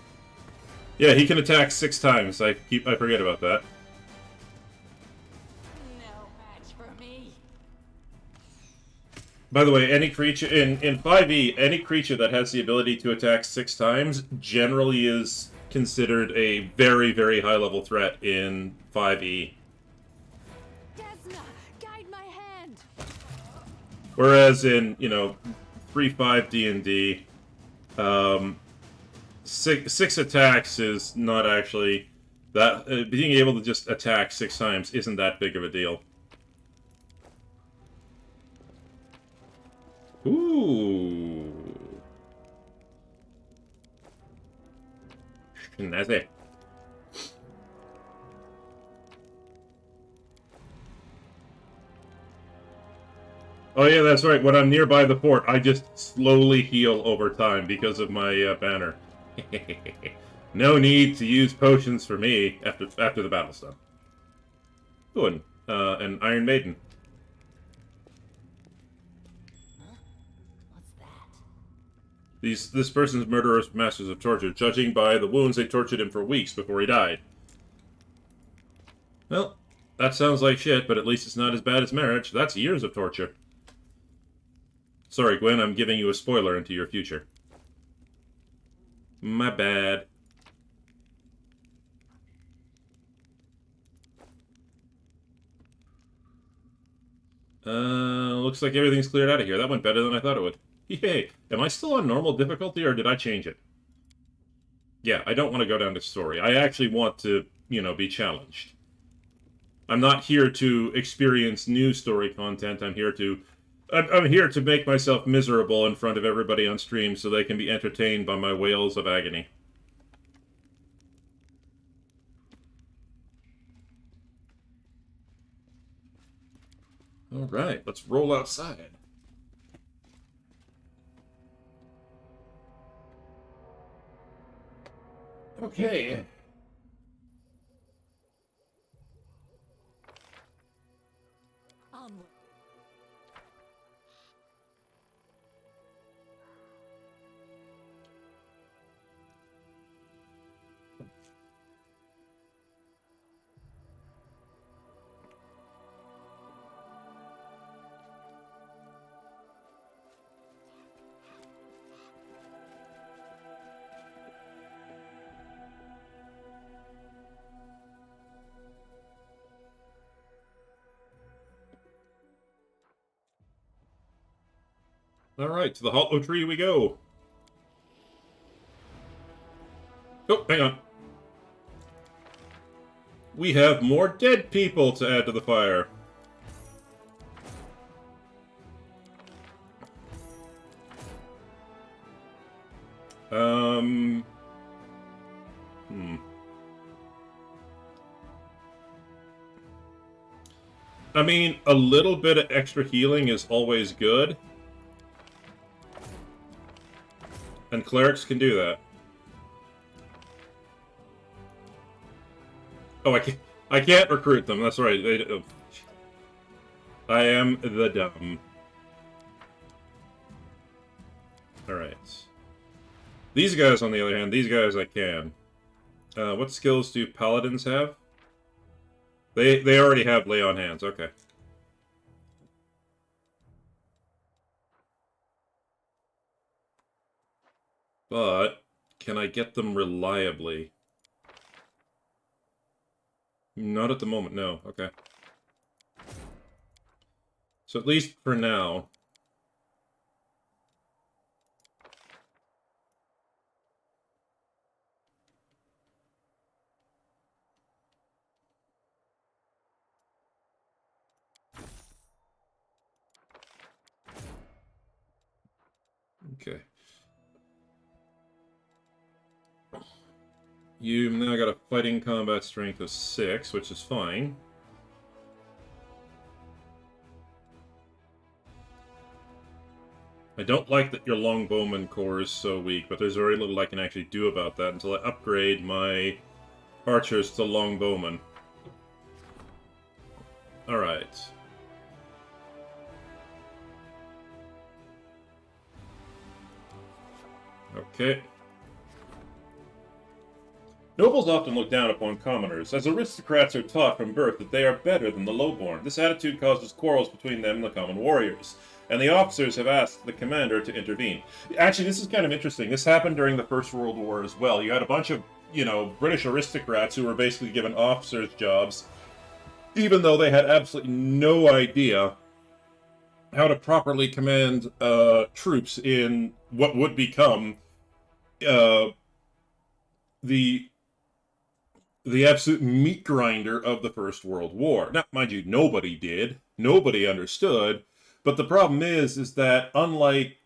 Yeah, he can attack 6 times. I forget about that. No By the way, any creature in 5e, any creature that has the ability to attack 6 times generally is considered a very, very high level threat in 5e. Desna, guide my hand. Whereas in, 3.5 D&D, six attacks is not actually that. Being able to just attack 6 times isn't that big of a deal. Ooh. Snazzy. Oh yeah, that's right. When I'm nearby the fort, I just slowly heal over time because of my banner. No need to use potions for me after the battle's done. Ooh, an Iron Maiden. What's that? This person's murderous masters of torture, judging by the wounds they tortured him for weeks before he died. Well, that sounds like shit, but at least it's not as bad as marriage. That's years of torture. Sorry, Gwen, I'm giving you a spoiler into your future. My bad. Looks like everything's cleared out of here. That went better than I thought it would. Yay! Am I still on normal difficulty, or did I change it? Yeah, I don't want to go down to story. I actually want to, be challenged. I'm not here to experience new story content. I'm here to make myself miserable in front of everybody on stream so they can be entertained by my wails of agony. Alright, let's roll outside. Okay. Onward. Alright, to the hollow tree we go. Oh, hang on. We have more dead people to add to the fire. I mean, a little bit of extra healing is always good. And clerics can do that. Oh, I can't recruit them. That's right. I am the dumb. Alright. These guys, on the other hand, these guys I can. What skills do paladins have? They already have lay on hands. Okay. But can I get them reliably? Not at the moment, no. Okay. So at least for now. Okay. You've now got a fighting combat strength of 6, which is fine. I don't like that your longbowman core is so weak, but there's very little I can actually do about that until I upgrade my archers to longbowmen. Alright. Okay. Nobles often look down upon commoners, as aristocrats are taught from birth that they are better than the lowborn. This attitude causes quarrels between them and the common warriors, and the officers have asked the commander to intervene. Actually, this is kind of interesting. This happened during the First World War as well. You had a bunch of, British aristocrats who were basically given officers' jobs, even though they had absolutely no idea how to properly command troops in what would become the absolute meat grinder of the First World War. Now, mind you, nobody did. Nobody understood. But the problem is that unlike,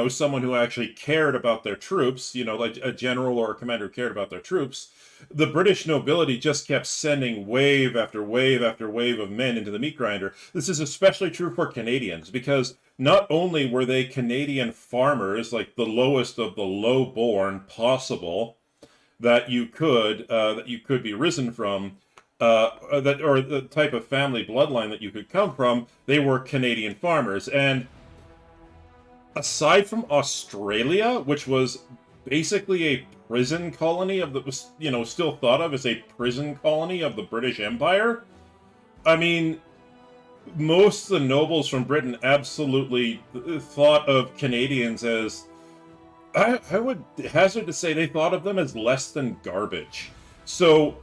someone who actually cared about their troops, like a general or a commander who cared about their troops, the British nobility just kept sending wave after wave after wave of men into the meat grinder. This is especially true for Canadians, because not only were they Canadian farmers, like the lowest of the low-born possible, that you could be risen from, or the type of family bloodline that you could come from, they were Canadian farmers. And aside from Australia, which was basically a prison colony of the, still thought of as a prison colony of the British Empire, I mean, most of the nobles from Britain absolutely thought of Canadians as, I would hazard to say they thought of them as less than garbage. So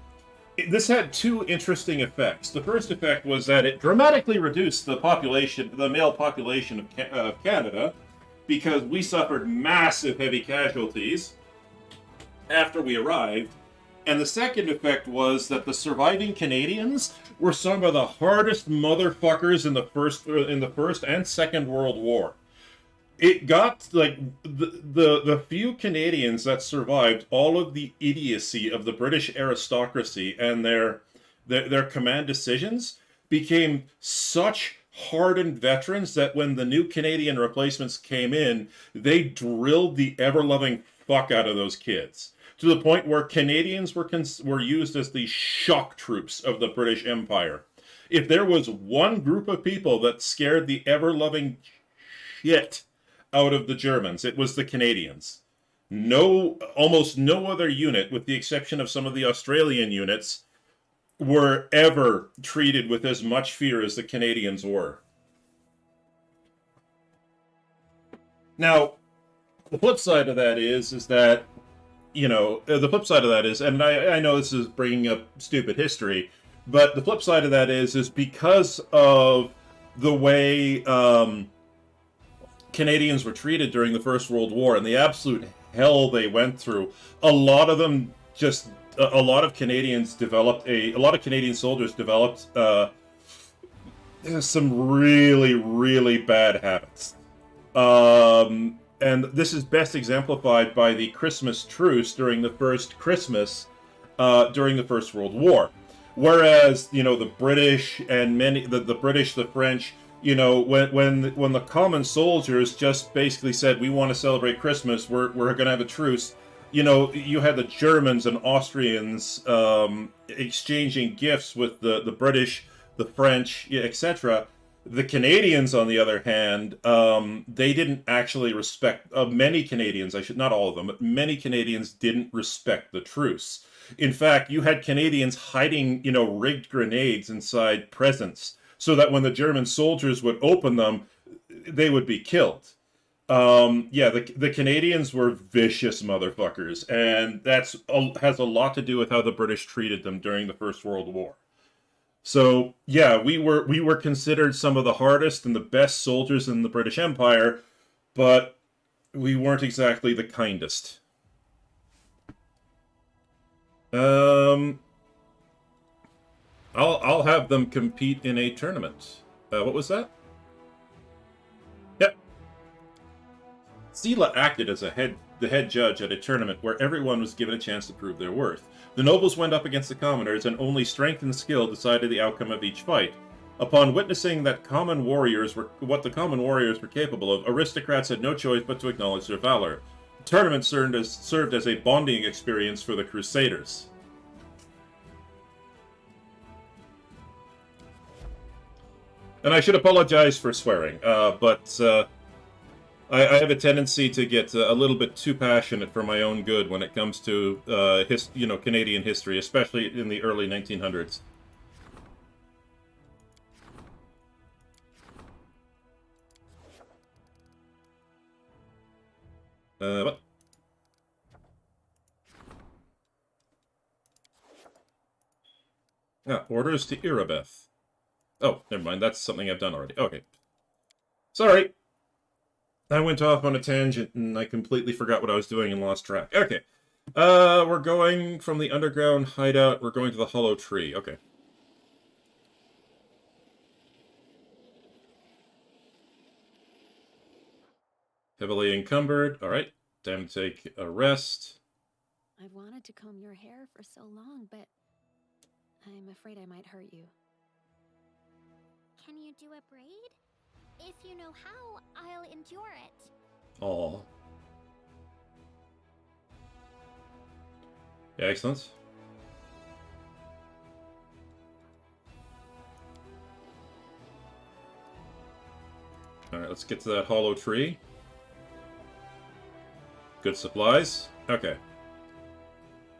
this had two interesting effects. The first effect was that it dramatically reduced the male population of Canada, because we suffered massive heavy casualties after we arrived. And the second effect was that the surviving Canadians were some of the hardest motherfuckers in the First and Second World War. It got, like, the few Canadians that survived all of the idiocy of the British aristocracy and their command decisions became such hardened veterans that when the new Canadian replacements came in, they drilled the ever-loving fuck out of those kids, to the point where Canadians were used as the shock troops of the British Empire. If there was one group of people that scared the ever-loving shit out of the Germans, it was the Canadians. Almost no other unit, with the exception of some of the Australian units, were ever treated with as much fear as the Canadians were. Now, the flip side of that is that, and I know this is bringing up stupid history, but the flip side of that is because of the way Canadians were treated during the First World War and the absolute hell they went through, a lot of Canadian soldiers developed some really, really bad habits. And this is best exemplified by the Christmas truce during the first Christmas during the First World War. Whereas, the British and the British, the French, when the common soldiers just basically said, we want to celebrate Christmas, we're going to have a truce, you had the Germans and Austrians exchanging gifts with the British, the French, etc. The Canadians, on the other hand, they didn't actually respect, many Canadians, not all of them, but many Canadians didn't respect the truce. In fact, you had Canadians hiding, rigged grenades inside presents, so that when the German soldiers would open them, they would be killed. The Canadians were vicious motherfuckers, and has a lot to do with how the British treated them during the First World War. So, yeah, we were considered some of the hardest and the best soldiers in the British Empire, but we weren't exactly the kindest. I'll have them compete in a tournament. What was that? Yep. Sela acted as the head judge at a tournament where everyone was given a chance to prove their worth. The nobles went up against the commoners, and only strength and skill decided the outcome of each fight. Upon witnessing what the common warriors were capable of, aristocrats had no choice but to acknowledge their valor. The tournament served as a bonding experience for the Crusaders. And I should apologize for swearing, but I have a tendency to get a little bit too passionate for my own good when it comes to, Canadian history, especially in the early 1900s. What? Ah, orders to Irabeth. Oh, never mind. That's something I've done already. Okay. Sorry. I went off on a tangent and I completely forgot what I was doing and lost track. Okay. We're going from the underground hideout. We're going to the hollow tree. Okay. Heavily encumbered. Alright. Time to take a rest. I've wanted to comb your hair for so long, but I'm afraid I might hurt you. Can you do a braid? If you know how, I'll endure it. Aw. Yeah, excellent. Alright, let's get to that hollow tree. Good supplies. Okay.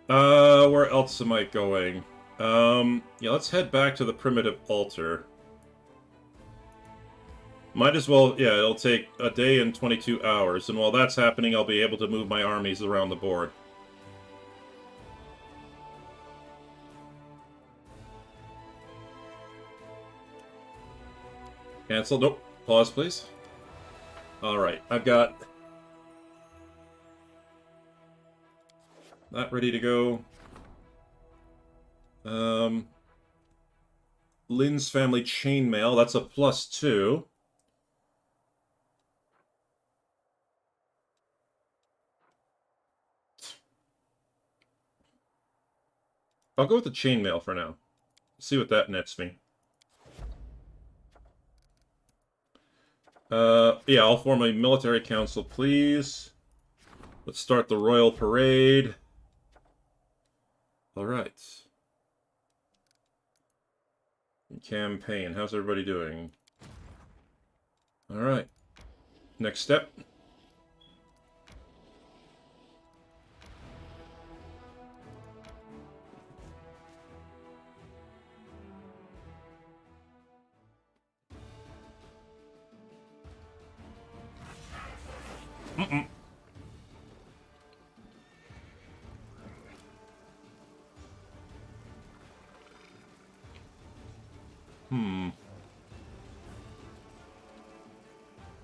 Where else am I going? Yeah, let's head back to the primitive altar. Might as well, yeah, it'll take a day and 22 hours, and while that's happening, I'll be able to move my armies around the board. Cancel. Nope. Pause, please. Alright, I've got that ready to go. Lynn's family chainmail, that's a +2. I'll go with the chainmail for now. See what that nets me. Yeah, I'll form a military council, please. Let's start the royal parade. Alright. Campaign. How's everybody doing? Alright. Next step.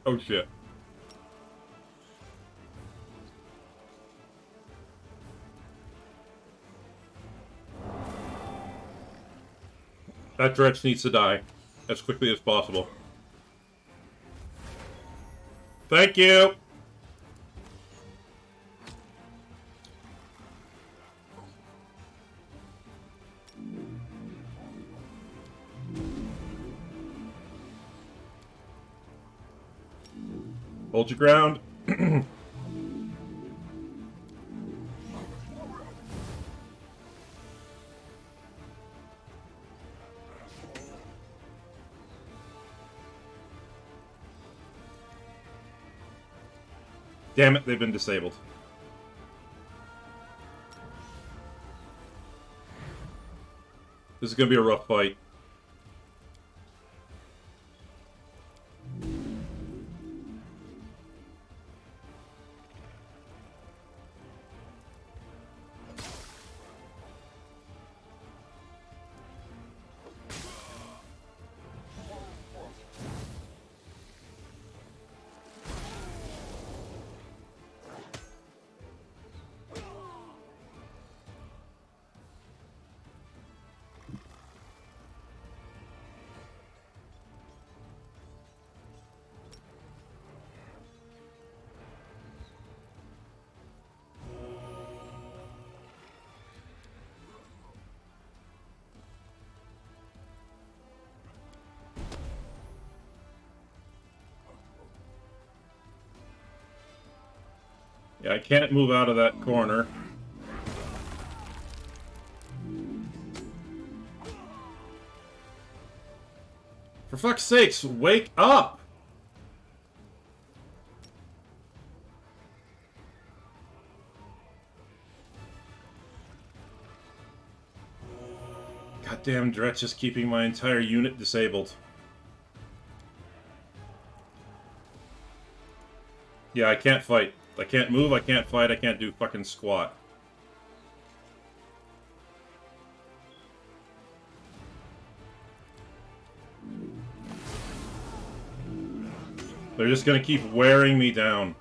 Oh shit. That dredge needs to die as quickly as possible. Thank you! Hold your ground. Damn it, they've been disabled. This is gonna be a rough fight. Yeah, I can't move out of that corner. For fuck's sakes, wake up! That damn Dretch is keeping my entire unit disabled. Yeah, I can't fight. I can't move, I can't fight, I can't do fucking squat. They're just gonna keep wearing me down.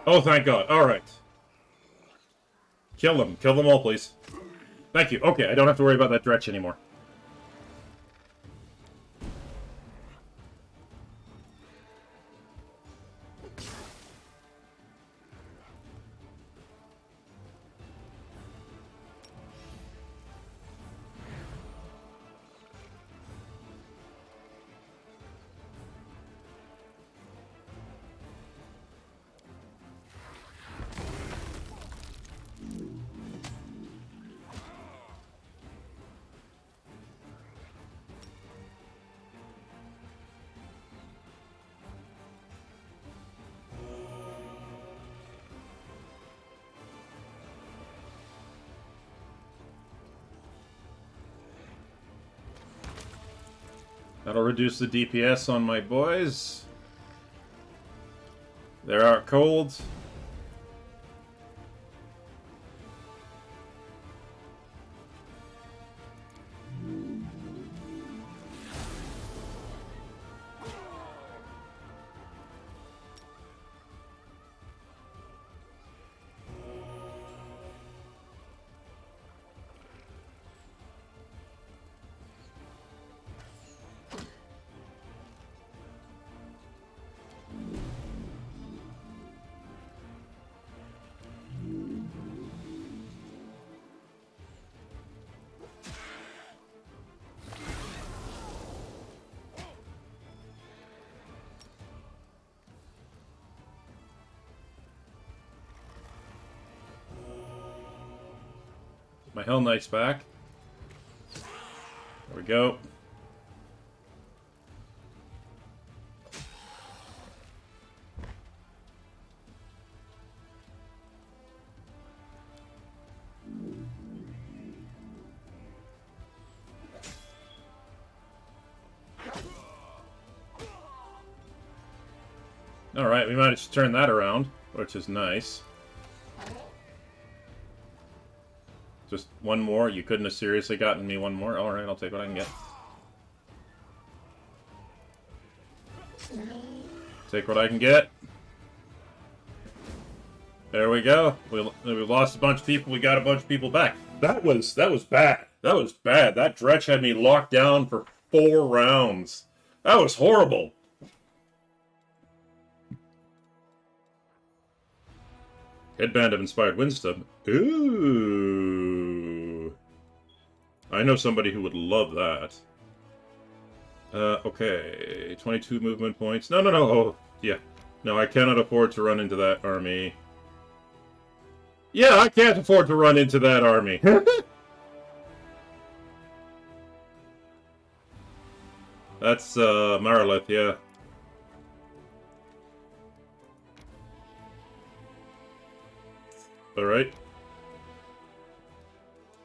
Oh, thank God. Alright. Kill them. Kill them all, please. Thank you. Okay, I don't have to worry about that Dretch anymore. That'll reduce the DPS on my boys. They're out cold. My Hell Knight's back. There we go. Alright, we managed to turn that around, which is nice. Just one more? You couldn't have seriously gotten me one more? Alright, I'll take what I can get. Take what I can get. There we go. We lost a bunch of people, we got a bunch of people back. That was bad. That was bad. That Dretch had me locked down for 4 rounds. That was horrible. Headband of Inspired Windstub. Ooh. I know somebody who would love that. Okay. 22 movement points. No. Oh, yeah. No, I cannot afford to run into that army. Yeah, I can't afford to run into that army. That's, Marilith, yeah. Alright.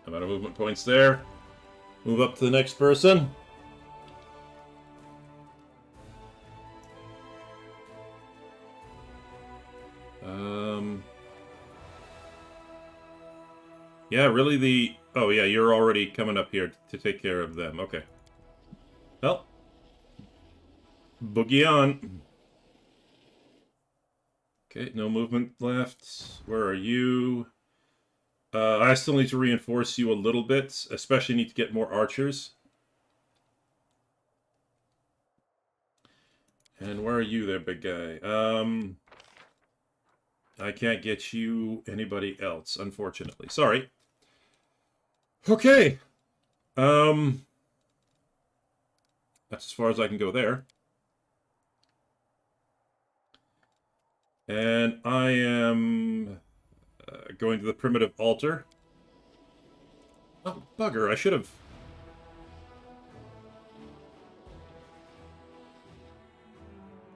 Amount of movement points there. Move up to the next person. Yeah, really the... Oh, yeah, you're already coming up here to take care of them. Okay. Well. Boogie on. Okay, no movement left. Where are you? I still need to reinforce you a little bit. Especially need to get more archers. And where are you there, big guy? I can't get you anybody else, unfortunately. Sorry. Okay. That's as far as I can go there. And I am going to the primitive altar. Oh, bugger, I should have...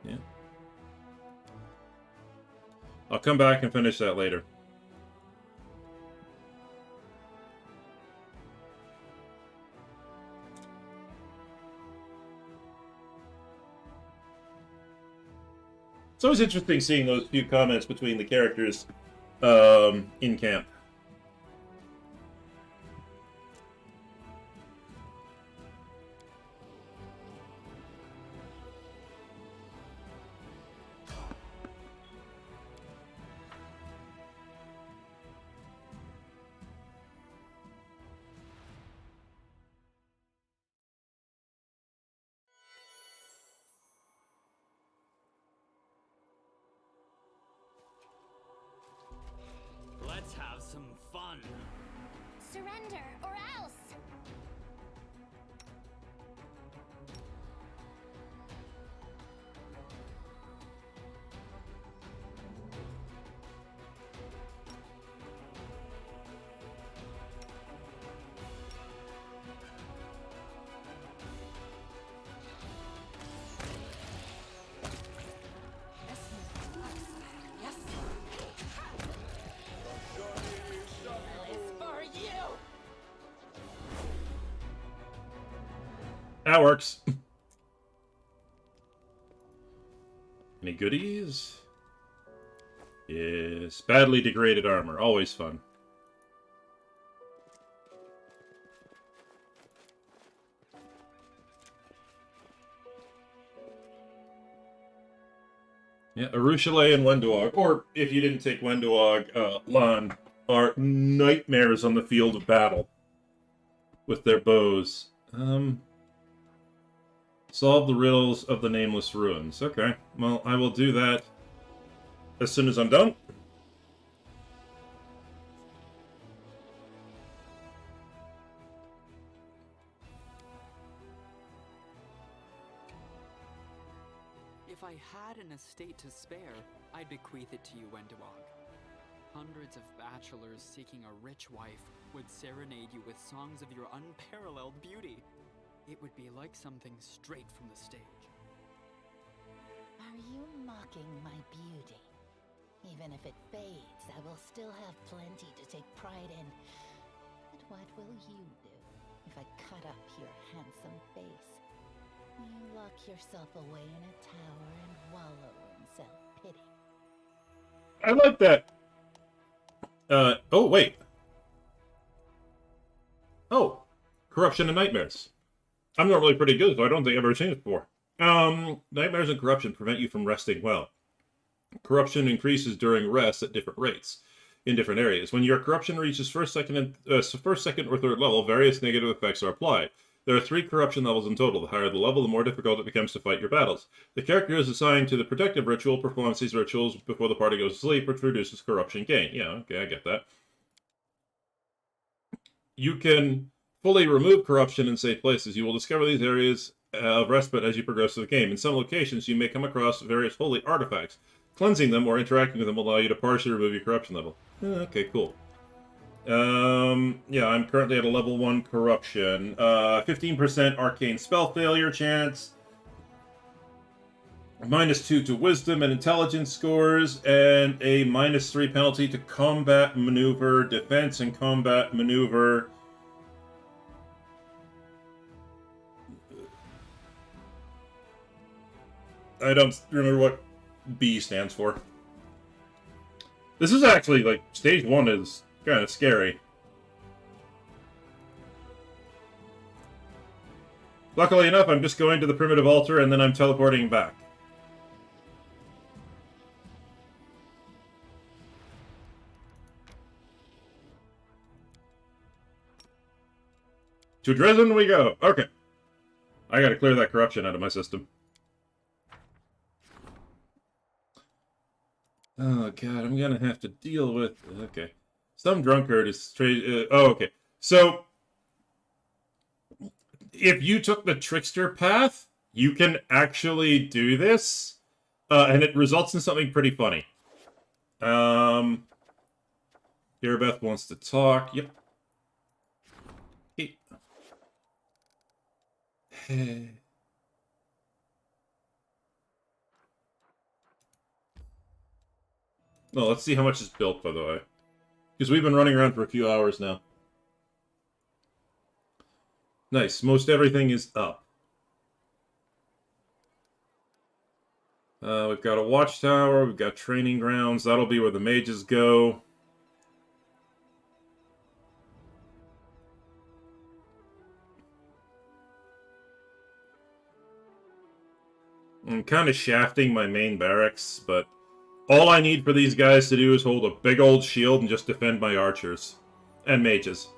Yeah. I'll come back and finish that later. It's always interesting seeing those few comments between the characters in camp. Let's have some fun. Surrender or else! That works. Any goodies? Yes. Badly degraded armor. Always fun. Yeah, Arushale and Wenduog, or if you didn't take Wenduog, Lan, are nightmares on the field of battle with their bows. Solve the riddles of the Nameless Ruins. Okay, well, I will do that as soon as I'm done. If I had an estate to spare, I'd bequeath it to you, Wenduog. Hundreds of bachelors seeking a rich wife would serenade you with songs of your unparalleled beauty. It would be like something straight from the stage. Are you mocking my beauty? Even if it fades, I will still have plenty to take pride in. But what will you do if I cut up your handsome face? You lock yourself away in a tower and wallow in self-pity. I like that. Oh, wait. Oh, corruption and nightmares. I'm normally pretty good, so I don't think I've ever seen it before. Nightmares and corruption prevent you from resting well. Corruption increases during rest at different rates in different areas. When your corruption reaches first, second, or third level, various negative effects are applied. There are 3 corruption levels in total. The higher the level, the more difficult it becomes to fight your battles. The character is assigned to the protective ritual, performs these rituals before the party goes to sleep, which reduces corruption gain. Yeah, okay, I get that. You can fully remove corruption in safe places. You will discover these areas of respite as you progress through the game. In some locations, you may come across various holy artifacts. Cleansing them or interacting with them will allow you to partially remove your corruption level. Okay, cool. Yeah, I'm currently at a level 1 corruption. 15% arcane spell failure chance. -2 to wisdom and intelligence scores, and a -3 penalty to combat maneuver, defense, and combat maneuver. I don't remember what B stands for. This is actually, like, stage 1 is kind of scary. Luckily enough, I'm just going to the primitive altar and then I'm teleporting back. To Dresden we go. Okay. I gotta clear that corruption out of my system. Oh god, I'm gonna have to deal with... Okay. Some drunkard is straight... oh, okay. So, if you took the trickster path, you can actually do this, and it results in something pretty funny. Irabeth wants to talk. Yep. Hey. Well, let's see how much is built, by the way. Because we've been running around for a few hours now. Nice. Most everything is up. We've got a watchtower. We've got training grounds. That'll be where the mages go. I'm kind of shafting my main barracks, but all I need for these guys to do is hold a big old shield and just defend my archers. And mages.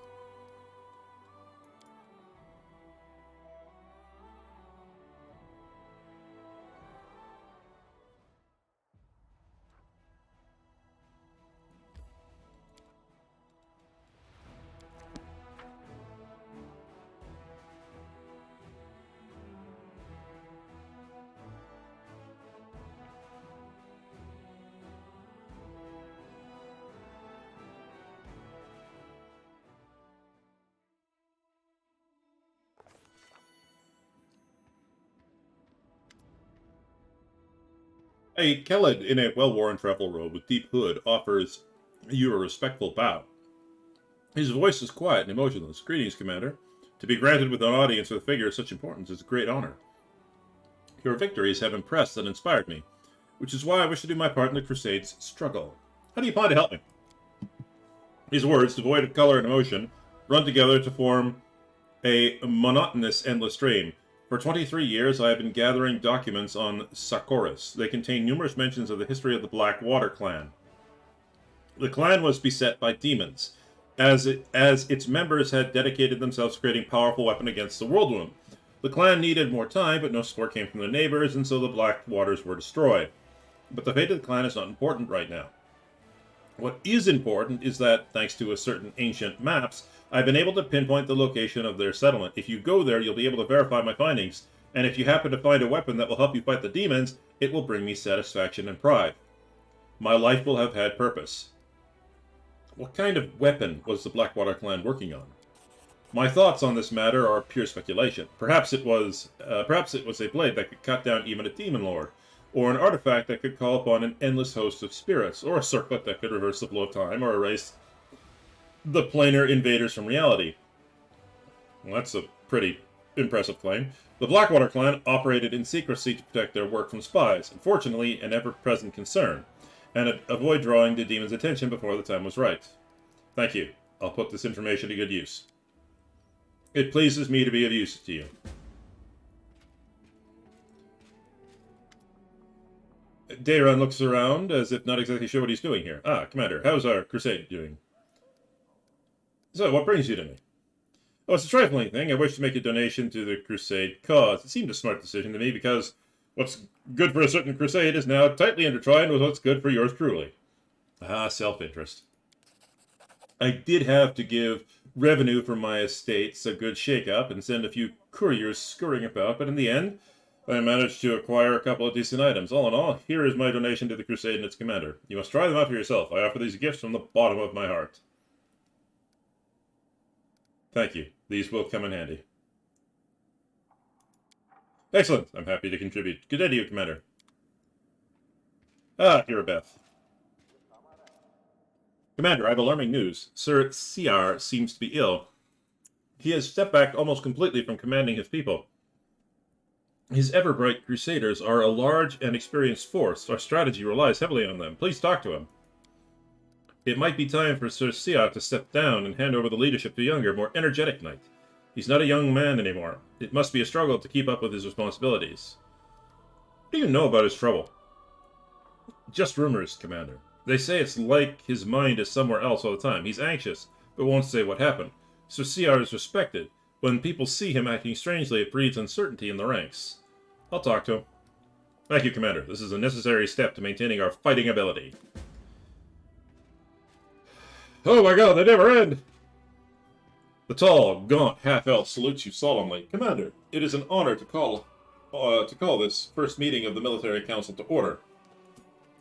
A Keled in a well-worn travel robe with deep hood offers you a respectful bow. His voice is quiet and emotionless. Greetings, Commander. To be granted with an audience with a figure of such importance is a great honor. Your victories have impressed and inspired me, which is why I wish to do my part in the Crusade's struggle. How do you plan to help me? These words, devoid of color and emotion, run together to form a monotonous, endless stream. For 23 years, I have been gathering documents on Sarkoris. They contain numerous mentions of the history of the Blackwater clan. The clan was beset by demons, as its members had dedicated themselves to creating a powerful weapon against the World Wound. The clan needed more time, but no support came from their neighbors, and so the Blackwaters were destroyed. But the fate of the clan is not important right now. What is important is that, thanks to a certain ancient maps, I've been able to pinpoint the location of their settlement. If you go there, you'll be able to verify my findings, and if you happen to find a weapon that will help you fight the demons, it will bring me satisfaction and pride. My life will have had purpose. What kind of weapon was the Blackwater clan working on? My thoughts on this matter are pure speculation. Perhaps it was a blade that could cut down even a demon lord, or an artifact that could call upon an endless host of spirits, or a circlet that could reverse the flow of time, or erase the planar invaders from reality. Well, that's a pretty impressive claim. The Blackwater clan operated in secrecy to protect their work from spies, unfortunately an ever-present concern, and avoid drawing the demon's attention before the time was right. Thank you. I'll put this information to good use. It pleases me to be of use to you. Dayron looks around as if not exactly sure what he's doing here. Ah, Commander, how's our crusade doing? So, what brings you to me? Oh, it's a trifling thing. I wish to make a donation to the crusade cause. It seemed a smart decision to me because what's good for a certain crusade is now tightly intertwined with what's good for yours truly. Ah, self-interest. I did have to give revenue from my estates a good shake-up and send a few couriers scurrying about, but in the end, I managed to acquire a couple of decent items. All in all, here is my donation to the crusade and its commander. You must try them out for yourself. I offer these gifts from the bottom of my heart. Thank you. These will come in handy. Excellent. I'm happy to contribute. Good day to you, Commander. Ah, Irabeth. Commander, I have alarming news. Sir Ciar seems to be ill. He has stepped back almost completely from commanding his people. His ever-bright crusaders are a large and experienced force. Our strategy relies heavily on them. Please talk to him. It might be time for Sir Ciar to step down and hand over the leadership to a younger, more energetic knight. He's not a young man anymore. It must be a struggle to keep up with his responsibilities. What do you know about his trouble? Just rumors, Commander. They say it's like his mind is somewhere else all the time. He's anxious, but won't say what happened. Sir Ciar is respected. When people see him acting strangely, it breeds uncertainty in the ranks. I'll talk to him. Thank you, Commander. This is a necessary step to maintaining our fighting ability. Oh my god, they never end! The tall, gaunt half-elf salutes you solemnly. Commander, it is an honor to call this first meeting of the Military Council to order.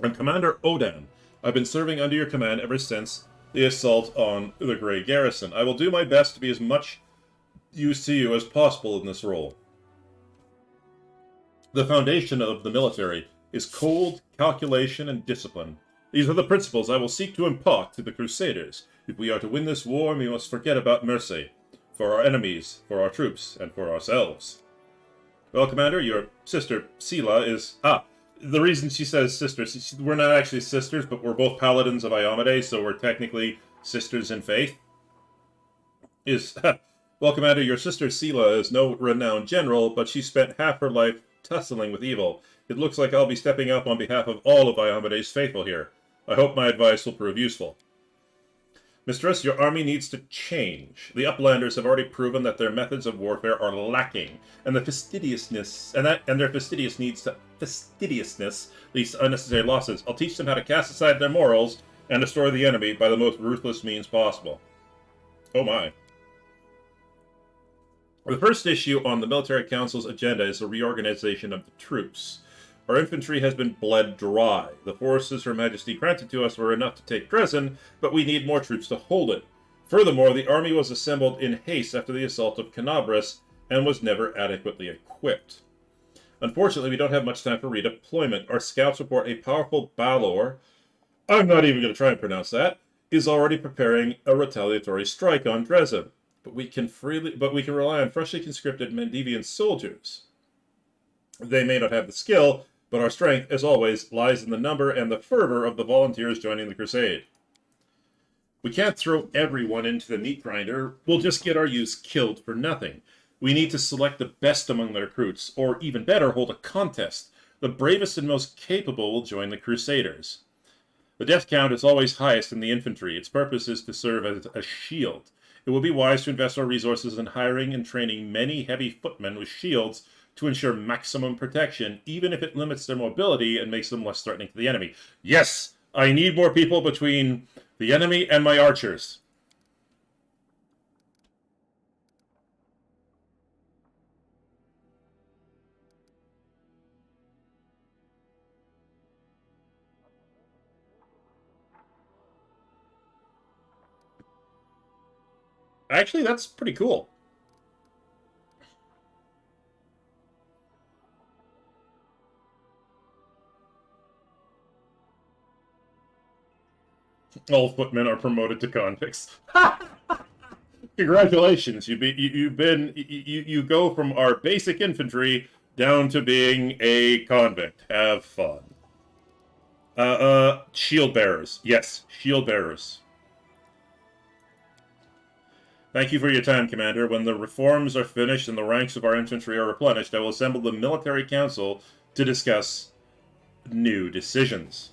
I'm Commander Odan. I've been serving under your command ever since the assault on the Grey Garrison. I will do my best to be as much use to you as possible in this role. The foundation of the military is cold calculation and discipline. These are the principles I will seek to impart to the Crusaders. If we are to win this war, we must forget about mercy. For our enemies, for our troops, and for ourselves. Well, Commander, your sister, Sela, is... the reason she says sister, we're not actually sisters, but we're both paladins of Iomedae, so we're technically sisters in faith. Well, Commander, your sister Sela is no renowned general, but she spent half her life tussling with evil. It looks like I'll be stepping up on behalf of all of Iomedae's faithful here. I hope my advice will prove useful. Mistress, your army needs to change. The Uplanders have already proven that their methods of warfare are lacking, and their fastidiousness leads to unnecessary losses. I'll teach them how to cast aside their morals and destroy the enemy by the most ruthless means possible. Oh my. The first issue on the Military Council's agenda is the reorganization of the troops. Our infantry has been bled dry. The forces Her Majesty granted to us were enough to take Dresden, but we need more troops to hold it. Furthermore, the army was assembled in haste after the assault of Canabras and was never adequately equipped. Unfortunately, we don't have much time for redeployment. Our scouts report a powerful Balor, I'm not even going to try and pronounce that, is already preparing a retaliatory strike on Dresden. But we can rely on freshly conscripted Mendevian soldiers. They may not have the skill, but our strength, as always, lies in the number and the fervor of the volunteers joining the crusade. We can't throw everyone into the meat grinder. We'll just get our youths killed for nothing. We need to select the best among the recruits, or even better, hold a contest. The bravest and most capable will join the Crusaders. The death count is always highest in the infantry. Its purpose is to serve as a shield. It will be wise to invest our resources in hiring and training many heavy footmen with shields to ensure maximum protection, even if it limits their mobility and makes them less threatening to the enemy. Yes, I need more people between the enemy and my archers. Actually, that's pretty cool. All footmen are promoted to convicts. Congratulations! You go from our basic infantry down to being a convict. Have fun. Shield bearers. Yes, shield bearers. Thank you for your time, Commander. When the reforms are finished and the ranks of our infantry are replenished, I will assemble the Military Council to discuss new decisions.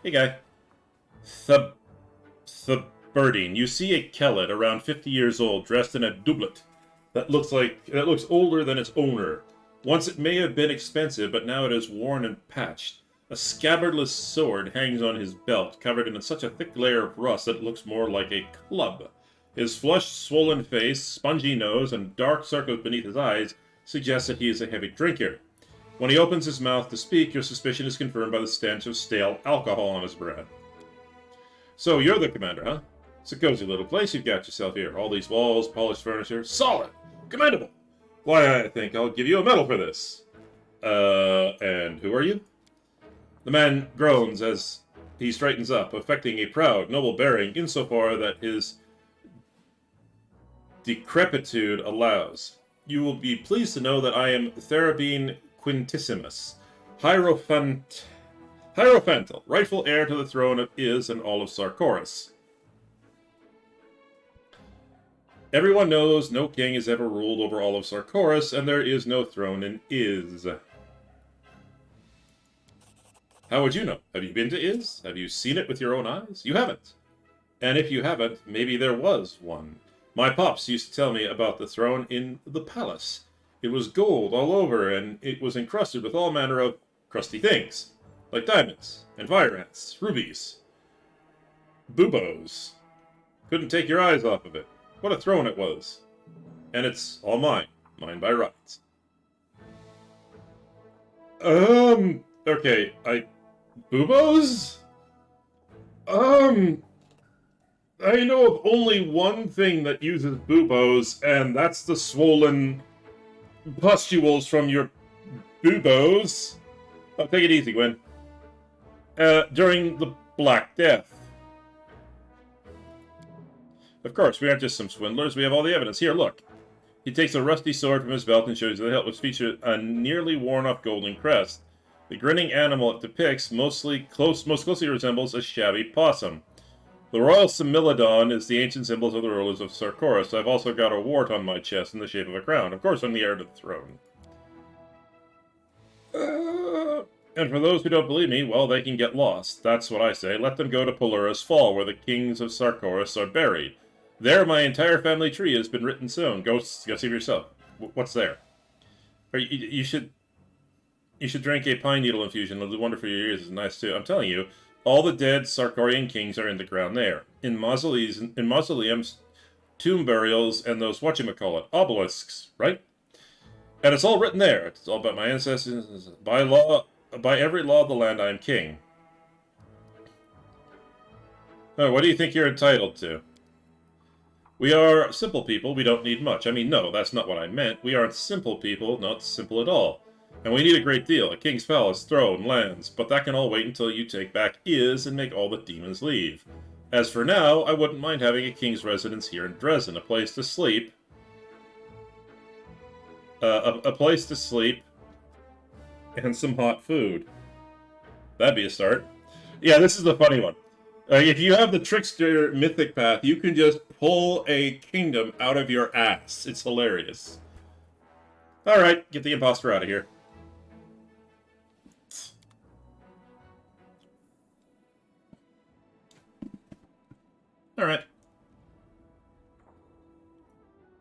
Hey, guy. Birding. You see a Kellet around 50 years old, dressed in a doublet that looks older than its owner. Once it may have been expensive, but now it is worn and patched. A scabbardless sword hangs on his belt, covered in such a thick layer of rust that it looks more like a club. His flushed, swollen face, spongy nose, and dark circles beneath his eyes suggest that he is a heavy drinker. When he opens his mouth to speak, your suspicion is confirmed by the stench of stale alcohol on his breath. So, you're the commander, huh? It's a cozy little place you've got yourself here. All these walls, polished furniture. Solid! Commendable! Why, I think I'll give you a medal for this. And who are you? The man groans as he straightens up, affecting a proud, noble bearing insofar that his decrepitude allows. You will be pleased to know that I am Therabine Quintissimus, Hierophantal, rightful heir to the throne of Iz and all of Sarkoris. Everyone knows no king has ever ruled over all of Sarkoris, and there is no throne in Iz. How would you know? Have you been to Iz? Have you seen it with your own eyes? You haven't. And if you haven't, maybe there was one. My pops used to tell me about the throne in the palace. It was gold all over, and it was encrusted with all manner of crusty things, like diamonds, and fire ants, rubies, buboes. Couldn't take your eyes off of it. What a throne it was. And it's all mine. Mine by rights. Okay, buboes? I know of only one thing that uses buboes, and that's the swollen pustules from your buboes. Oh, take it easy, Gwen. During the Black Death. Of course, we aren't just some swindlers, we have all the evidence. Here, look. He takes a rusty sword from his belt and shows you the hilt, which features a nearly worn-off golden crest. The grinning animal it depicts most closely resembles a shabby possum. The royal Similodon is the ancient symbols of the rulers of Sarkoris. I've also got a wart on my chest in the shape of a crown. Of course, I'm the heir to the throne. And for those who don't believe me, well, they can get lost. That's what I say. Let them go to Pelura's Fall, where the kings of Sarkoris are buried. There, my entire family tree has been written soon. Go see for yourself. What's there? You should drink a pine needle infusion. It'll do wonder for your ears. It's nice too. I'm telling you, all the dead Sarkorian kings are in the ground there. In mausoleums, tomb burials, and those whatchamacallit, obelisks, right? And it's all written there. It's all about my ancestors. By every law of the land, I am king. Oh, what do you think you're entitled to? We are simple people. We don't need much. I mean, no, that's not what I meant. We aren't simple people, not simple at all. And we need a great deal. A king's palace, throne, lands. But that can all wait until you take back Iz and make all the demons leave. As for now, I wouldn't mind having a king's residence here in Dresden. A place to sleep. A place to sleep. And some hot food. That'd be a start. Yeah, this is the funny one. If you have the Trickster Mythic Path, you can just pull a kingdom out of your ass. It's hilarious. Alright, get the imposter out of here. Alright.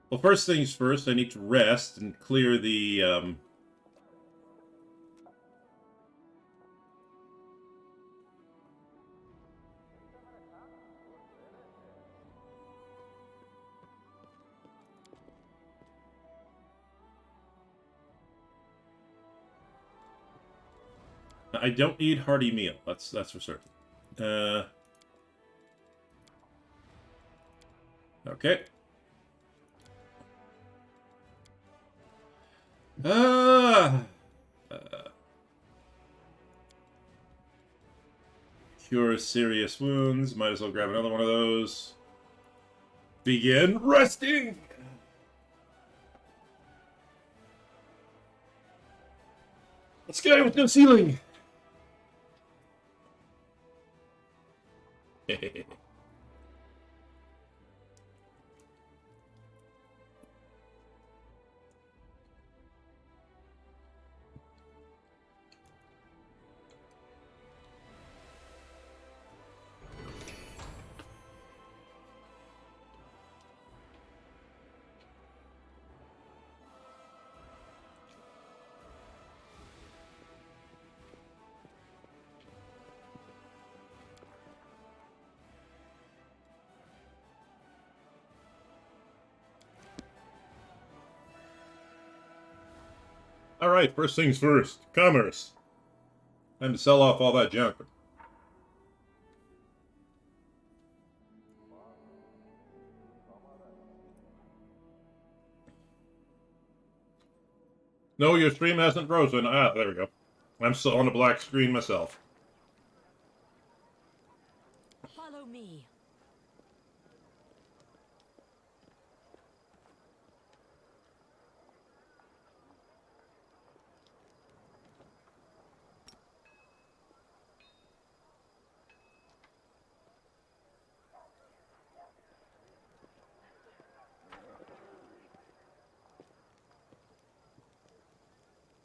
Well, first things first, I need to rest and clear the, I don't need hearty meal. That's for certain. Okay. Cure serious wounds. Might as well grab another one of those. Begin resting! Let's go with no ceiling! Alright, first things first. Commerce. Time to sell off all that junk. No, your stream hasn't frozen. Ah, there we go. I'm still on a black screen myself. Follow me.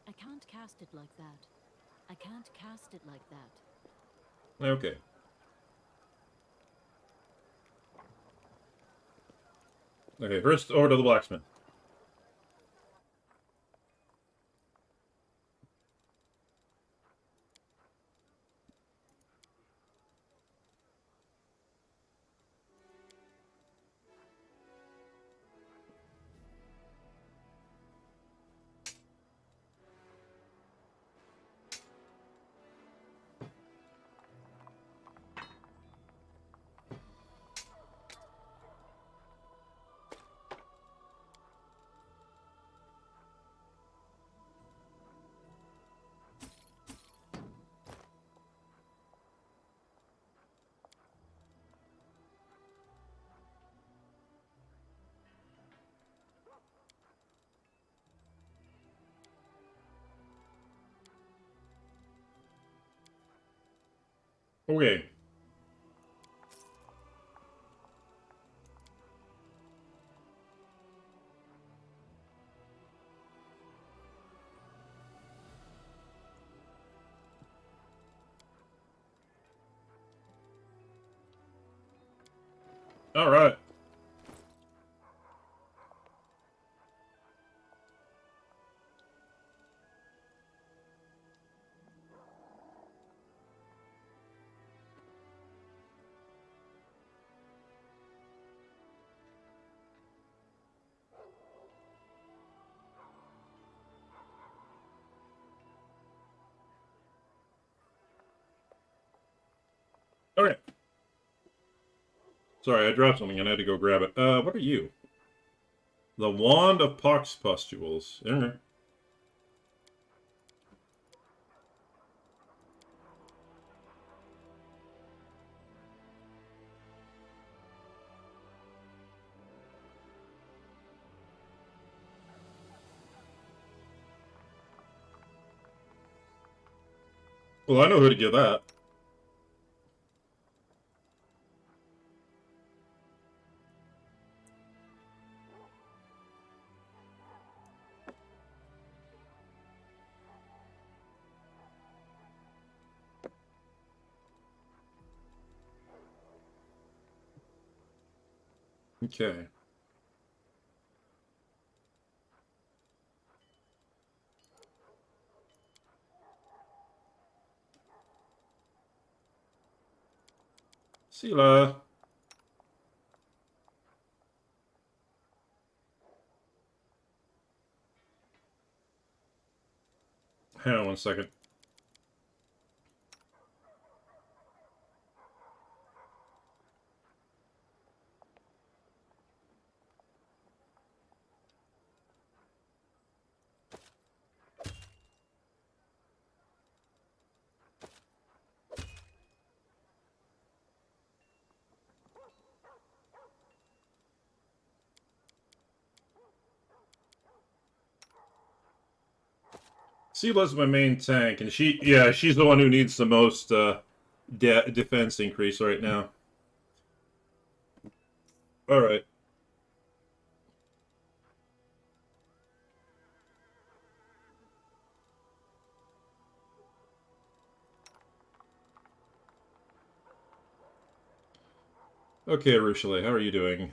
I can't cast it like that. I can't cast it like that. Okay. Okay, first over to the blacksmith. Okay. All right. Okay. Sorry, I dropped something and I had to go grab it. What are you? The Wand of Pox Pustules. Okay. Well, I know who to give that. Okay. Sela. Hang on 1 second. Sela's my main tank, and she's the one who needs the most defense increase right now. All right. Okay, Rushale, how are you doing?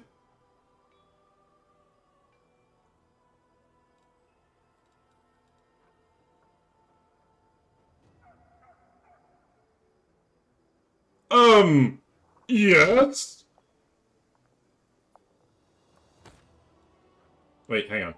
Yes? Wait, hang on.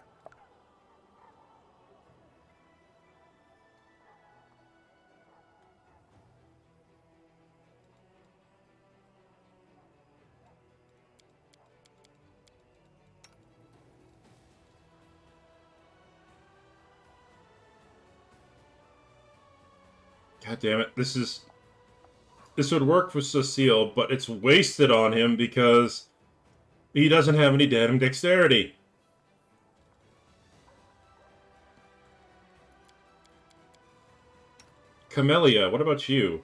God damn it, this would work for Cecile, but it's wasted on him because he doesn't have any damn dexterity. Camellia, what about you?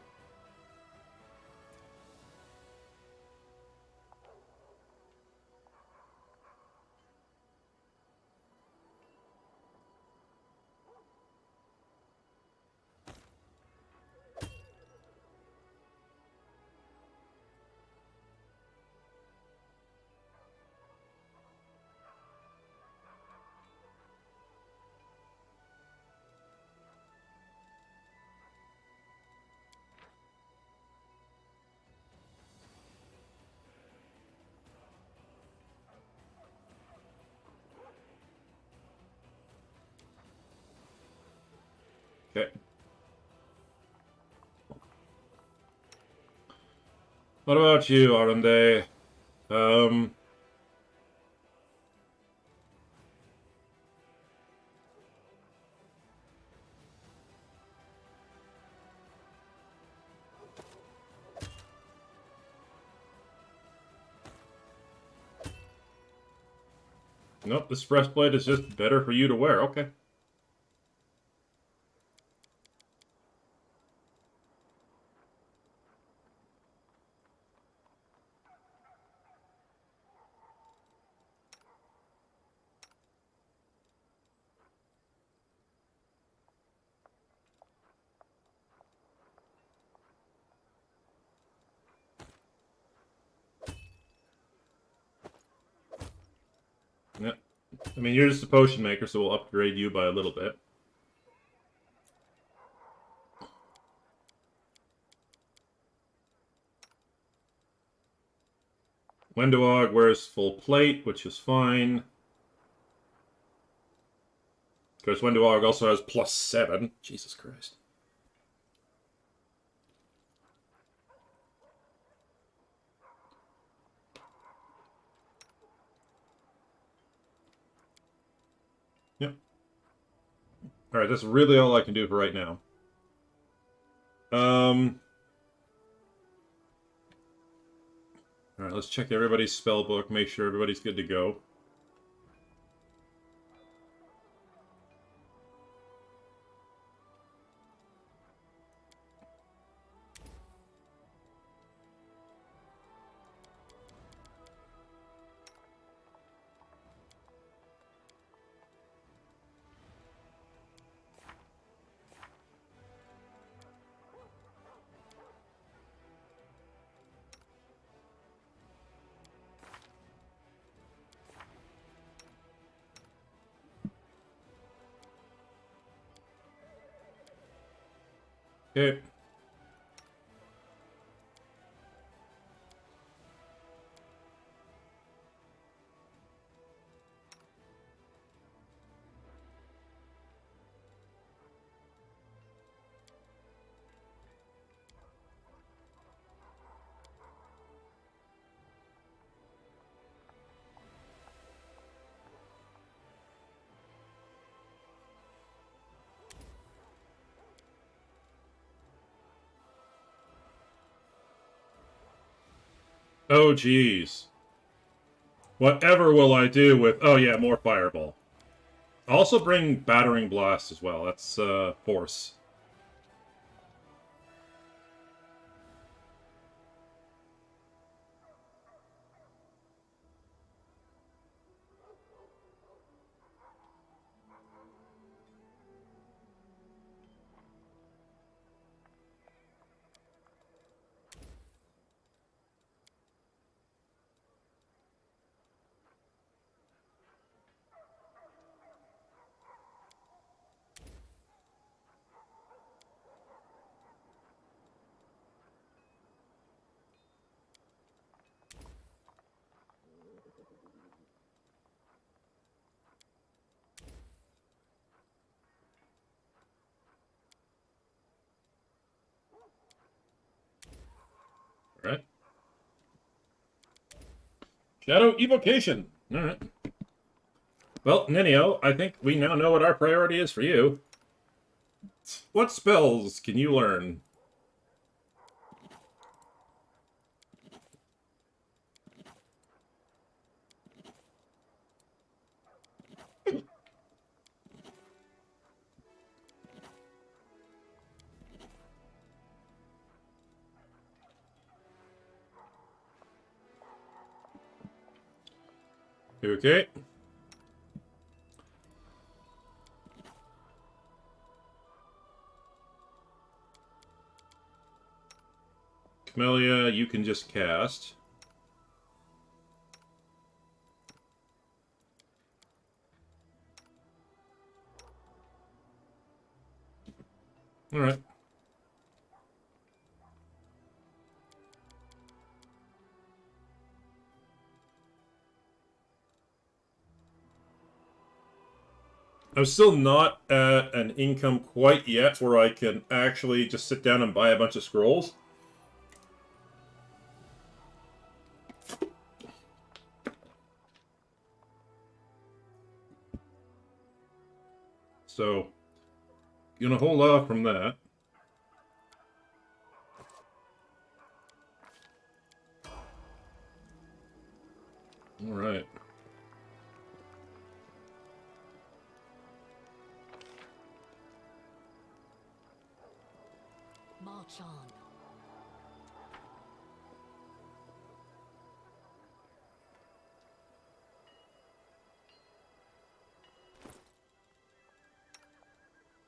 Okay. What about you, Arunde? Nope, this breastplate is just better for you to wear. Okay. Yeah. I mean, you're just a potion maker, so we'll upgrade you by a little bit. Wendoog wears full plate, which is fine. Because Wendoog also has +7. Jesus Christ. Yep. Alright, that's really all I can do for right now. Alright, let's check everybody's spell book, make sure everybody's good to go. Okay. Oh, jeez. Whatever will I do with... Oh, yeah, more Fireball. I'll also bring Battering Blast as well. That's, Force. Alright. Shadow Evocation! Alright. Well, Ninio, I think we now know what our priority is for you. What spells can you learn? Okay. Camellia, you can just cast. Alright. I'm still not at an income quite yet where I can actually just sit down and buy a bunch of scrolls. So, gonna hold off from that. Alright. March on.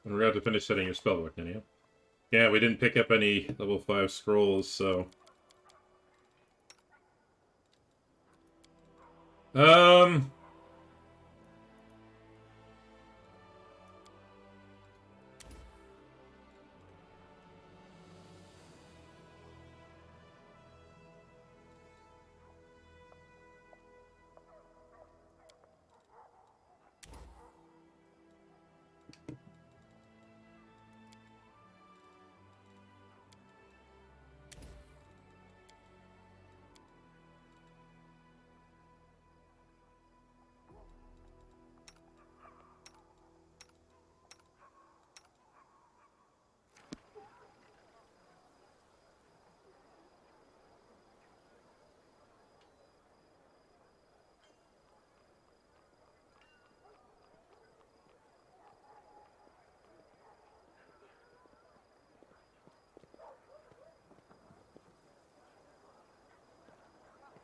And we're going to finish setting your spellbook, didn't you? Yeah, we didn't pick up any level 5 scrolls, so...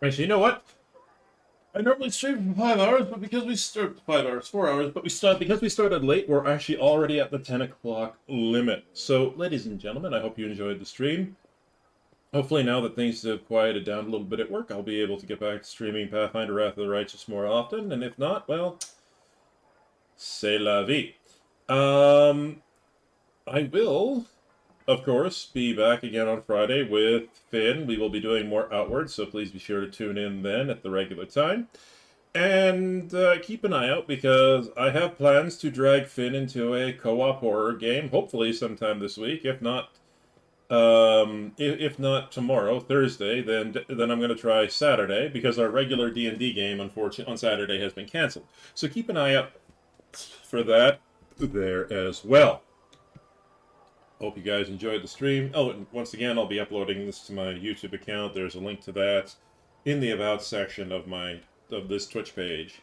Actually, you know what? I normally stream for 5 hours, but because we start 5 hours, 4 hours, but because we started late, we're actually already at the 10 o'clock limit. So, ladies and gentlemen, I hope you enjoyed the stream. Hopefully, now that things have quieted down a little bit at work, I'll be able to get back to streaming Pathfinder Wrath of the Righteous more often. And if not, well, c'est la vie. I will, of course, be back again on Friday with Finn. We will be doing more Outwards, so please be sure to tune in then at the regular time. And keep an eye out, because I have plans to drag Finn into a co-op horror game, hopefully sometime this week. If not tomorrow, Thursday, then I'm going to try Saturday, because our regular D&D game, unfortunately, on Saturday has been canceled. So keep an eye out for that there as well. Hope you guys enjoyed the stream. Oh, and once again, I'll be uploading this to my YouTube account. There's a link to that in the About section of this Twitch page.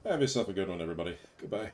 Have yourself a good one, everybody. Goodbye.